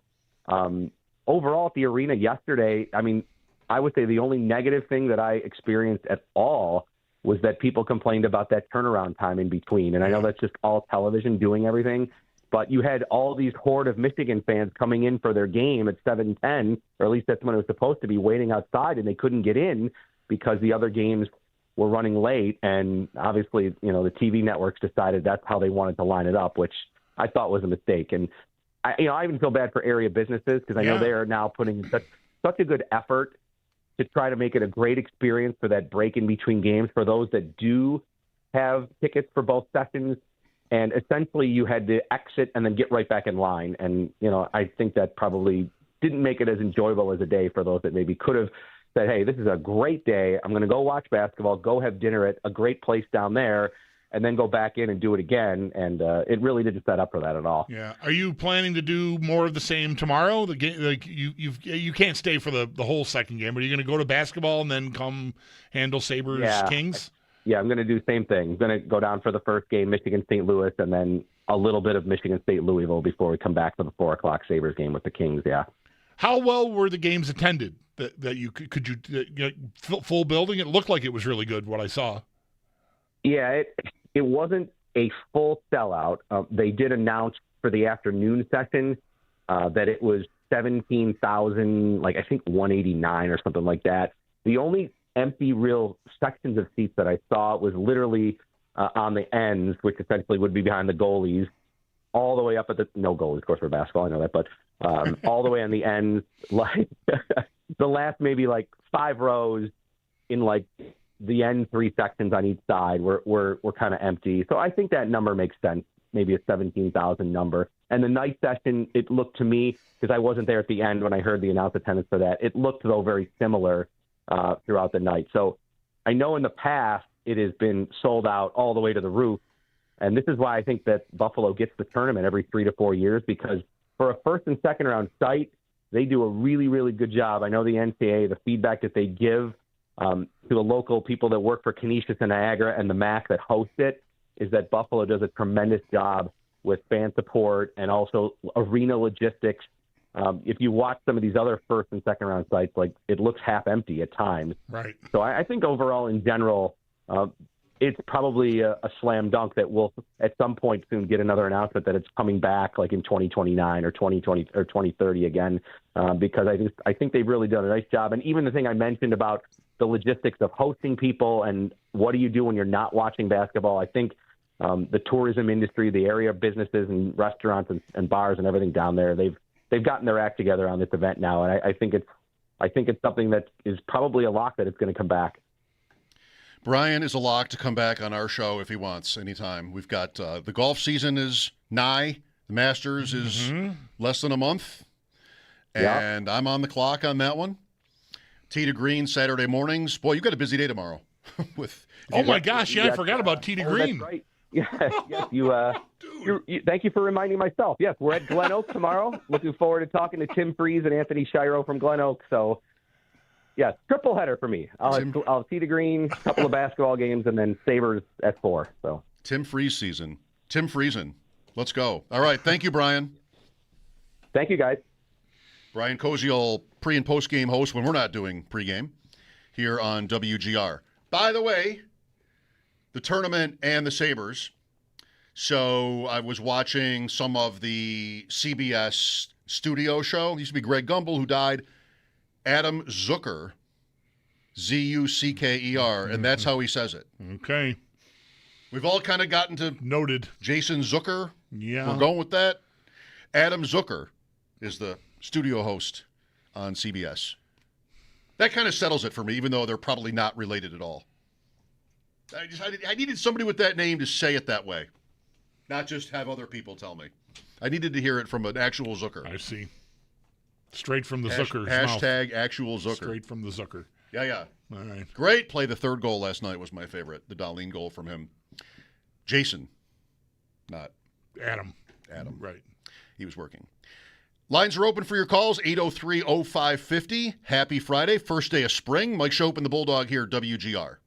Overall at the arena yesterday, I mean, I would say the only negative thing that I experienced at all was that people complained about that turnaround time in between. And I know that's just all television doing everything, but you had all these horde of Michigan fans coming in for their game at 7:10, or at least that's when it was supposed to be, waiting outside, and they couldn't get in because the other games were running late. And obviously, the TV networks decided that's how they wanted to line it up, which I thought was a mistake. And I even feel bad for area businesses because I know they are now putting such a good effort to try to make it a great experience for that break in between games for those that do have tickets for both sessions. And essentially you had to exit and then get right back in line. And, I think that probably didn't make it as enjoyable as a day for those that maybe could have said, hey, this is a great day. I'm going to go watch basketball, go have dinner at a great place down there, and then go back in and do it again. And it really didn't set up for that at all. Yeah. Are you planning to do more of the same tomorrow? The game, like you can't stay for the whole second game. Are you going to go to basketball and then come handle Sabres Kings? Yeah, I'm going to do the same thing. I'm going to go down for the first game, Michigan St. Louis, and then a little bit of Michigan State Louisville before we come back for the 4:00 Sabres game with the Kings. Yeah. How well were the games attended? That you could full building? It looked like it was really good. What I saw. Yeah, it wasn't a full sellout. They did announce for the afternoon session that it was 17,000, like I think 189 or something like that. The only empty real sections of seats that I saw was literally on the ends, which essentially would be behind the goalies, all the way up at no goalies, of course, for basketball, I know that, but all the way on the ends, like the last maybe like 5 rows in like the end 3 sections on each side were kind of empty. So I think that number makes sense, maybe a 17,000 number. And the night session, it looked to me, because I wasn't there at the end when I heard the announced attendance for that, it looked, though, very similar throughout the night. So I know in the past it has been sold out all the way to the roof. And this is why I think that Buffalo gets the tournament every 3 to 4 years, because for a first and second round site, they do a really, really good job. I know the NCAA, the feedback that they give to the local people that work for Canisius and Niagara and the MAC that host it is that Buffalo does a tremendous job with fan support and also arena logistics. If you watch some of these other first and second round sites, like it looks half empty at times. Right. So I think overall in general, it's probably a slam dunk that we'll at some point soon get another announcement that it's coming back like in 2029 or 2020 or 2030 again, because I think they've really done a nice job. And even the thing I mentioned about the logistics of hosting people and what do you do when you're not watching basketball, I think the tourism industry, the area businesses and restaurants and bars and everything down there, they've gotten their act together on this event now, and I think it's something that is probably a lock that it's going to come back. Brian is a lock to come back on our show if he wants anytime. We've got the golf season is nigh. The Masters is less than a month. And I'm on the clock on that one. Tee to Green Saturday mornings. Boy, you got a busy day tomorrow. I forgot about Tee to Green. That's right. Yes, thank you for reminding myself. Yes, we're at Glen Oak tomorrow. Looking forward to talking to Tim Freeze and Anthony Shiro from Glen Oak. So, yeah, triple header for me. I'll have Tee to Green, a couple of basketball games, and then Sabres at 4. So Tim Freeze season. Tim Friesen. Let's go. All right. Thank you, Brian. Thank you, guys. Brian Koziol, pre- and post-game host when we're not doing pregame here on WGR. By the way, the tournament and the Sabres. So I was watching some of the CBS studio show. It used to be Greg Gumbel, who died. Adam Zucker, Zucker, and that's how he says it. Okay. We've all kind of gotten to noted Jason Zucker. Yeah. We're going with that. Adam Zucker is the studio host on CBS. That kind of settles it for me, even though they're probably not related at all. I needed somebody with that name to say it that way, not just have other people tell me. I needed to hear it from an actual Zucker. I see. Straight from the Zucker's hashtag mouth. Actual Zucker. Straight from the Zucker. Yeah. All right. Great play. The third goal last night was my favorite. The Darlene goal from him. Jason, not Adam. Right. He was working. Lines are open for your calls, 803-0550. Happy Friday, first day of spring. Mike Schopp and the Bulldog here, WGR.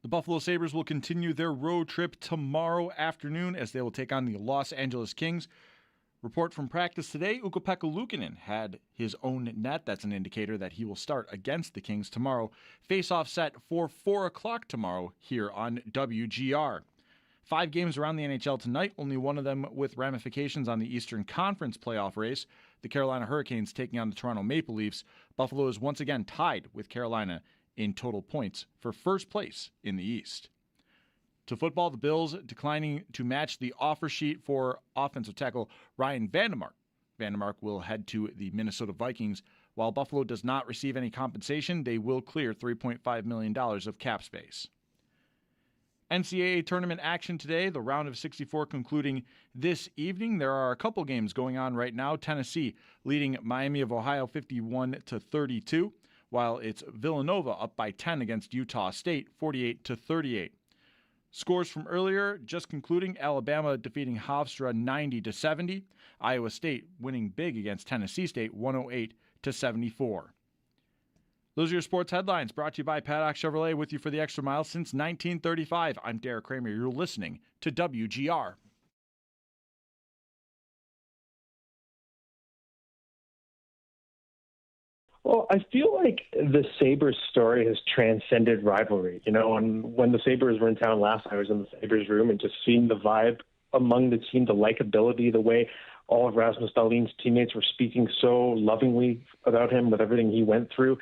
The Buffalo Sabres will continue their road trip tomorrow afternoon as they will take on the Los Angeles Kings. Report from practice today, Ukko-Pekka Luukkonen had his own net. That's an indicator that he will start against the Kings tomorrow. Face-off set for 4 o'clock tomorrow here on WGR. 5 games around the NHL tonight, only one of them with ramifications on the Eastern Conference playoff race. The Carolina Hurricanes taking on the Toronto Maple Leafs. Buffalo is once again tied with Carolina in total points for first place in the East. To football, the Bills declining to match the offer sheet for offensive tackle Ryan Vandemark. Vandemark will head to the Minnesota Vikings. While Buffalo does not receive any compensation, they will clear $3.5 million of cap space. NCAA tournament action today, the round of 64 concluding this evening. There are a couple games going on right now. Tennessee leading Miami of Ohio 51-32, while it's Villanova up by 10 against Utah State 48-38. Scores from earlier, just concluding, Alabama defeating Hofstra 90-70. Iowa State winning big against Tennessee State 108-74. Those are your sports headlines, brought to you by Paddock Chevrolet, with you for the extra mile since 1935. I'm Derek Kramer. You're listening to WGR. Well, I feel like the Sabres story has transcended rivalry. You know, and when the Sabres were in town last, I was in the Sabres room and just seeing the vibe among the team, the likability, the way all of Rasmus Dahlin's teammates were speaking so lovingly about him with everything he went through.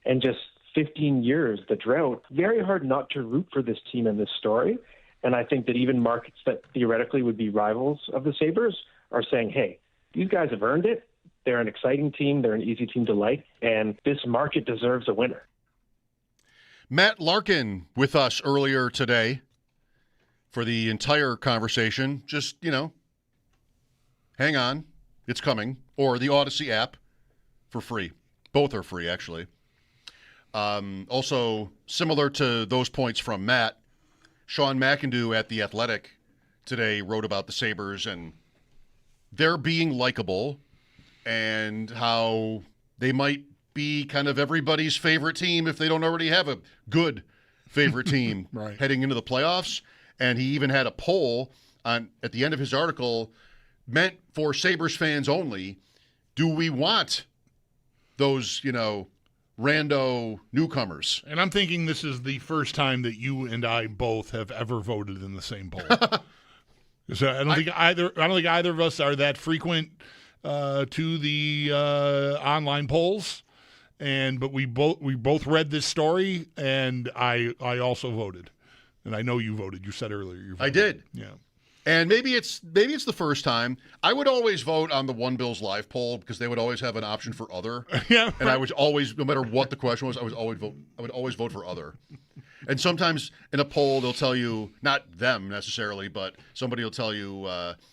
And just 15 years, the drought, very hard not to root for this team and this story. And I think that even markets that theoretically would be rivals of the Sabres are saying, hey, these guys have earned it. They're an exciting team. They're an easy team to like. And this market deserves a winner. Matt Larkin with us earlier today for the entire conversation. Just, hang on. It's coming. Or the Odyssey app for free. Both are free, actually. Also, similar to those points from Matt, Sean McIndoe at The Athletic today wrote about the Sabres and they're being likable and how they might be kind of everybody's favorite team if they don't already have a good favorite team Right. heading into the playoffs. And he even had a poll at the end of his article meant for Sabres fans only. Do we want those, rando newcomers? And I'm thinking this is the first time that you and I both have ever voted in the same poll. So I don't think either of us are that frequent to the online polls, but we both read this story, and I also voted, and I know you voted. You said earlier you voted. I did. Yeah. And maybe it's the first time. I would always vote on the One Bills Live poll because they would always have an option for other. Yeah. And I was always, no matter what the question was, I would always vote for other. And sometimes in a poll they'll tell you, not them necessarily, but somebody will tell you,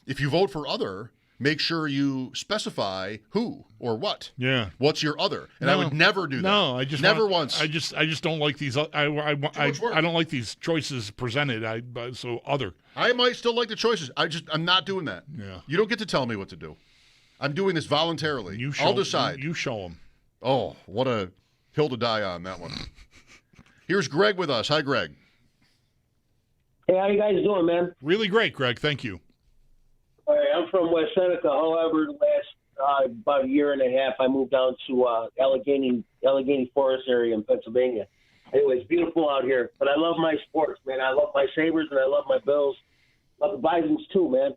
if you vote for other, make sure you specify who or what. Yeah. What's your other? And I would never do that. No, I just never once. I just don't like these. I don't like these choices presented. So other. I might still like the choices. I'm not doing that. Yeah. You don't get to tell me what to do. I'm doing this voluntarily. I'll decide. You show them. Oh, what a hill to die on, that one. Here's Greg with us. Hi, Greg. Hey, how you guys doing, man? Really great, Greg. Thank you. All right, I'm from West Seneca. However, the last about a year and a half, I moved down to Allegheny Forest area in Pennsylvania. Anyway, it's beautiful out here, but I love my sports, man. I love my Sabres and I love my Bills. Love the Bisons too, man.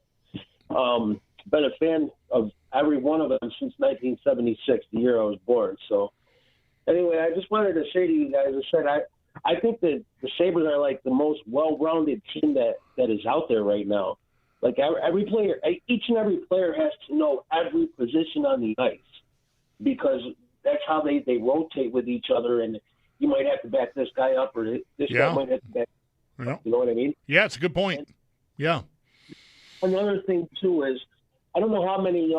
Been a fan of every one of them since 1976, the year I was born. So, anyway, I just wanted to say to you guys, I think that the Sabres are like the most well-rounded team that is out there right now. Like every player, each and every player has to know every position on the ice because that's how they rotate with each other. And you might have to back this guy up or this guy might have to back. Yeah. You know what I mean? Yeah, it's a good point. Yeah. Another thing too is I don't know how many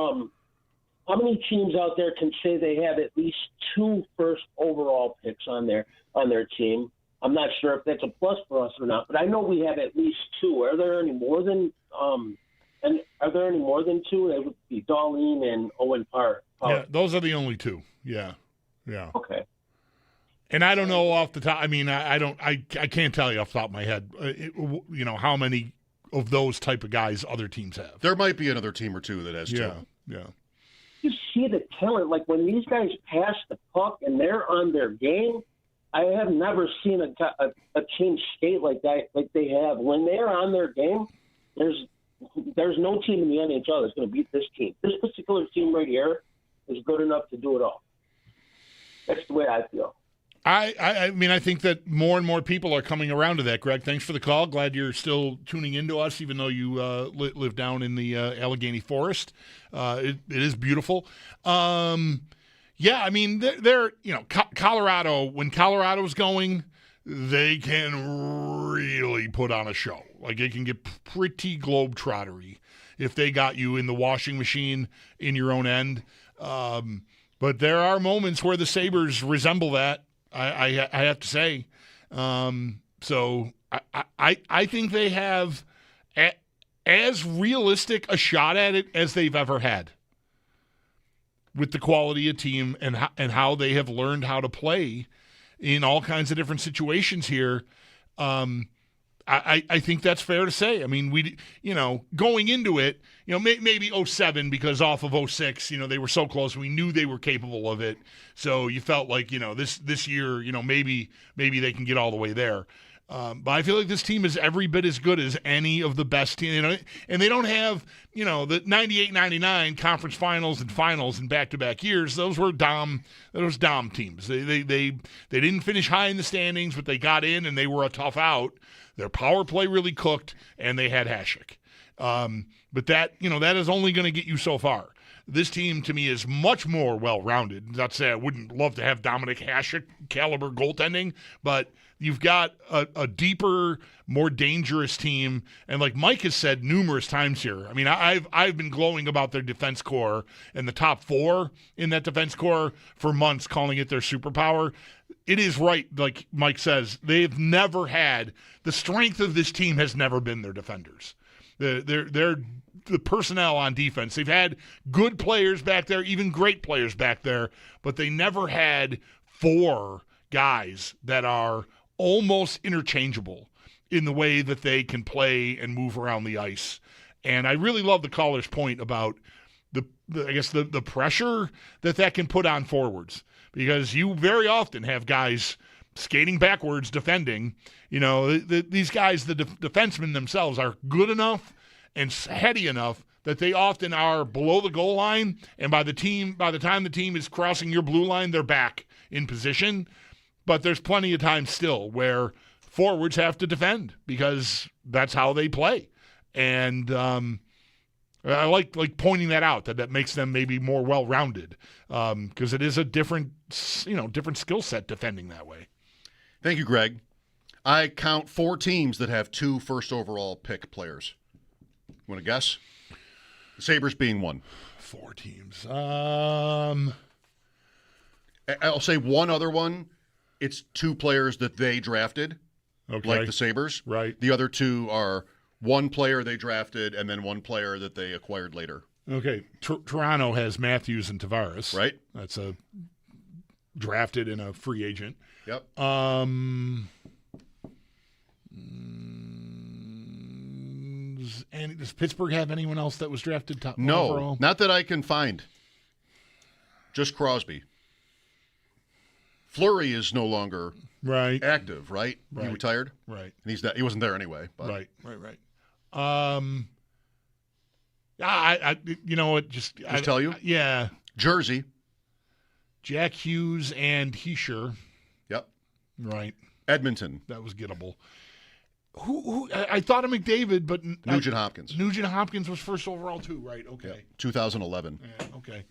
teams out there can say they have at least 2 first overall picks on their team. I'm not sure if that's a plus for us or not, but I know we have at least 2. Are there any more than 2? It would be Dahlin and Owen Park. Yeah, those are the only 2. Yeah. Yeah. Okay. And I don't know off the top. I mean, I can't tell you off the top of my head, how many of those type of guys other teams have. There might be another team or two that has two. Yeah. You see the talent. Like when these guys pass the puck and they're on their game, I have never seen a team skate like that, like they have. When they're on their game, there's no team in the NHL that's going to beat this team. This particular team right here is good enough to do it all. That's the way I feel. I mean, I think that more and more people are coming around to that, Greg. Thanks for the call. Glad you're still tuning into us, even though you live down in the Allegheny Forest. It is beautiful. Yeah, I mean, they're Colorado, when Colorado's going, they can really put on a show. Like, it can get pretty globetrottery if they got you in the washing machine in your own end. But there are moments where the Sabres resemble that. I have to say. So I think they have as realistic a shot at it as they've ever had with the quality of team and how they have learned how to play in all kinds of different situations here. I think that's fair to say. I mean, going into it, maybe 07 because off of 06, they were so close. We knew they were capable of it. So you felt like, this year, maybe they can get all the way there. But I feel like this team is every bit as good as any of the best teams. And they don't have, the 98-99 conference finals in back-to-back years. Those were dom teams. They didn't finish high in the standings, but they got in and they were a tough out. Their power play really cooked, and they had Hasek. But that is only going to get you so far. This team, to me, is much more well-rounded. Not to say I wouldn't love to have Dominic Hasek caliber goaltending, but you've got a deeper, more dangerous team. And like Mike has said numerous times here, I mean, I've been glowing about their defense core and the top four in that defense core for months, calling it their superpower. It is right, like Mike says, they've never had – the strength of this team has never been their defenders. They're the personnel on defense. They've had good players back there, even great players back there, but they never had four guys that are almost interchangeable in the way that they can play and move around the ice. And I really love the caller's point about the pressure that can put on forwards, because you very often have guys skating backwards defending. These guys, the defensemen themselves, are good enough and heady enough that they often are below the goal line, and by the time the team is crossing your blue line, they're back in position. But there's plenty of times still where forwards have to defend because that's how they play. And I like pointing that out, that makes them maybe more well-rounded, because it is a different skill set defending that way. Thank you, Greg. I count 4 teams that have 2 first overall pick players. You want to guess? The Sabres being one. 4 teams. I'll say one other one. It's 2 players that they drafted, like the Sabres. Right. The other 2 are one player they drafted and then one player that they acquired later. Okay. Toronto has Matthews and Tavares. Right. That's a drafted and a free agent. Yep. And does Pittsburgh have anyone else that was drafted top overall? No, not that I can find. Just Crosby. Fleury is no longer active, right? He retired? Right. And he wasn't there anyway. But. Right. I you know what? Just tell you? Yeah. Jersey. Jack Hughes and Heischer. Yep. Right. Edmonton. That was gettable. Who I thought of McDavid, but Nugent Hopkins. Nugent Hopkins was first overall too, right? Okay. Yep. 2011. Yeah, okay.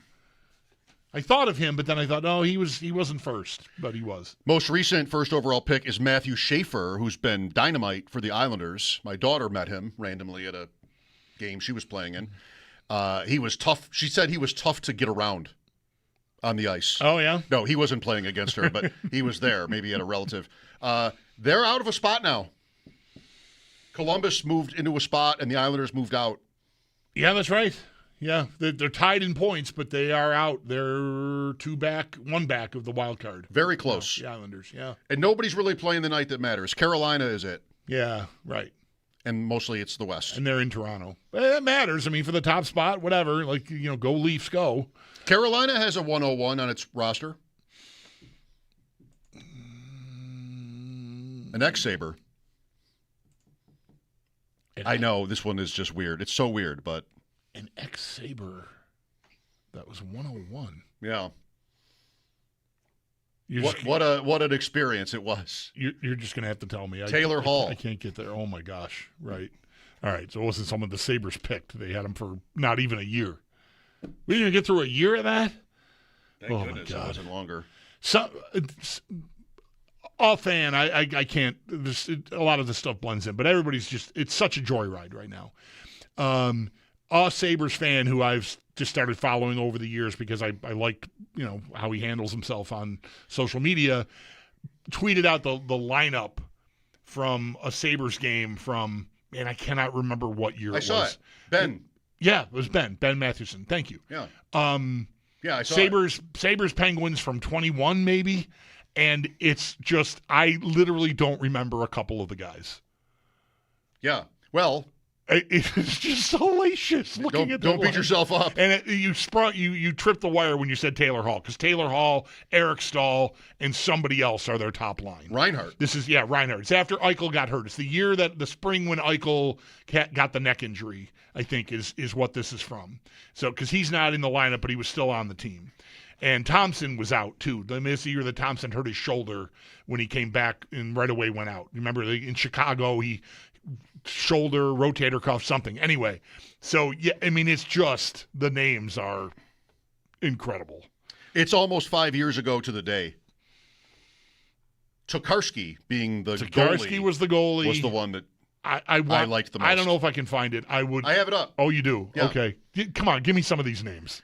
I thought of him, but then I thought, no, he wasn't first, but he was. Most recent first overall pick is Matthew Schaefer, who's been dynamite for the Islanders. My daughter met him randomly at a game she was playing in. He was tough. She said he was tough to get around on the ice. Oh, yeah? No, he wasn't playing against her, but he was there. Maybe he had a relative. They're out of a spot now. Columbus moved into a spot, and the Islanders moved out. Yeah, that's right. Yeah. They're tied in points, but they are out. They're one back of the wild card. Very close. The Islanders, yeah. And nobody's really playing the night that matters. Carolina is it. Yeah, right. And mostly it's the West. And they're in Toronto. That matters. I mean, for the top spot, whatever. Like, go Leafs, go. Carolina has a 101 on its roster. An ex-Sabre. I know, this one is just weird. It's so weird, but... An ex-Sabre that was 101. Yeah. What an experience it was. You're just going to have to tell me. Taylor Hall. I can't get there. Oh, my gosh. Right. All right. So it wasn't someone the Sabres picked. They had him for not even a year. We didn't get through a year of that? Thank goodness it wasn't longer. So, all fan, I can't. A lot of this stuff blends in, but everybody's it's such a joyride right now. A Sabres fan who I've just started following over the years because I liked, how he handles himself on social media, tweeted out the lineup from a Sabres game from, and I cannot remember what year it was. I saw it. Ben. It was Ben Mathewson. Thank you. Yeah. I saw Sabres Penguins from 21 maybe, and it's just, I literally don't remember a couple of the guys. Yeah. Well, it's just salacious looking at that. Don't beat yourself up. And you tripped the wire when you said Taylor Hall, because Taylor Hall, Eric Stahl, and somebody else are their top line. Reinhart. Reinhart. It's after Eichel got hurt. It's the spring when Eichel got the neck injury, I think, is what this is from. So, because he's not in the lineup, but he was still on the team. And Thompson was out, too. It's the year that Thompson hurt his shoulder when he came back and right away went out. Remember, in Chicago, shoulder, rotator cuff, something. Anyway, so, yeah, I mean, it's just, the names are incredible. It's almost 5 years ago to the day. Tokarski being the goalie. Tokarski was the goalie. Was the one that I liked the most. I don't know if I can find it. I have it up. Oh, you do? Yeah. Okay. Come on, give me some of these names.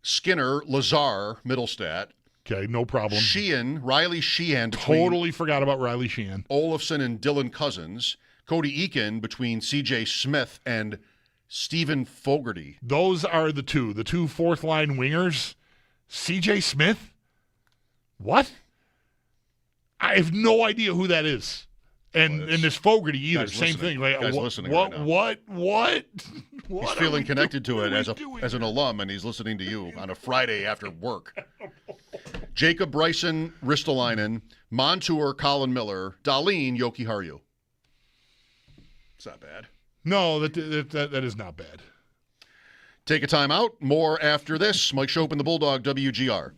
Skinner, Lazar, Middlestat. Okay, no problem. Riley Sheehan. Totally forgot about Riley Sheehan. Olofsson and Dylan Cousins. Cody Eakin between C.J. Smith and Stephen Fogarty. Those are the two fourth-line wingers. C.J. Smith? What? I have no idea who that is. And this Fogarty either. Same thing. Like, listening what? right now. What? He's feeling connected to it as an alum, and he's listening to you on a Friday after work. Jacob Bryson, Ristolainen, Montour, Colin Miller, Dahlin, Yoki Haru. It's not bad. No, that is not bad. Take a time out. More after this. Mike Schopp and the Bulldog, WGR.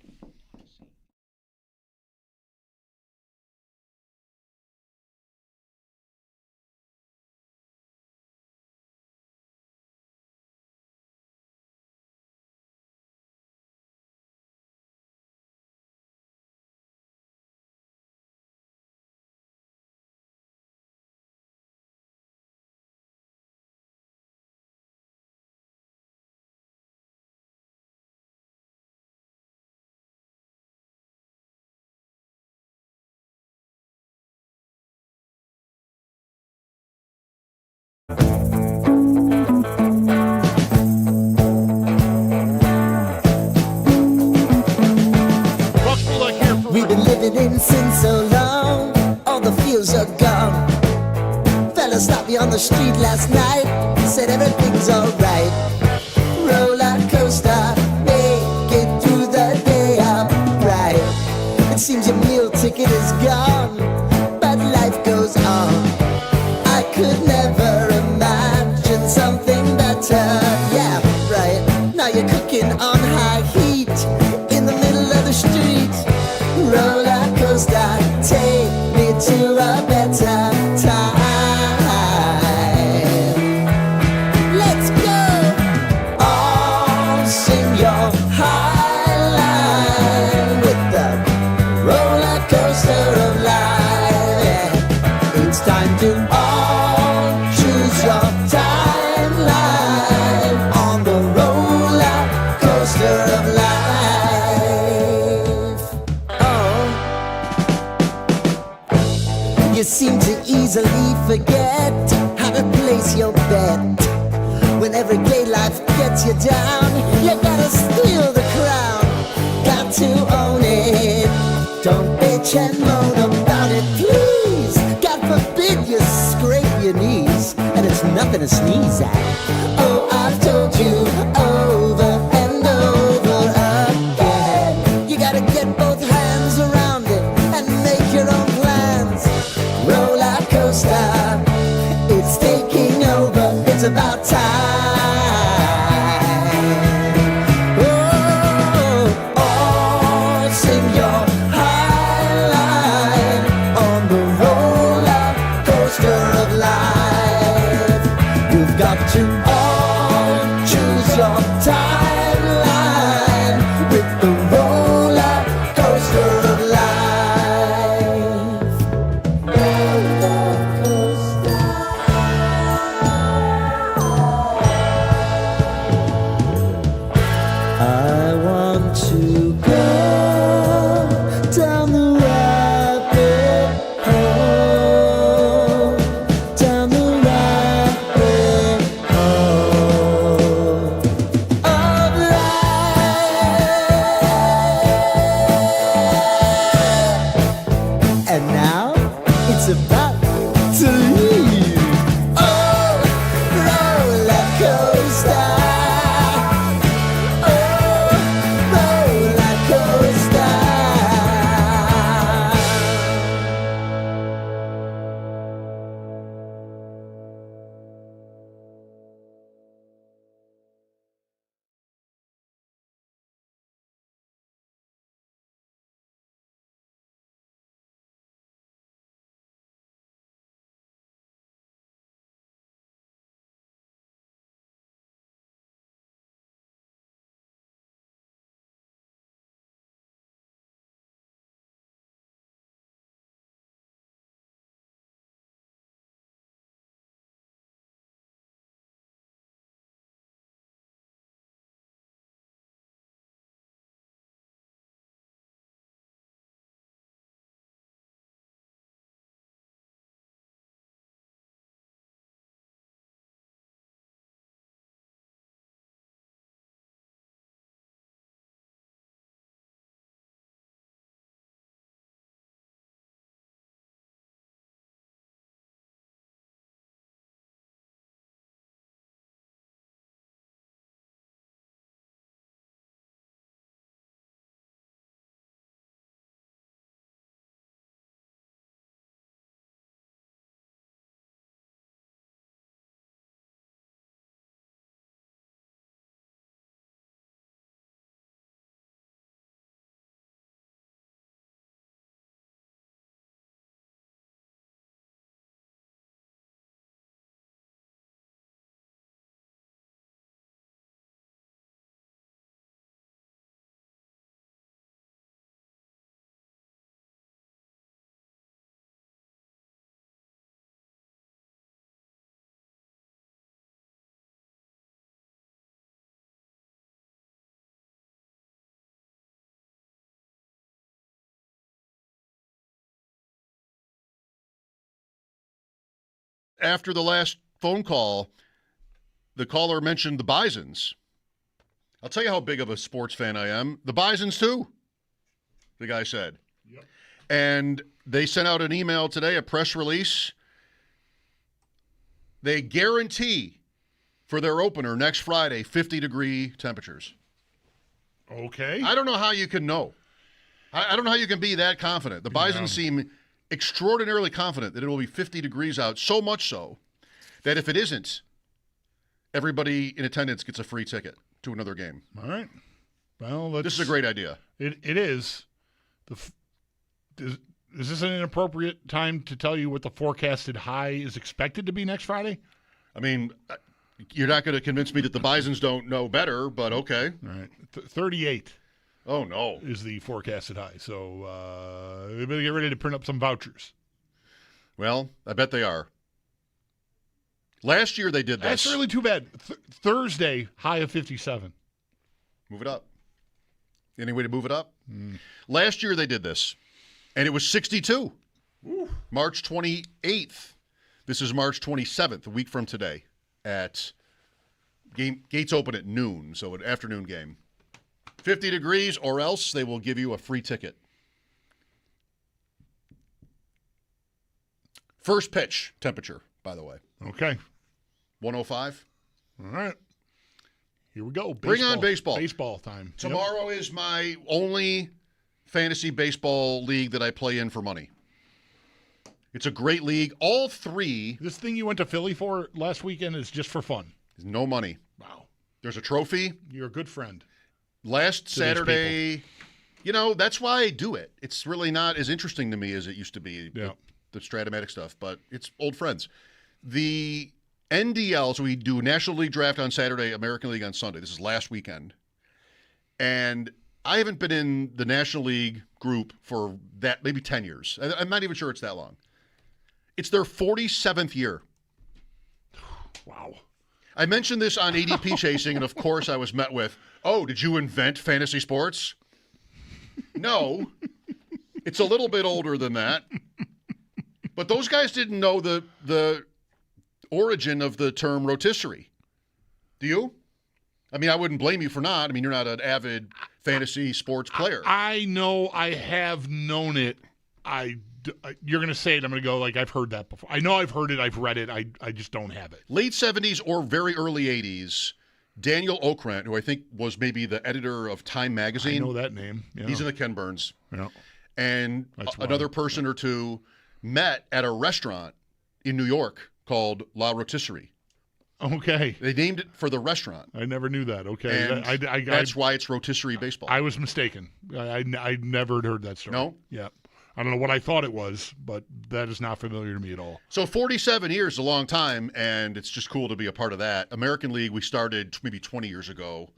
We've been living in sin so long, all the feels are gone. Fella stopped me on the street last night, said everything's alright. Roller coaster, make it through the day, I'm right. It seems your meal ticket is gone, but life goes on. I could never imagine something better. Yeah, right. Now you're cooking on high heat in the middle of the street. Roller coaster, take me to a better time. Let's go. All sing your high line with the roller coaster of life. Yeah. It's time to all choose your timeline on the roller coaster of life. You seem to easily forget how to place your bet. When everyday life gets you down, you gotta steal the crown. Got to own it. Don't bitch and moan about it, please. God forbid you scrape your knees, and it's nothing to sneeze at. Oh, I've told you over and over again. You gotta get both hands around it and make your own plans. Roller coaster, it's taking over. It's about time. Sing your high line on the roller coaster of life. You've got to all choose your timeline with the roller coaster of life. Roller coaster. I want to go down the rabbit hole, down the rabbit hole of life. And now it's about to leave. Oh, roller coaster. After the last phone call, the caller mentioned the Bisons. I'll tell you how big of a sports fan I am. The Bisons, too, the guy said. Yep. And they sent out an email today, a press release. They guarantee for their opener next Friday 50-degree temperatures. Okay. I don't know how you can know. I don't know how you can be that confident. The Bisons seem extraordinarily confident that it will be 50 degrees out, so much so that if it isn't, everybody in attendance gets a free ticket to another game. All right. Well, this is a great idea. It is. Is this an inappropriate time to tell you what the forecasted high is expected to be next Friday? I mean, you're not going to convince me that the Bisons don't know better, but okay. All right. 38. Oh, no. Is the forecasted high. So they better get ready to print up some vouchers. Well, I bet they are. Last year they did this. That's really too bad. Thursday, high of 57. Move it up. Any way to move it up? Last year they did this, and it was 62. Ooh. March 28th. This is March 27th, a week from today, at gates open at noon, so an afternoon game. 50 degrees, or else they will give you a free ticket. First pitch temperature, by the way. Okay. 105. All right. Here we go. Bring on baseball. Baseball time. Tomorrow is my only fantasy baseball league that I play in for money. It's a great league. All three. This thing you went to Philly for last weekend is just for fun. No money. Wow. There's a trophy. You're a good friend. Last Saturday, that's why I do it. It's really not as interesting to me as it used to be, the Stratomatic stuff, but it's old friends. The NDL, so we do National League Draft on Saturday, American League on Sunday. This is last weekend. And I haven't been in the National League group for that, maybe 10 years. I'm not even sure it's that long. It's their 47th year. Wow. I mentioned this on ADP Chasing, and of course I was met with, oh, did you invent fantasy sports? No. It's a little bit older than that. But those guys didn't know the origin of the term rotisserie. Do you? I mean, I wouldn't blame you for not. I mean, you're not an avid fantasy sports player. I know I have known it. You're going to say it. I'm going to go like I've heard that before. I know I've heard it. I've read it. I just don't have it. Late 70s or very early 80s, Daniel Okrent, who I think was maybe the editor of Time Magazine. I know that name. Yeah. He's in the Ken Burns. Yeah. And another person or two met at a restaurant in New York called La Rotisserie. Okay. They named it for the restaurant. I never knew that. Okay. And that's why it's rotisserie baseball. I was mistaken. I never heard that story. No? Yeah. I don't know what I thought it was, but that is not familiar to me at all. So 47 years is a long time, and it's just cool to be a part of that. American League, we started maybe 20 years ago.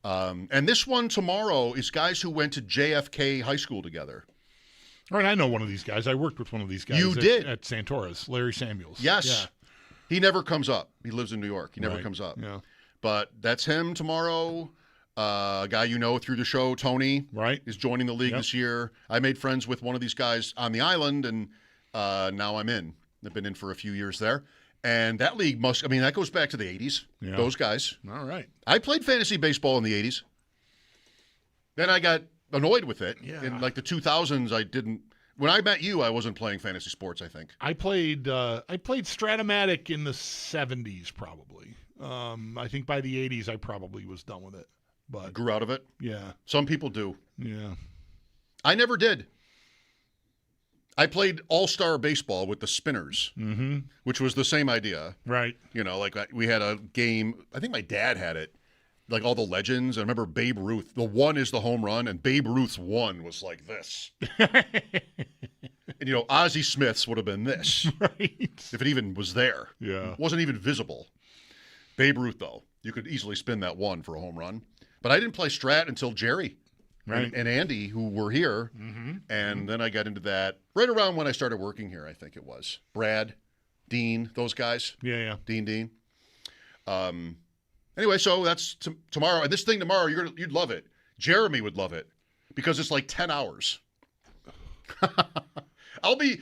And this one tomorrow is guys who went to JFK High School together. All right, I know one of these guys. I worked with one of these guys. You did? At Santora's, Larry Samuels. Yes. Yeah. He never comes up. He lives in New York. He never comes up. Yeah. But that's him tomorrow. A guy you know through the show, Tony, is joining the league this year. I made friends with one of these guys on the island, and now I'm in. I've been in for a few years there. And that league that goes back to the 80s, those guys. All right. I played fantasy baseball in the 80s. Then I got annoyed with it. Yeah. In like the 2000s, I didn't. When I met you, I wasn't playing fantasy sports, I think. I played Stratomatic in the 70s probably. I think by the 80s I probably was done with it. But grew out of it? Yeah. Some people do. Yeah. I never did. I played all-star baseball with the Spinners, which was the same idea. Right. You know, like we had a game, I think my dad had it, like all the legends. I remember Babe Ruth. The one is the home run, and Babe Ruth's one was like this. And, you know, Ozzie Smith's would have been this. Right. If it even was there. Yeah. It wasn't even visible. Babe Ruth, though. You could easily spin that one for a home run. But I didn't play Strat until Jerry and Andy, who were here. And then I got into that right around when I started working here, I think it was. Brad, Dean, those guys. Yeah. Dean. Anyway, so that's tomorrow. And this thing tomorrow, you'd love it. Jeremy would love it because it's like 10 hours. I'll be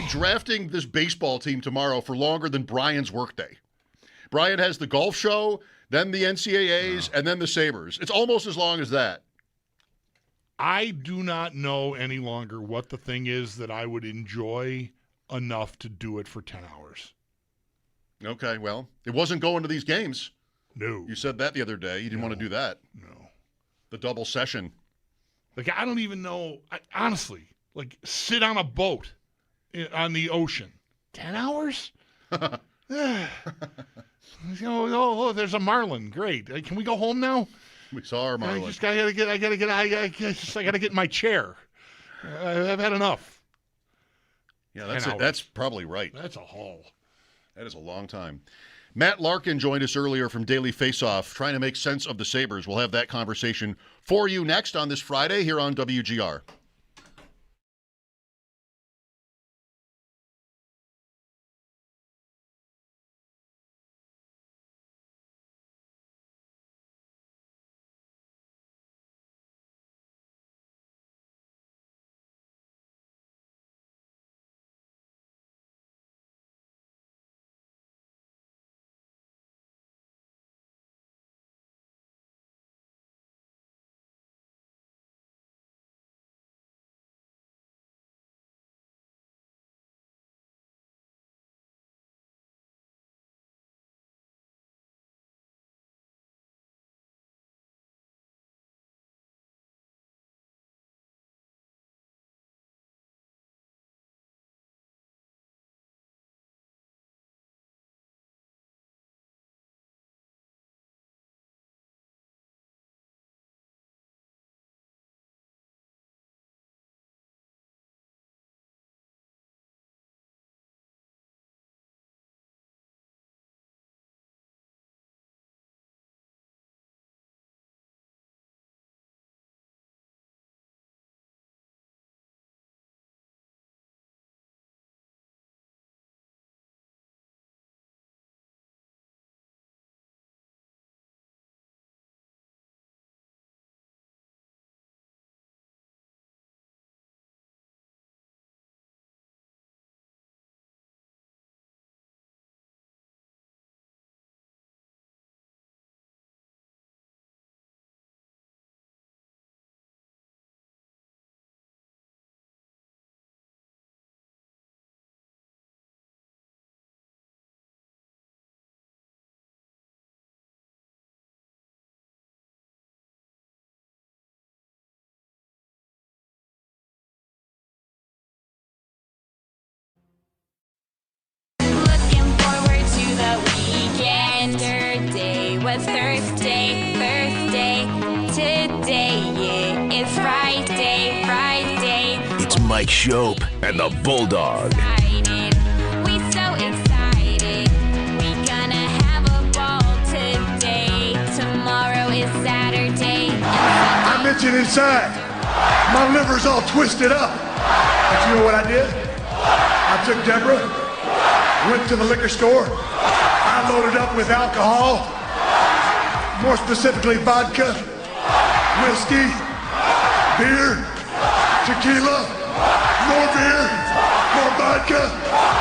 drafting this baseball team tomorrow for longer than Brian's workday. Brian has the golf show, then the NCAAs, and then the Sabres. It's almost as long as that. I do not know any longer what the thing is that I would enjoy enough to do it for 10 hours. Okay, well, it wasn't going to these games. No. You said that the other day. You didn't want to do that. No. The double session. Like, I don't even know. Honestly, like, sit on a boat on the ocean. 10 hours? Oh, there's a marlin. Great. Can we go home now? We saw our marlin. I gotta get in my chair. I've had enough. Yeah, that's probably right. That's a haul. That is a long time. Matt Larkin joined us earlier from Daily Faceoff, trying to make sense of the Sabres. We'll have that conversation for you next on this Friday here on WGR. Mike Schopp and the Bulldog. We so excited. We gonna have a ball today. Tomorrow is Saturday. I'm itching inside. My liver's all twisted up. But you know what I did? I took Deborah, went to the liquor store. I loaded up with alcohol, more specifically vodka, whiskey, beer, tequila, more beer, more vodka,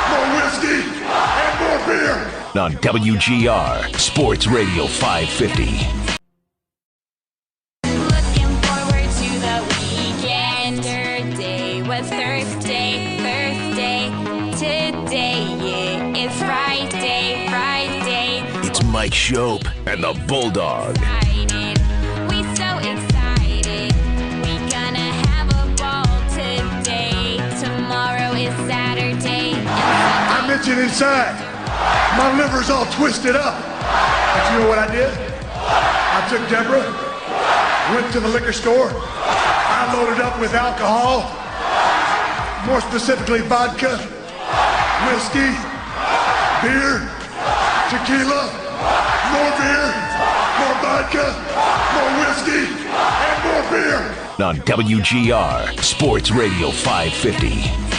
more whiskey, and more beer. On WGR Sports Radio 550. Looking forward to the weekend. Day was Thursday. Today, yeah, it's Friday. It's Mike Schopp and the Bulldog. We so excited. We gonna have a ball today. Tomorrow is Saturday. I'm itching inside. My liver's all twisted up. But you know what I did? I took Deborah, went to the liquor store. I loaded up with alcohol, more specifically vodka, whiskey, beer, tequila, more beer, more vodka, more whiskey, and more beer. On WGR Sports Radio 550.